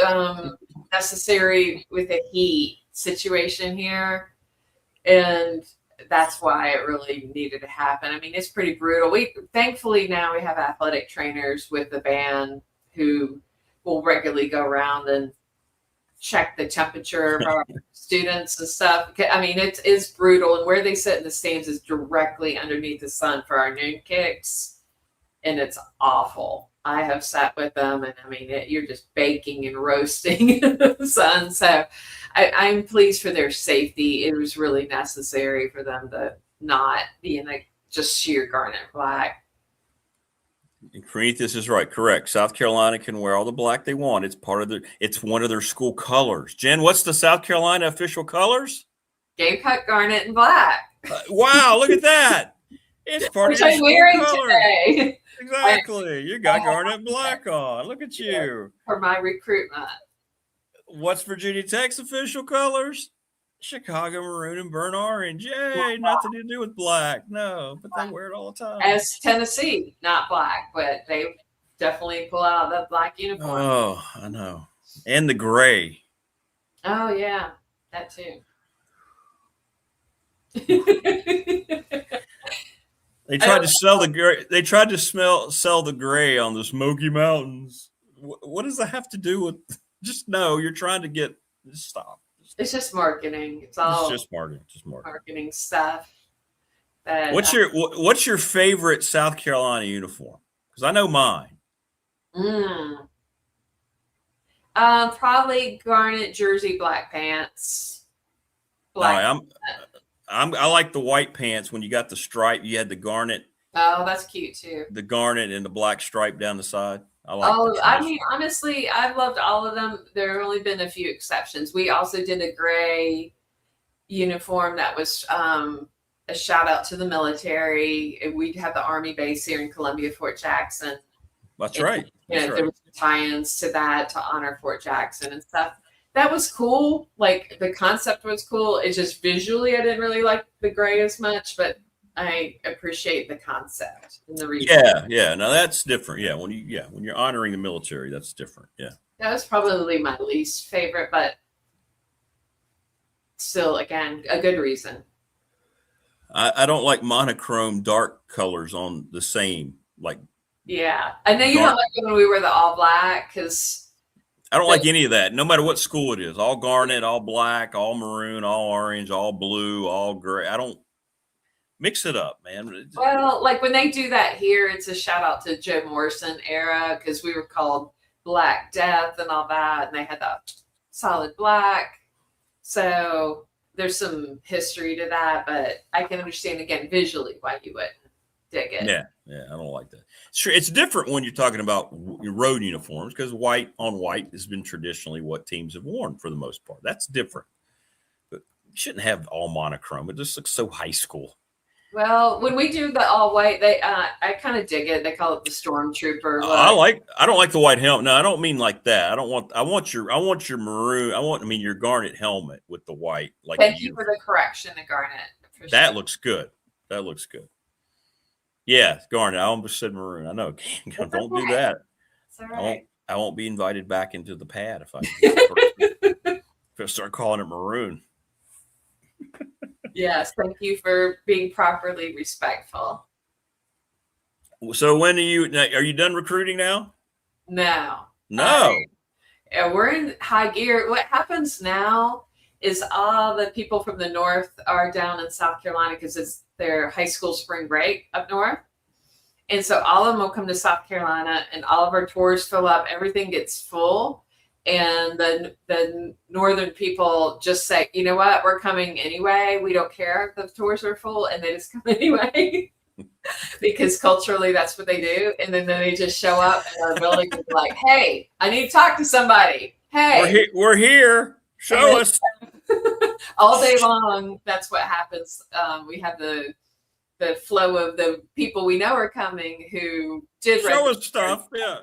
E: necessary with the heat situation here, and that's why it really needed to happen. I mean, it's pretty brutal. Thankfully now we have athletic trainers with the band who will regularly go around and check the temperature of our students and stuff. I mean, it is brutal, and where they sit in the stands is directly underneath the sun for our noon kicks, and it's awful. I have sat with them, and I mean, you're just baking and roasting in the sun. So I'm pleased for their safety. It was really necessary for them to not be in just sheer garnet black.
D: Prometheus is right. Correct. South Carolina can wear all the black they want. It's one of their school colors. Jen, what's the South Carolina official colors?
E: Gamecock, garnet, and black.
D: Wow, look at that. It's part of your
E: I'm wearing
D: color.
E: Today.
D: Exactly. You got garnet and black on. Look at you.
E: For my recruitment.
D: What's Virginia Tech's official colors? Chicago maroon and burnt orange. Yay, nothing to do with black. No, but they wear it all the time.
E: As Tennessee, not black, but they definitely pull out the black uniform.
D: Oh, I know. And the gray.
E: Oh, yeah, that too.
D: They tried to sell the gray. They tried to sell the gray on the Smoky Mountains. What does that have to do with? Just know you're trying to get. Just stop.
E: It's just marketing. It's just
D: marketing.
E: Marketing stuff.
D: What's your favorite South Carolina uniform? Because I know mine.
E: Probably garnet jersey, black pants.
D: I like the white pants when you got the stripe. You had the garnet.
E: Oh, that's cute too.
D: The garnet and the black stripe down the side.
E: I mean, honestly, I've loved all of them. There have only been a few exceptions. We also did a gray uniform that was a shout out to the military. We'd have the Army base here in Columbia, Fort Jackson.
D: That's right.
E: There was tie-ins to that to honor Fort Jackson and stuff. That was cool. Like the concept was cool. It's just visually, I didn't really like the gray as much, but I appreciate the concept and the reason.
D: Yeah. No, that's different. Yeah, when you're honoring the military, that's different. Yeah.
E: That was probably my least favorite, but still, again, a good reason.
D: I don't like monochrome dark colors on the same.
E: Yeah, I know you don't like it when we were the all black because
D: I don't like any of that. No matter what school it is, all garnet, all black, all maroon, all orange, all blue, all gray. I don't. Mix it up, man.
E: Well, like when they do that here, it's a shout out to Joe Morrison era because we were called Black Death and all that, and they had the solid black. So there's some history to that, but I can understand again visually why you wouldn't dig it.
D: Yeah, I don't like that. Sure, it's different when you're talking about road uniforms because white on white has been traditionally what teams have worn for the most part. That's different, but you shouldn't have all monochrome. It just looks so high school.
E: Well, when we do the all white, I kind of dig it. They call it the stormtrooper look.
D: I don't like the white helmet. No, I don't mean like that. I want your maroon. Your garnet helmet with the white. Like
E: Thank you for the correction, the garnet.
D: That looks good. That looks good. Yeah, garnet. I almost said maroon. I know. Don't do that.
E: It's all right.
D: I won't be invited back into the pad if I start calling it maroon.
E: Yes, thank you for being properly respectful.
D: So when are you done recruiting now?
E: No.
D: We're
E: in high gear. What happens now is all the people from the north are down in South Carolina because it's their high school spring break up north. And so all of them will come to South Carolina and all of our tours fill up. Everything gets full. And the northern people just say, you know what, we're coming anyway. We don't care if the tours are full, and they just come anyway. Because culturally that's what they do. And then they just show up in our building and be like, hey, I need to talk to somebody. Hey,
D: we're here. Show us.
E: All day long, that's what happens. We have the flow of the people we know are coming who did
D: show us stuff. Yeah.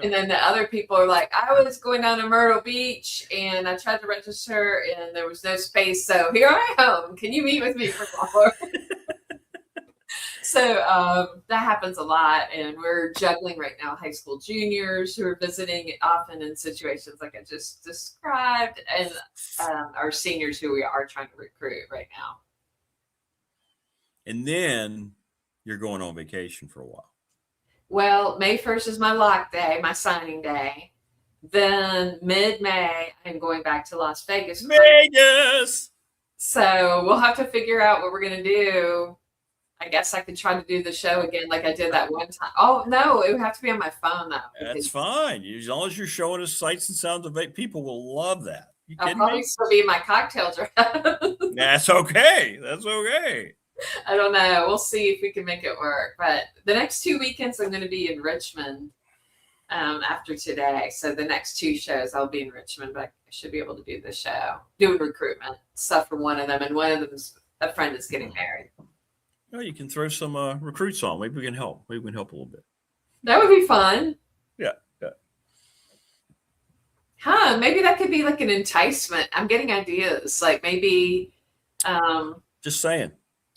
E: And then the other people are like, I was going down to Myrtle Beach and I tried to register and there was no space. So here I am. Can you meet with me for an hour? So that happens a lot. And we're juggling right now high school juniors who are visiting often in situations like I just described, and our seniors who we are trying to recruit right now.
D: And then you're going on vacation for a while.
E: Well, May 1st is my lock day, my signing day. Then mid-May, I'm going back to Las Vegas. So we'll have to figure out what we're going to do. I guess I could try to do the show again like I did that one time. Oh, no, it would have to be on my phone, though.
D: That's fine. As long as you're showing us sights and sounds of it, people will love that.
E: I'll probably still be in my cocktail dress.
D: That's okay. That's okay.
E: I don't know. We'll see if we can make it work. But the next 2 weekends, I'm going to be in Richmond after today. So the next 2 shows, I'll be in Richmond, but I should be able to do the show, doing recruitment stuff for one of them. And one of them's a friend is getting married.
D: Well, you can throw some recruits on. Maybe we can help. Maybe we can help a little bit.
E: That would be fun.
D: Yeah.
E: Huh? Maybe that could be like an enticement. I'm getting ideas. Like maybe.
D: Just saying.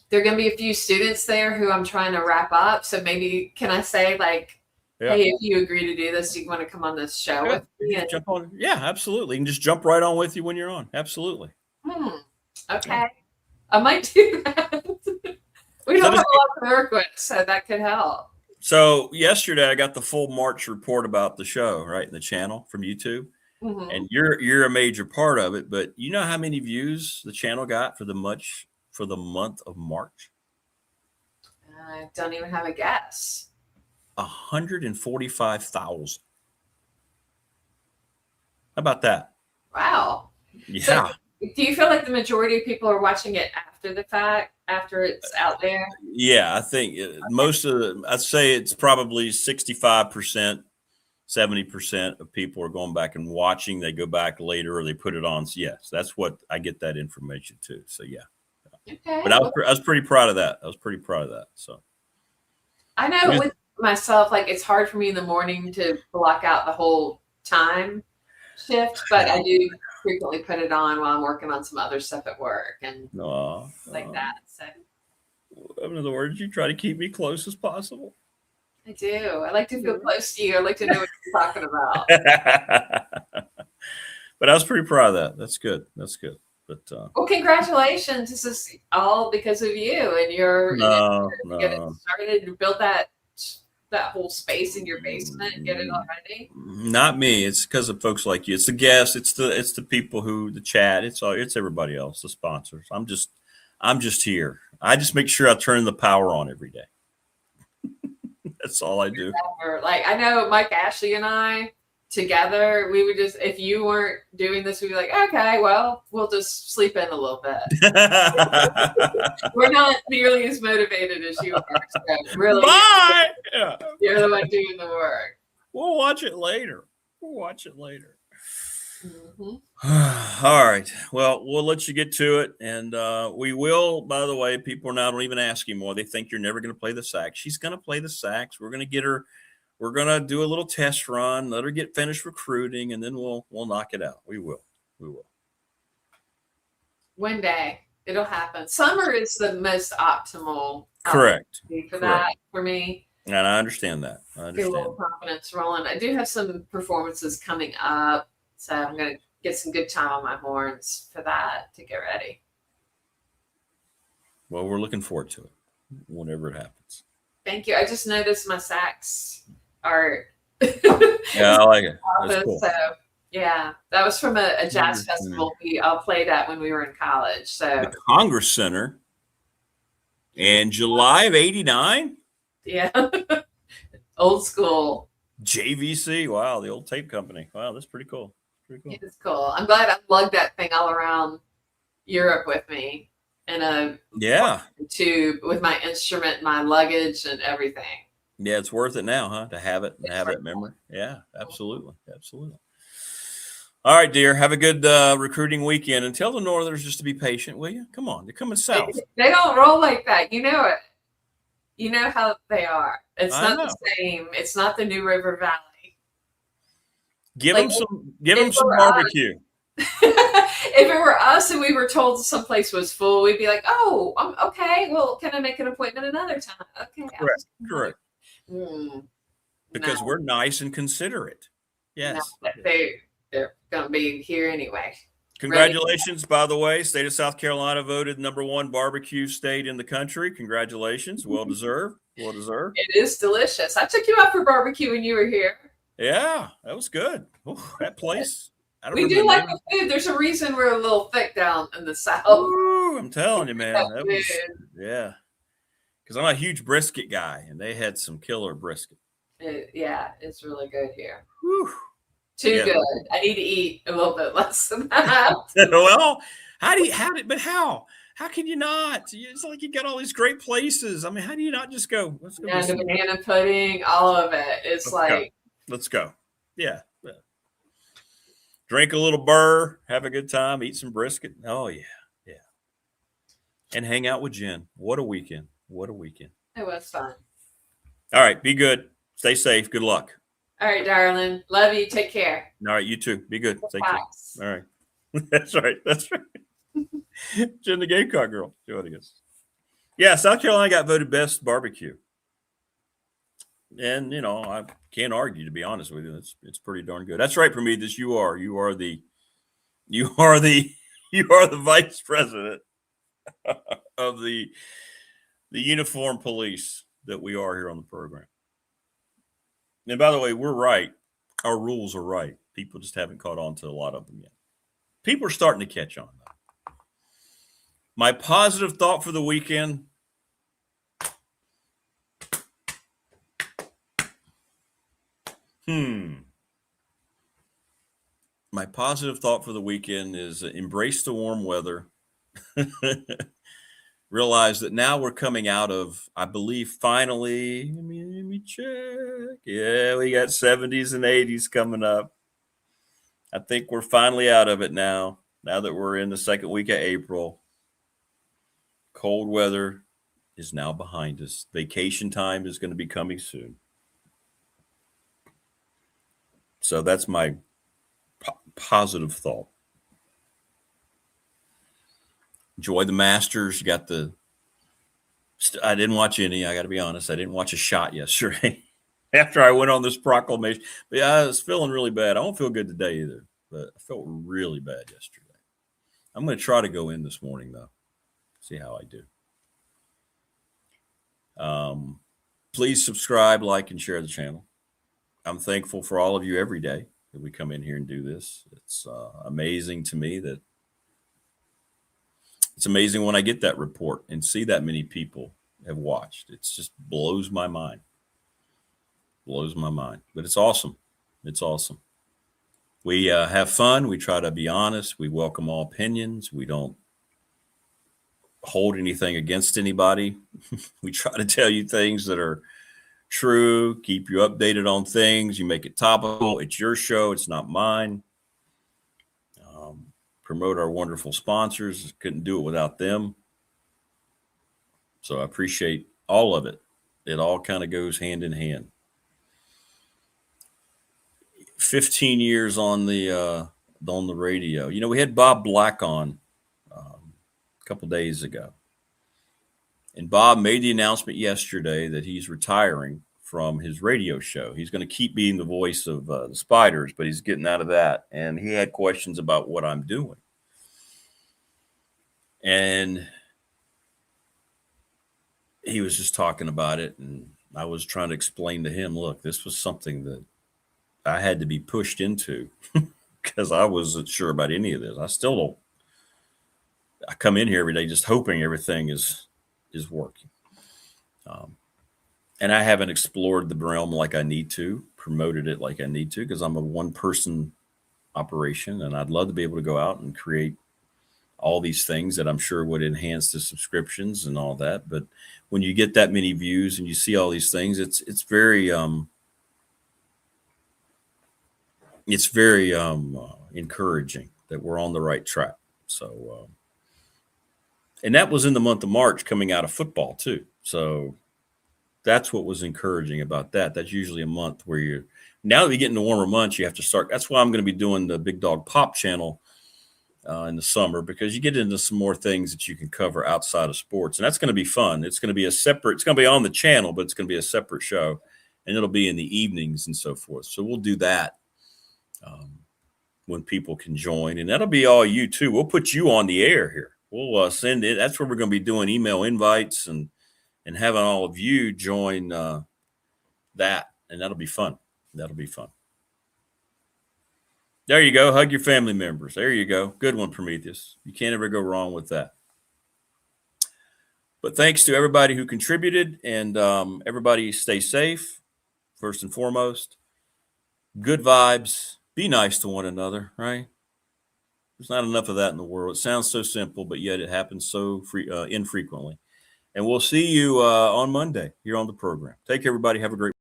E: There are going to be a few students there who I'm trying to wrap up. So maybe can I say like, hey, if you agree to do this, you want to come on this show with me? And
D: jump on. Yeah, absolutely. And just jump right on with you when you're on. Absolutely.
E: Okay. Yeah. I might do that. We don't have a lot to work with, so that could help.
D: So yesterday I got the full March report about the show, right, in the channel from YouTube. Mm-hmm. And you're a major part of it, but you know how many views the channel got for the month of March?
E: I don't even have a guess.
D: 145,000. How about that?
E: Wow.
D: Yeah.
E: So, do you feel like the majority of people are watching it after the fact, after it's out there?
D: Yeah, I think I'd say it's probably 65%, 70% of people are going back and watching. They go back later or they put it on. So yes, that's what I get that information too. So yeah.
E: Okay.
D: But I was pretty proud of that. So
E: I know with myself, like it's hard for me in the morning to block out the whole time shift, but I do frequently put it on while I'm working on some other stuff at work and that. So
D: in other words, you try to keep me close as possible.
E: I do. I like to feel close to you. I like to know what you're talking about.
D: But I was pretty proud of that. That's good. But
E: well, congratulations. This is all because of you and your getting started to build that whole space in your basement and get it all ready.
D: Not me. It's because of folks like you. It's the guests. It's the people the chat. It's everybody else, the sponsors. I'm just here. I just make sure I turn the power on every day. That's all I do.
E: Like I know Mike Ashley and I together, we would just, if you weren't doing this, we'd be like, okay, well, we'll just sleep in a little bit. We're not nearly as motivated as you are. So really,
D: bye.
E: You're the one doing the work.
D: We'll watch it later. All right. Well, we'll let you get to it. And we will, by the way, people now don't even ask anymore. They think you're never going to play the sax. She's going to play the sax. We're going to get her. We're going to do a little test run, let her get finished recruiting, and then we'll knock it out. We will.
E: One day it'll happen. Summer is the most optimal.
D: Correct.
E: For that, for me.
D: And I understand that.
E: Get a little confidence rolling. I do have some performances coming up, so I'm going to get some good time on my horns for that to get ready.
D: Well, we're looking forward to it whenever it happens.
E: Thank you. I just noticed my sax art.
D: Yeah, I like it. That's cool.
E: So, yeah, that was from a jazz festival we all played at when we were in college. So
D: the Congress Center in July of '89.
E: Yeah, old school.
D: JVC. Wow, the old tape company. Wow, that's pretty cool.
E: It's cool. I'm glad I lugged that thing all around Europe with me in a tube with my instrument, my luggage, and everything.
D: Yeah, it's worth it now, huh? To have it and have that memory. Yeah, absolutely. All right, dear. Have a good recruiting weekend, and tell the Northerners just to be patient, will you? Come on, they're coming south.
E: They don't roll like that. You know it. You know how they are. It's not the same. It's not the New River Valley.
D: Give them some barbecue.
E: If it were us and we were told someplace was full, we'd be like, "Oh, okay. Well, can I make an appointment another time?" Okay.
D: Correct. Because we're nice and considerate. Yes.
E: No, they're going to be here anyway.
D: Congratulations, by the way. State of South Carolina voted #1 barbecue state in the country. Congratulations. Well deserved.
E: It is delicious. I took you out for barbecue when you were here.
D: Yeah, that was good. Ooh, that place.
E: We do like the food. There's a reason we're a little thick down in the South.
D: Ooh, I'm telling you, man. That was, yeah. Because I'm a huge brisket guy, and they had some killer brisket.
E: It's really good here.
D: Whew.
E: Too good. I need to eat a little bit less than that.
D: Well, how can you not? It's like you got all these great places. I mean, how do you not just go? Let's go.
E: And the banana pudding, all of it. It's
D: let's go. Yeah. Drink a little burr, have a good time, eat some brisket. Oh yeah. And hang out with Jen. What a weekend.
E: It was fun.
D: All right, be good. Stay safe. Good luck.
E: All right, darling. Love you. Take care.
D: All right, you too. Be good. Take care. All right. That's right. Jen, the Gamecock girl, joining us. Yeah, South Carolina got voted best barbecue. And, I can't argue, to be honest with you. It's pretty darn good. That's right, Prometheus. You are the vice president of the uniformed police that we are here on the program. And by the way, we're right. Our rules are right. People just haven't caught on to a lot of them yet. People are starting to catch on, though. My positive thought for the weekend. My positive thought for the weekend is embrace the warm weather. Realize that now we're coming out of, I believe, finally, let me check. Yeah, we got 70s and 80s coming up. I think we're finally out of it now that we're in the second week of April. Cold weather is now behind us. Vacation time is going to be coming soon. So that's my positive thought. Enjoy the Masters. You got I didn't watch any. I got to be honest. I didn't watch a shot yesterday after I went on this proclamation. But yeah, I was feeling really bad. I don't feel good today either, but I felt really bad yesterday. I'm going to try to go in this morning, though. See how I do. Please subscribe, like, and share the channel. I'm thankful for all of you every day that we come in here and do this. It's amazing to me that it's amazing when I get that report and see that many people have watched. It just blows my mind. But it's awesome. We have fun. We try to be honest. We welcome all opinions. We don't hold anything against anybody. We try to tell you things that are true, keep you updated on things. You make it topical. It's your show. It's not mine. promote our wonderful sponsors. Couldn't do it without them. So I appreciate all of it. It all kind of goes hand in hand. 15 years on the radio. You know, we had Bob Black on a couple days ago. And Bob made the announcement yesterday that he's retiring from his radio show. He's going to keep being the voice of the Spiders, but he's getting out of that. And he had questions about what I'm doing. And he was just talking about it. And I was trying to explain to him, look, this was something that I had to be pushed into because I wasn't sure about any of this. I still don't. I come in here every day just hoping everything is working. And I haven't explored the realm like I need to, promoted it like I need to, because I'm a one-person operation, and I'd love to be able to go out and create all these things that I'm sure would enhance the subscriptions and all that. But when you get that many views and you see all these things, it's very encouraging that we're on the right track. So, and that was in the month of March coming out of football too. So that's what was encouraging about that. That's usually a month where now that we get into warmer months, you have to start. That's why I'm going to be doing the Big Dog Pop channel in the summer, because you get into some more things that you can cover outside of sports. And that's going to be fun. It's going to be it's going to be on the channel, but it's going to be a separate show, and it'll be in the evenings and so forth. So we'll do that when people can join, and that'll be all you too. We'll put you on the air here. We'll send it. That's where we're going to be doing email invites and having all of you join that, and that'll be fun. That'll be fun. There you go. Hug your family members. There you go. Good one, Prometheus. You can't ever go wrong with that. But thanks to everybody who contributed, and everybody stay safe, first and foremost. Good vibes. Be nice to one another, right? There's not enough of that in the world. It sounds so simple, but yet it happens so infrequently. And we'll see you on Monday here on the program. Take care, everybody. Have a great